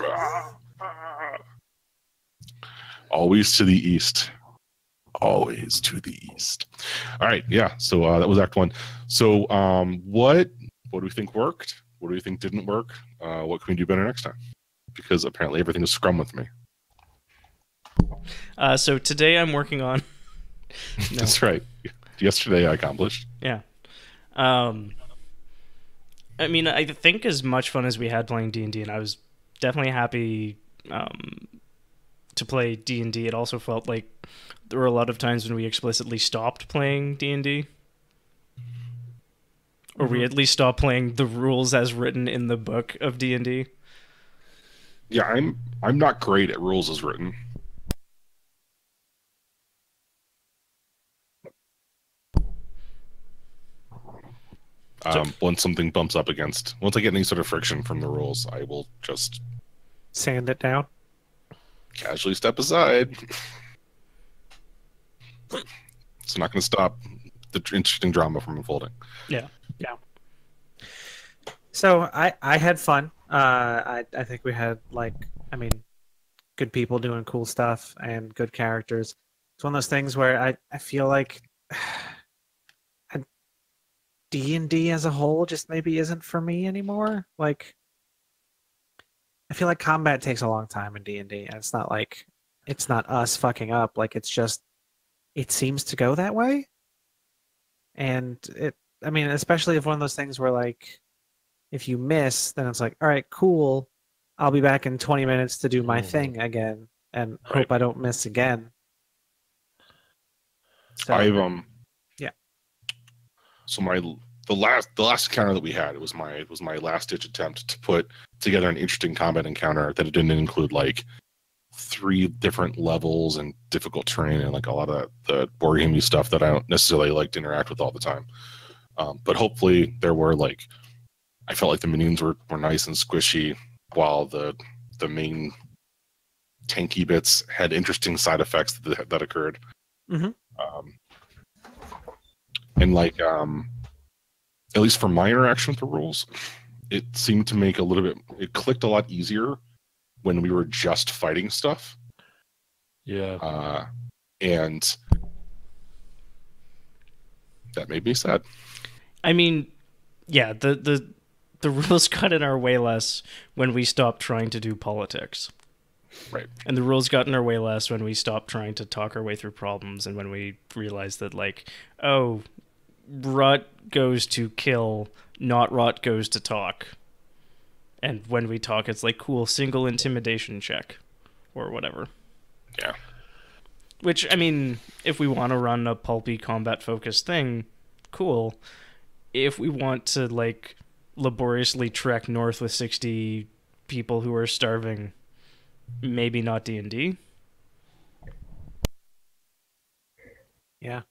always to the east. Always to the east. All right, yeah. So that was Act 1. So what do we think worked? What do we think didn't work? What can we do better next time? Because apparently everything is Scrum with me. So today I'm working on. No. That's right. Yesterday I accomplished. Yeah. I mean, I think as much fun as we had playing D&D, and I was definitely happy to play D&D, it also felt like there were a lot of times when we explicitly stopped playing D&D. Or we at least stopped playing the rules as written in the book of D&D. Yeah, I'm not great at rules as written. Once something bumps up against, once I get any sort of friction from the rules, I will just Sand it down. casually step aside. It's not going to stop the interesting drama from unfolding. Yeah. So I had fun. I think we had good people doing cool stuff and good characters. It's one of those things where I feel like D&D as a whole just maybe isn't for me anymore. Like, I feel like combat takes a long time in D&D, and it's not like it's not us fucking up. Like, it's just it seems to go that way. And especially if one of those things where like if you miss, then it's like, all right, cool. I'll be back in 20 minutes to do my thing again, and hope I don't miss again. So, yeah. So the last encounter that we had, it was my last ditch attempt to put together an interesting combat encounter that it didn't include like 3 different levels and difficult terrain and like a lot of the board gamey stuff that I don't necessarily like to interact with all the time. But hopefully there were like, I felt like the minions were nice and squishy, while the main tanky bits had interesting side effects that occurred. Mm-hmm. And like at least for my interaction with the rules, it seemed to make it clicked a lot easier when we were just fighting stuff. Yeah. And that made me sad. I mean, yeah, the rules got in our way less when we stopped trying to do politics. Right. And the rules got in our way less when we stopped trying to talk our way through problems, and when we realized that, like, oh, rot goes to kill, not rot goes to talk. And when we talk, it's like, cool, single intimidation check. Or whatever. Yeah. Which, I mean, if we want to run a pulpy combat-focused thing, cool. If we want to, like, laboriously trek north with 60 people who are starving, maybe not D&D. Yeah.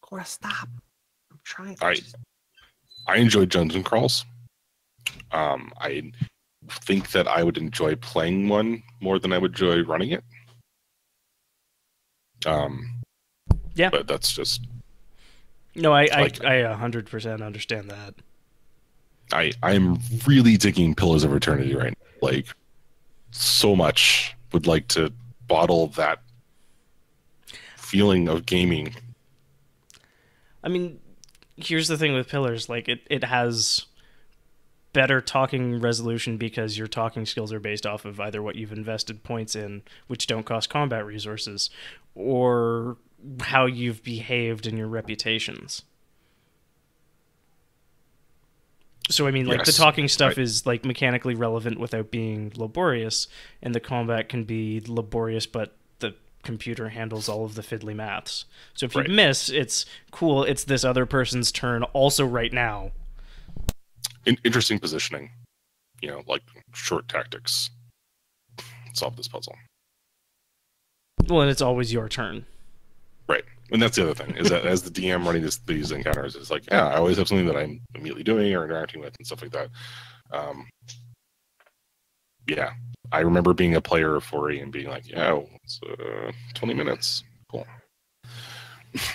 Cora, stop. I'm trying. I enjoyed dungeon crawls. I think that I would enjoy playing one more than I would enjoy running it. Yeah. But that's just... No, I 100% understand that. I'm really digging Pillars of Eternity right now. Like, so much would like to bottle that feeling of gaming. I mean, here's the thing with Pillars. Like, it has better talking resolution because your talking skills are based off of either what you've invested points in, which don't cost combat resources, or how you've behaved in your reputations. So I mean, like the Yes, talking stuff right. is like mechanically relevant without being laborious, and the combat can be laborious, but the computer handles all of the fiddly maths. So if you Right. miss, it's cool. It's this other person's turn, also right now. Interesting positioning. You know, like short tactics. Solve this puzzle. Well, and it's always your turn. Right. And that's the other thing, is that as the DM running these encounters, it's like, yeah, I always have something that I'm immediately doing or interacting with and stuff like that. Yeah. I remember being a player of 4E and being like, yeah, it's 20 minutes. Cool.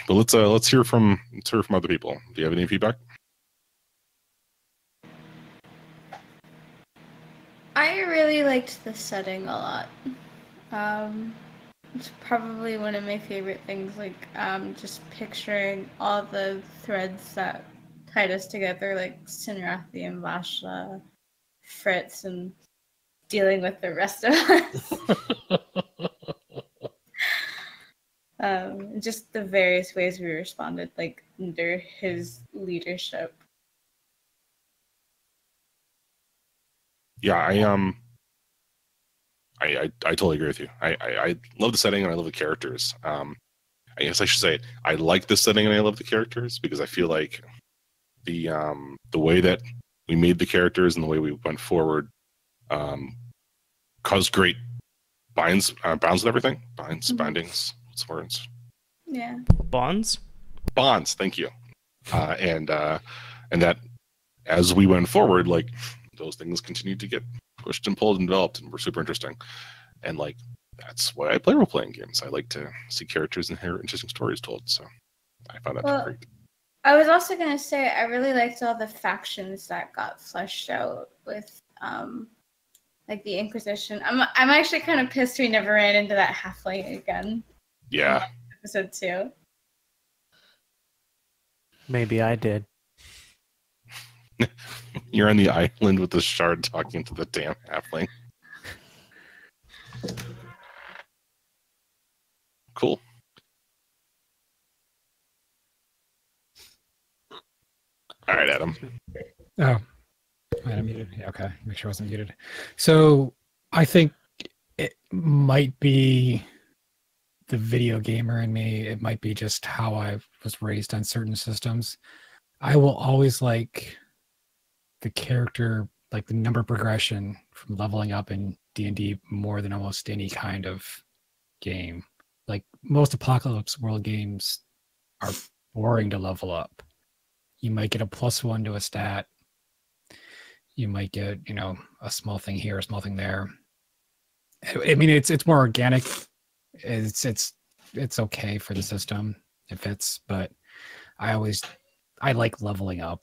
But let's hear from other people. Do you have any feedback? I really liked the setting a lot. It's probably one of my favorite things, like just picturing all the threads that tied us together, like Sinrathi and Vashla, Fritz, and dealing with the rest of us. Just the various ways we responded, like under his leadership. Yeah, I totally agree with you. I love the setting and I love the characters. I guess I should say I like the setting and I love the characters because I feel like the way that we made the characters and the way we went forward caused great bounds with everything. Bindings. What's the words? Yeah. Bonds? Bonds. Thank you. And that as we went forward, like those things continued to get pushed and pulled and developed and were super interesting. And like that's why I play role-playing games. I like to see characters and hear interesting stories told. So I found that great. I was also gonna say I really liked all the factions that got fleshed out with like the Inquisition. I'm actually kind of pissed we never ran into that halfling again. Yeah. Episode 2. Maybe I did. You're on the island with the shard talking to the damn halfling. Cool. All right, Adam. Oh, I'm muted. Yeah, okay, make sure I wasn't muted. So I think it might be the video gamer in me. It might be just how I was raised on certain systems. I will always like the character, like the number progression from leveling up in D&D more than almost any kind of game. Like most apocalypse world games are boring to level up. You might get a +1 to a stat. You might get, a small thing here, a small thing there. I mean, it's more organic. It's okay for the system. It fits, but I like leveling up.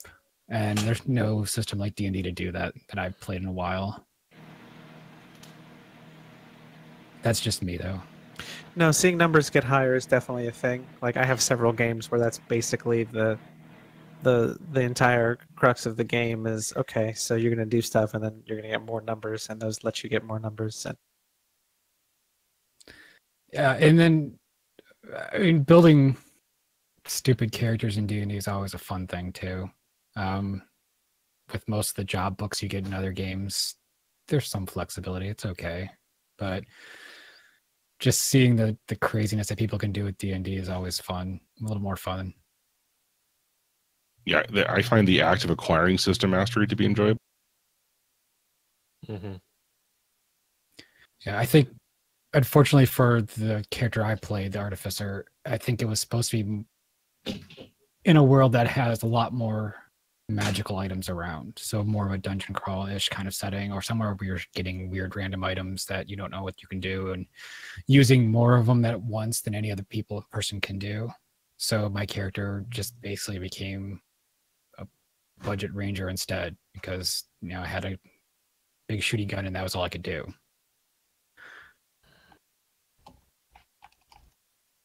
And there's no system like D&D to do that I've played in a while. That's just me, though. No, seeing numbers get higher is definitely a thing. Like I have several games where that's basically the entire crux of the game is okay. So you're gonna do stuff, and then you're gonna get more numbers, and those let you get more numbers. And yeah, and then I mean, building stupid characters in D&D is always a fun thing too. With most of the job books you get in other games, there's some flexibility. It's okay, but just seeing the craziness that people can do with D&D is always fun. A little more fun. Yeah, I find the act of acquiring system mastery to be enjoyable. Mm-hmm. Yeah, I think, unfortunately for the character I played, the Artificer, I think it was supposed to be in a world that has a lot more magical items around. So more of a dungeon crawl-ish kind of setting, or somewhere where you're getting weird random items that you don't know what you can do, and using more of them at once than any other person can do. So my character just basically became a budget ranger instead, because I had a big shooty gun and that was all I could do.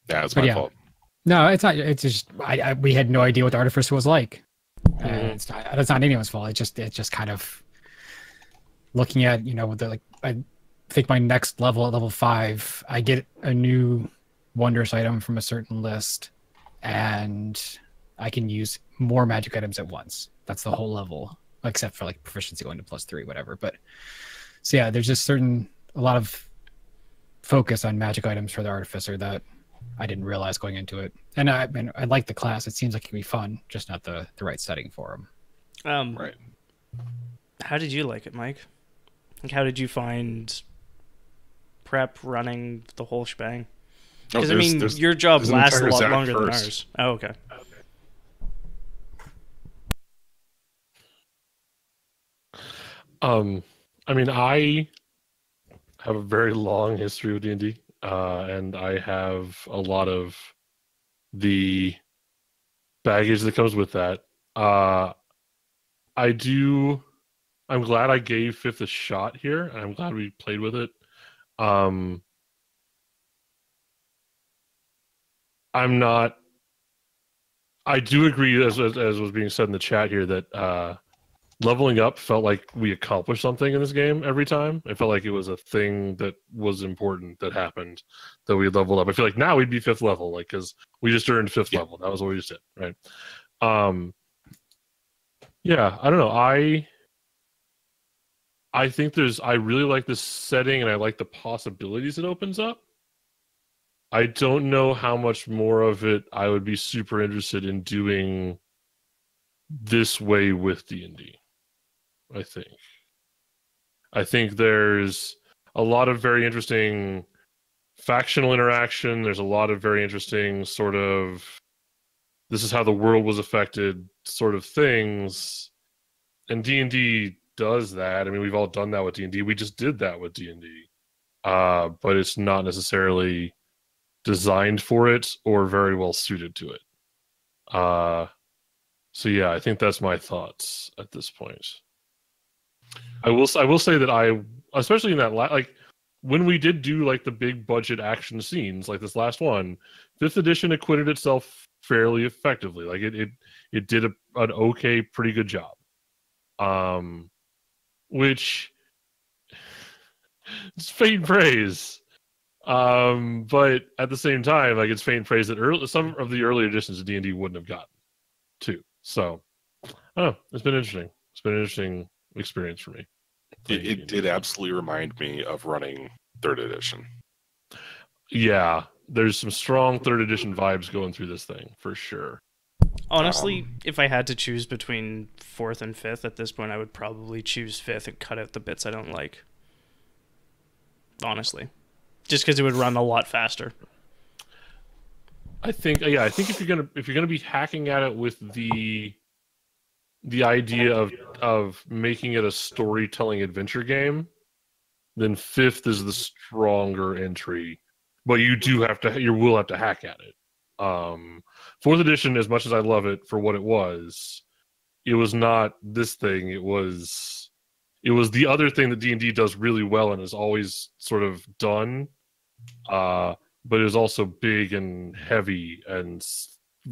Yeah, it's my fault. No, it's not. It's just we had no idea what the Artificer was like. It's not anyone's fault. It's just kind of looking at I think my next level at level 5, I get a new wondrous item from a certain list, and I can use more magic items at once. That's the whole level. except for like proficiency going to +3, whatever. But so yeah, there's just a lot of focus on magic items for the artificer that I didn't realize going into it. And I like the class. It seems like it can be fun, just not the right setting for him. Right. How did you like it, Mike? Like, how did you find prep running the whole shebang? Because I mean, your job lasts a lot longer than ours. Oh, okay. I mean, I have a very long history with D&D, and I have a lot of the baggage that comes with that. I'm glad I gave 5th a shot here, and I'm glad we played with it. I do agree, as was being said in the chat here, that leveling up felt like we accomplished something in this game every time. It felt like it was a thing that was important that happened, that we leveled up. I feel like now we'd be 5th level, like, because we just earned 5th level. That was what we just did, right? Yeah, I don't know. I think I really like this setting, and I like the possibilities it opens up. I don't know how much more of it I would be super interested in doing this way with D&D. I think there's a lot of very interesting factional interaction. There's a lot of very interesting sort of, this is how the world was affected sort of things. And D&D does that. I mean, we've all done that with D&D. We just did that with D&D. But it's not necessarily designed for it or very well suited to it. So yeah, I think that's my thoughts at this point. I will say that especially in that like when we did do like the big budget action scenes like this last one, 5th edition acquitted itself fairly effectively. Like it did an okay, pretty good job. Which it's faint praise. But at the same time, like, it's faint praise that some of the early editions of D&D wouldn't have gotten too. So I don't know. It's been interesting. It's been an interesting experience for me. It did absolutely remind me of running 3rd edition. Yeah, there's some strong 3rd edition vibes going through this thing for sure. Honestly, if I had to choose between 4th and 5th at this point, I would probably choose 5th and cut out the bits I don't like. Honestly, just because it would run a lot faster. I think if you're gonna be hacking at it with the idea of making it a storytelling adventure game, then 5th is the stronger entry. But you will have to hack at it. 4th edition, as much as I love it for what it was not this thing. It was the other thing that D&D does really well and is always sort of done. But it was also big and heavy and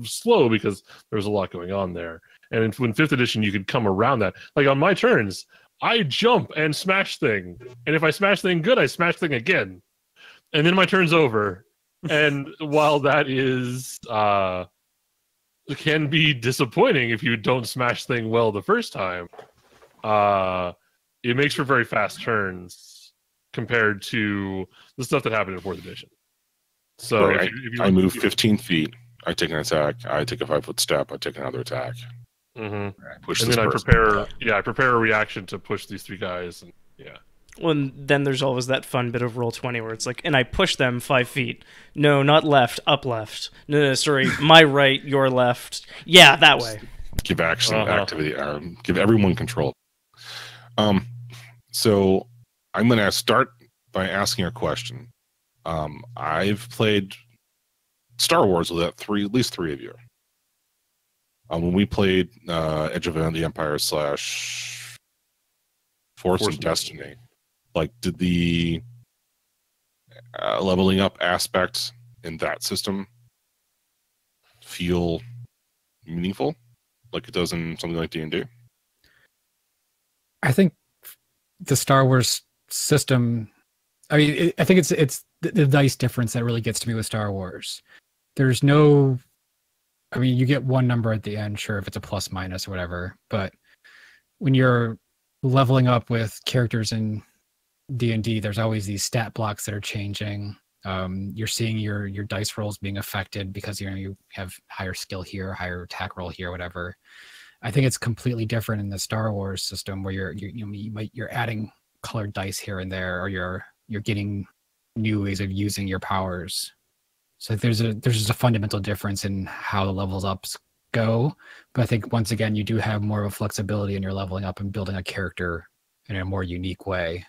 slow because there was a lot going on there. And when 5th edition, you could come around that. Like on my turns, I jump and smash thing. And if I smash thing good, I smash thing again. And then my turn's over. And while that can be disappointing if you don't smash thing well the first time, it makes for very fast turns compared to the stuff that happened in 4th edition. So right. I move 15 feet. I take an attack. I take a 5-foot step. I take another attack. Mm-hmm. Push and then I prepare a reaction to push these 3 guys. And yeah. Well, and then there's always that fun bit of Roll20 where it's like, and I push them 5 feet. No, not left, up left. No, sorry, my right, your left. Yeah, that way. Give action activity. Give everyone control. So I'm going to start by asking a question. I've played Star Wars with at least 3 of you. When we played Edge of the Empire / Force of Destiny, like, did the leveling up aspect in that system feel meaningful, like it does in something like D&D? I think the Star Wars system. I mean, I think it's the nice difference that really gets to me with Star Wars. There's no. I mean, you get one number at the end, sure, if it's a plus minus or whatever, but when you're leveling up with characters in D&D, there's always these stat blocks that are changing. You're seeing your dice rolls being affected because you have higher skill here, higher attack roll here, whatever. I think it's completely different in the Star Wars system where you're adding colored dice here and there, or you're getting new ways of using your powers. So there's just a fundamental difference in how the levels ups go. But I think once again you do have more of a flexibility in your leveling up and building a character in a more unique way.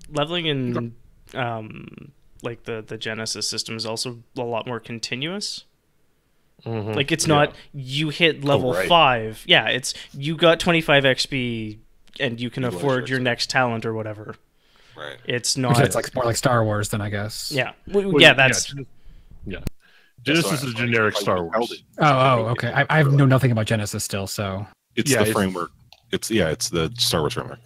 Leveling in like the Genesis system is also a lot more continuous. Mhm. Like it's not you hit level 5. Yeah, it's you got 25 XP and you can Utilize afford your your next talent or whatever. Right. It's Which not. it's like more like Star Wars then, I guess. Yeah. Well, Yeah, that's. Yeah. Genesis is generic Star Wars. Oh, okay. I know nothing about Genesis still, so It's the framework. It's the Star Wars framework.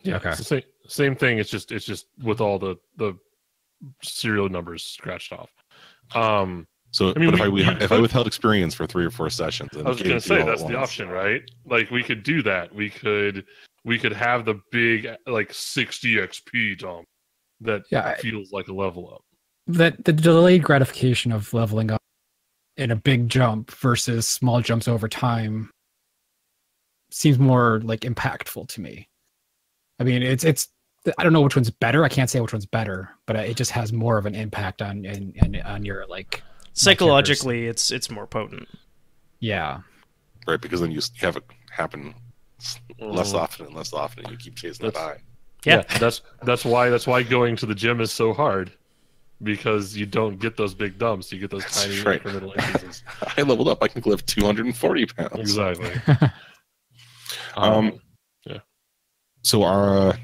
Yeah. Okay. It's the same thing. It's just with all the serial numbers scratched off. So, I mean, but if I withheld experience for 3 or 4 sessions, I was going to say that's the option, right? Like we could do that. We could have the big like 60 XP dump that feels like a level up. That the delayed gratification of leveling up in a big jump versus small jumps over time seems more like impactful to me. I mean, it's I don't know which one's better. I can't say which one's better, but it just has more of an impact on your like psychologically it's more potent. Yeah. Right, because then you have it happen less often and less often, and you keep chasing that eye. Yeah. That's why going to the gym is so hard. Because you don't get those big dumps, you get those tiny incremental increases. I leveled up. I can lift 240 pounds. Exactly. Yeah. So our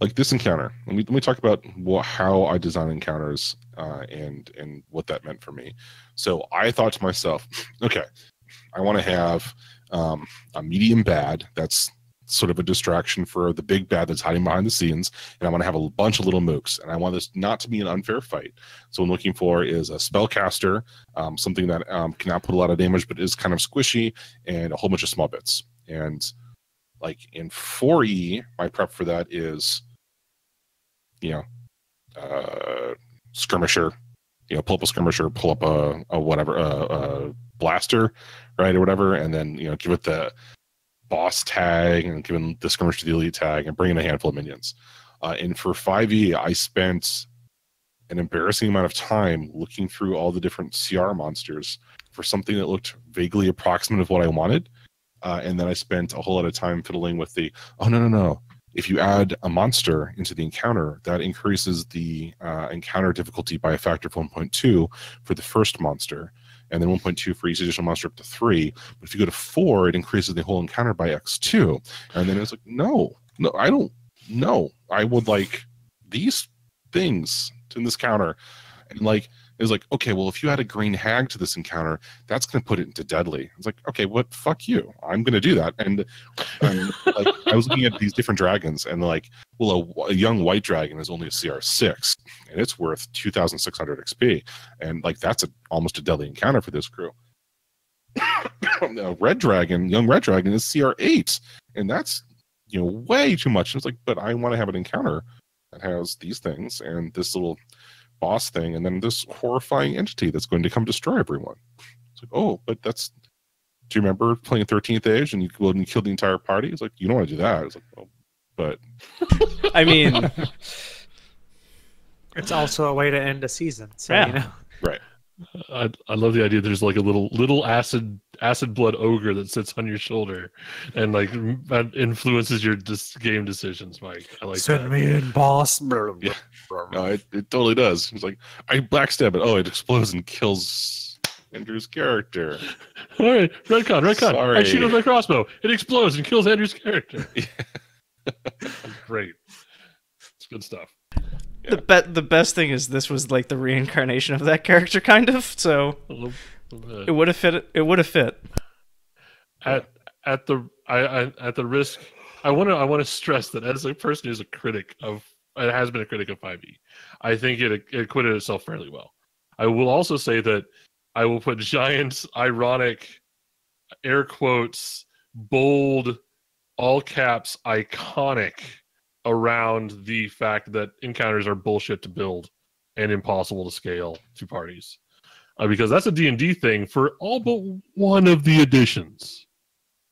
like this encounter. Let me talk about how I design encounters and what that meant for me. So I thought to myself, okay, I want to have a medium bad that's sort of a distraction for the big bad that's hiding behind the scenes, and I want to have a bunch of little mooks, and I want this not to be an unfair fight. So what I'm looking for is a spellcaster, something that cannot put a lot of damage but is kind of squishy, and a whole bunch of small bits. And like in 4E, my prep for that is, skirmisher, pull up a skirmisher, pull up a blaster, right, or whatever, and then give it the boss tag and giving the skirmish to the elite tag and bringing a handful of minions. And for 5e, I spent an embarrassing amount of time looking through all the different CR monsters for something that looked vaguely approximate of what I wanted. And then I spent a whole lot of time fiddling with no. If you add a monster into the encounter, that increases the encounter difficulty by a factor of 1.2 for the first monster, and then 1.2 for each additional monster up to 3. But if you go to 4, it increases the whole encounter by x2. And then it's like, no, I don't know. I would like these things in this counter. And like, it was like, okay, well, if you add a green hag to this encounter, that's going to put it into deadly. It's like, okay, what? Fuck you. I'm going to do that. And like, I was looking at these different dragons, and like, well, a young white dragon is only a CR6, and it's worth 2,600 XP, and like that's almost a deadly encounter for this crew. A young red dragon is CR8, and that's way too much. It's like, but I want to have an encounter that has these things and this little boss thing, and then this horrifying entity that's going to come destroy everyone. It's like, oh, but that's. Do you remember playing 13th Age and you killed the entire party? It's like, you don't want to do that. It's like, oh, but. I mean, it's also a way to end a season. So Right. I love the idea. There's like a little acid blood ogre that sits on your shoulder, and like that influences your game decisions, Mike. I like Send that. me in, boss. Yeah. No, it totally does. It's like, I backstab it. Oh, it explodes and kills Andrew's character. All right, retcon. Sorry. I shoot with my crossbow. It explodes and kills Andrew's character. Great. It's good stuff. yeah. The best thing is this was like the reincarnation of that character, kind of. So it would have fit. It would have fit. At the risk, I want to stress that as a person who's a critic of, it has been a critic of 5e, I think it acquitted itself fairly well. I will also say that I will put giant, ironic, air quotes, bold, all caps, iconic around the fact that encounters are bullshit to build and impossible to scale to parties. Because that's a D&D thing for all but one of the editions.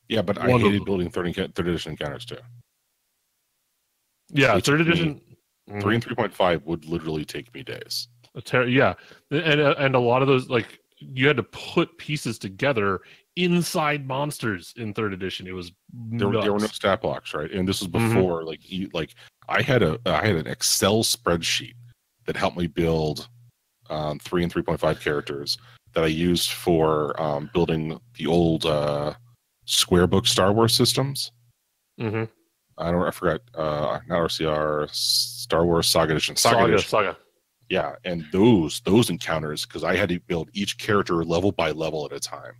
Yeah, but I hated building third edition encounters too. Yeah, third edition. 3 and 3.5 would literally take me days. Yeah, and a lot of those, like, you had to put pieces together inside monsters in third edition. It was there were no stat blocks, right? And this was before I had an Excel spreadsheet that helped me build 3 and 3.5 characters that I used for building the old square book Star Wars systems. Mm-hmm. I forgot, not RCR, Star Wars Saga Edition. Saga. Yeah, and those encounters, because I had to build each character level by level at a time.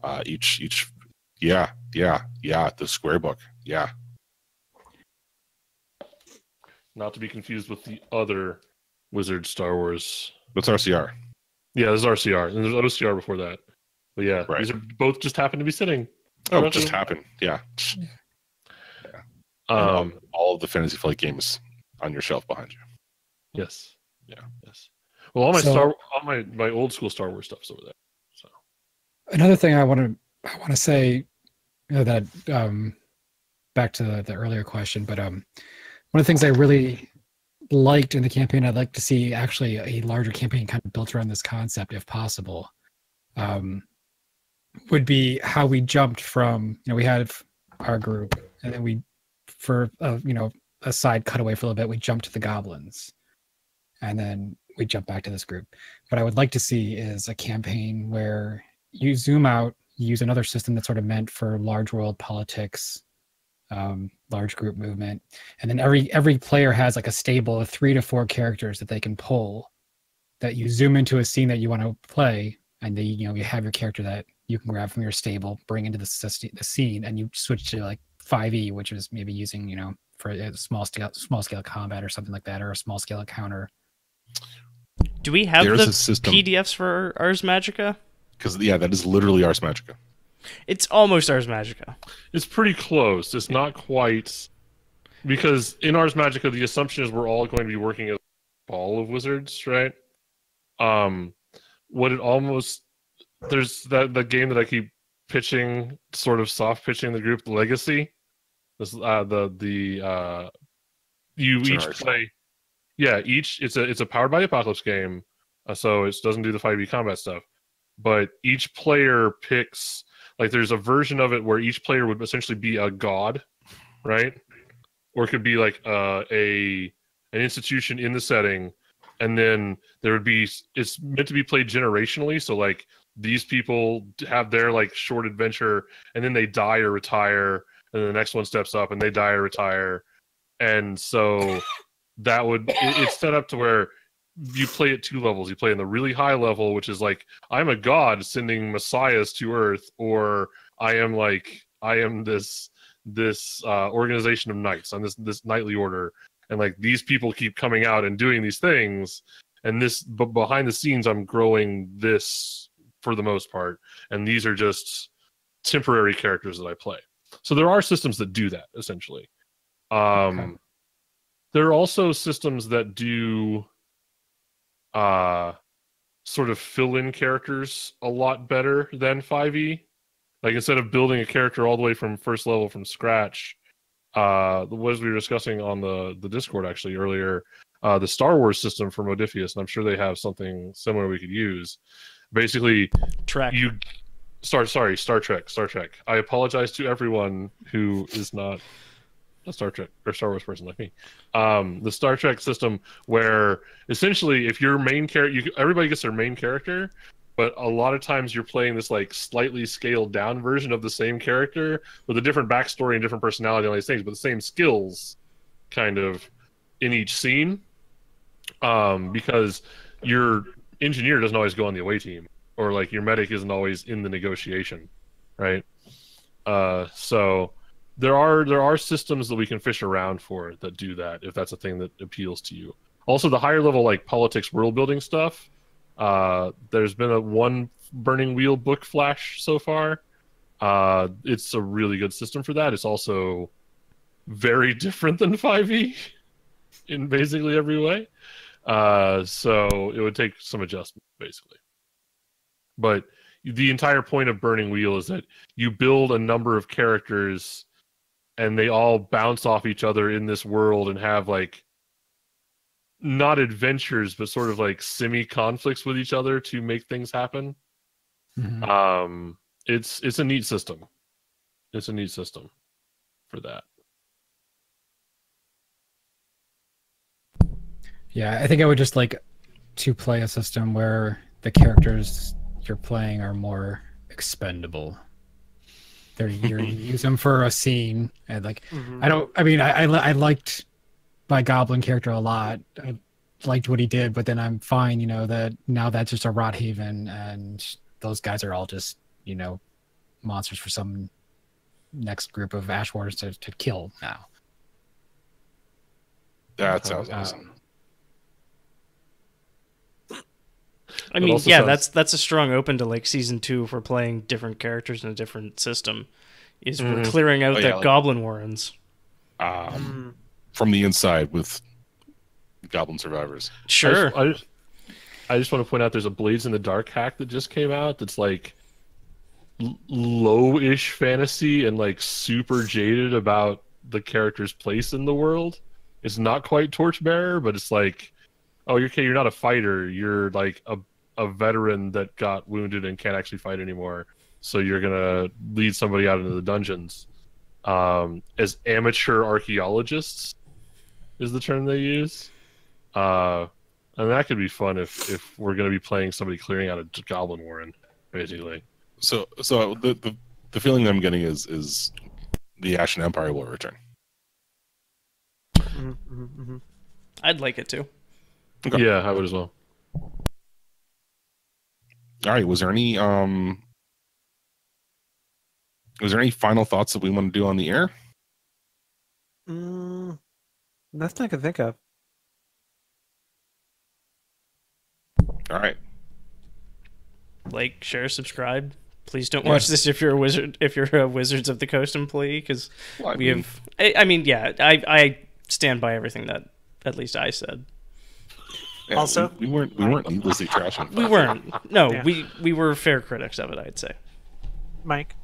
The square book, yeah. Not to be confused with the other Wizard Star Wars. What's RCR? Yeah, there's RCR, and there's OCR before that. But yeah, right. These are both just happen to be sitting. Oh, it just happened, yeah. All of the Fantasy Flight games on your shelf behind you. Yes. Yeah. Yes. Well, all my old school Star Wars stuff's over there. So another thing I want to say, that back to the earlier question, but one of the things I really liked in the campaign, I'd like to see actually a larger campaign kind of built around this concept, if possible, would be how we jumped from, we had our group, and then we, for a side cutaway for a little bit, we jumped to the goblins, and then we jump back to this group. What I would like to see is a campaign where you zoom out, you use another system that's sort of meant for large world politics, large group movement, and then every player has like a stable of 3 to 4 characters that they can pull, that you zoom into a scene that you want to play, and then you have your character that you can grab from your stable, bring into the scene, and you switch to like 5e, which is maybe using for a small scale combat or something like that, or a small scale encounter. Do we have the PDFs for Ars Magica? Because that is literally Ars Magica. It's almost Ars Magica. It's pretty close. It's not quite, because in Ars Magica the assumption is we're all going to be working as a ball of wizards, right? There's that game that I keep pitching, sort of soft pitching the group, Legacy. This you each play. Yeah, it's a Powered by the Apocalypse game, so it doesn't do the 5e combat stuff. But each player picks, like, there's a version of it where each player would essentially be a god, right? Or it could be like an institution in the setting, and then there would be, it's meant to be played generationally. So like these people have their like short adventure, and then they die or retire, and then the next one steps up and they die or retire, and so it's set up to where you play at 2 levels. You play in the really high level, which is like, I'm a god sending messiahs to Earth, or I am this organization of knights. I'm this knightly order, and like these people keep coming out and doing these things, and but behind the scenes I'm growing this for the most part, and these are just temporary characters that I play. So there are systems that do that essentially. Okay. There are also systems that do sort of fill-in characters a lot better than 5e. Like, instead of building a character all the way from first level from scratch, what we were discussing on the Discord actually earlier, the Star Wars system for Modiphius, and I'm sure they have something similar we could use. Basically, Star Trek. I apologize to everyone who is not a Star Trek or Star Wars person like me. The Star Trek system, where essentially if your main character, everybody gets their main character, but a lot of times you're playing this like slightly scaled down version of the same character with a different backstory and different personality and all these things, but the same skills kind of in each scene. Because your engineer doesn't always go on the away team, or like your medic isn't always in the negotiation, right? So there are systems that we can fish around for that do that, if that's a thing that appeals to you. Also, the higher level like politics world building stuff, there's been one Burning Wheel book flash so far, It's a really good system for that. It's also very different than 5e in basically every way. So it would take some adjustment, basically. But the entire point of Burning Wheel is that you build a number of characters and they all bounce off each other in this world and have like not adventures, but sort of like semi-conflicts with each other to make things happen. Mhm. It's a neat system. It's a neat system for that. Yeah, I think I would just like to play a system where the characters you're playing are more expendable. You use them for a scene, and like I liked my goblin character a lot. I liked what he did, but then I'm fine, that now that's just a Rot Haven, and those guys are all just monsters for some next group of Ash Wardens to kill now. That sounds awesome. I mean, yeah, that's a strong open to like season 2 if we're playing different characters in a different system. Is we're clearing out Goblin Warrens. From the inside with Goblin Survivors. Sure. I just want to point out there's a Blades in the Dark hack that just came out that's like low-ish fantasy and like super jaded about the character's place in the world. It's not quite Torchbearer, but it's like, oh, you're not a fighter. You're like a veteran that got wounded and can't actually fight anymore. So you're gonna lead somebody out into the dungeons. As amateur archaeologists is the term they use. And that could be fun if we're gonna be playing somebody clearing out a Goblin Warren, basically. So the feeling I'm getting is the Ashen Empire will return. I'd like it to. Okay. Yeah, I would as well. All right. Was there any final thoughts that we want to do on the air? Nothing I can think of. All right. Like, share, subscribe. Please don't watch this if you're a wizard. If you're a Wizards of the Coast employee, because I stand by everything that at least I said. Yeah, also, we weren't needlessly trashing. We weren't. No, Yeah. we were fair critics of it, I'd say. Mike,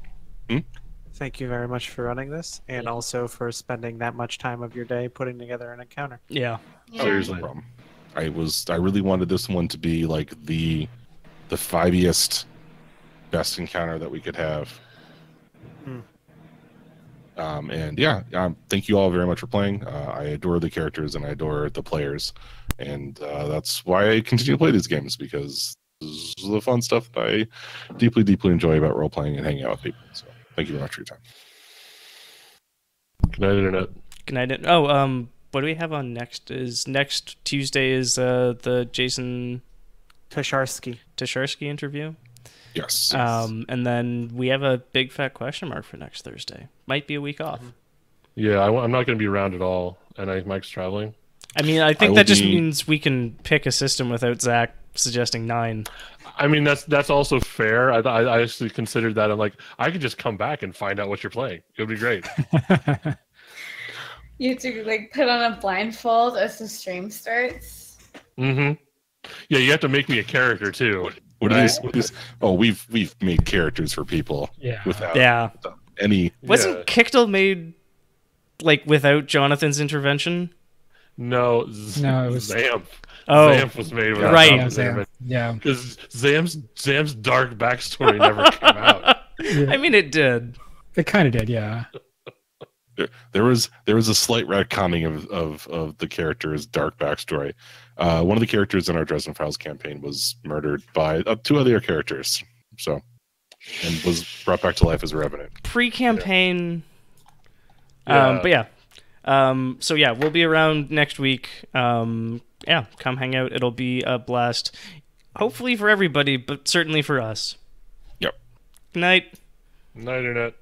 thank you very much for running this, and also for spending that much time of your day putting together an encounter. Yeah. Seriously. No problem. I really wanted this one to be like the 5-iest best encounter that we could have. Thank you all very much for playing. I adore the characters and I adore the players, and that's why I continue to play these games, because this is the fun stuff that I deeply enjoy about role playing and hanging out with people. So thank you very much for your time. Good night, Internet. Good night. Oh, what do we have on next? Next Tuesday is the Jason Tasharsky interview. Yes. And then we have a big fat question mark for next Thursday. Might be a week off. Yeah, I'm not going to be around at all, and I think Mike's traveling. I mean, I think that just means we can pick a system without Zach suggesting 9. I mean, that's also fair. I actually considered that. I'm like, I could just come back and find out what you're playing. It would be great. You have to like put on a blindfold as the stream starts. Yeah, you have to make me a character too. What are these? Oh, we've made characters for people. Yeah. Without any. Wasn't Kichtel made like without Jonathan's intervention? No, it was Zamp. Oh, Zamp was made without right. Jonathan. Yeah. Because Zamp's dark backstory never came out. Yeah. I mean, it did. It kind of did, yeah. There was a slight retconning of the character's dark backstory. One of the characters in our Dresden Files campaign was murdered by 2 other characters, and was brought back to life as a revenant. Pre-campaign. Yeah. But yeah. So yeah, we'll be around next week. Come hang out. It'll be a blast. Hopefully for everybody, but certainly for us. Yep. Good night. Night, Internet.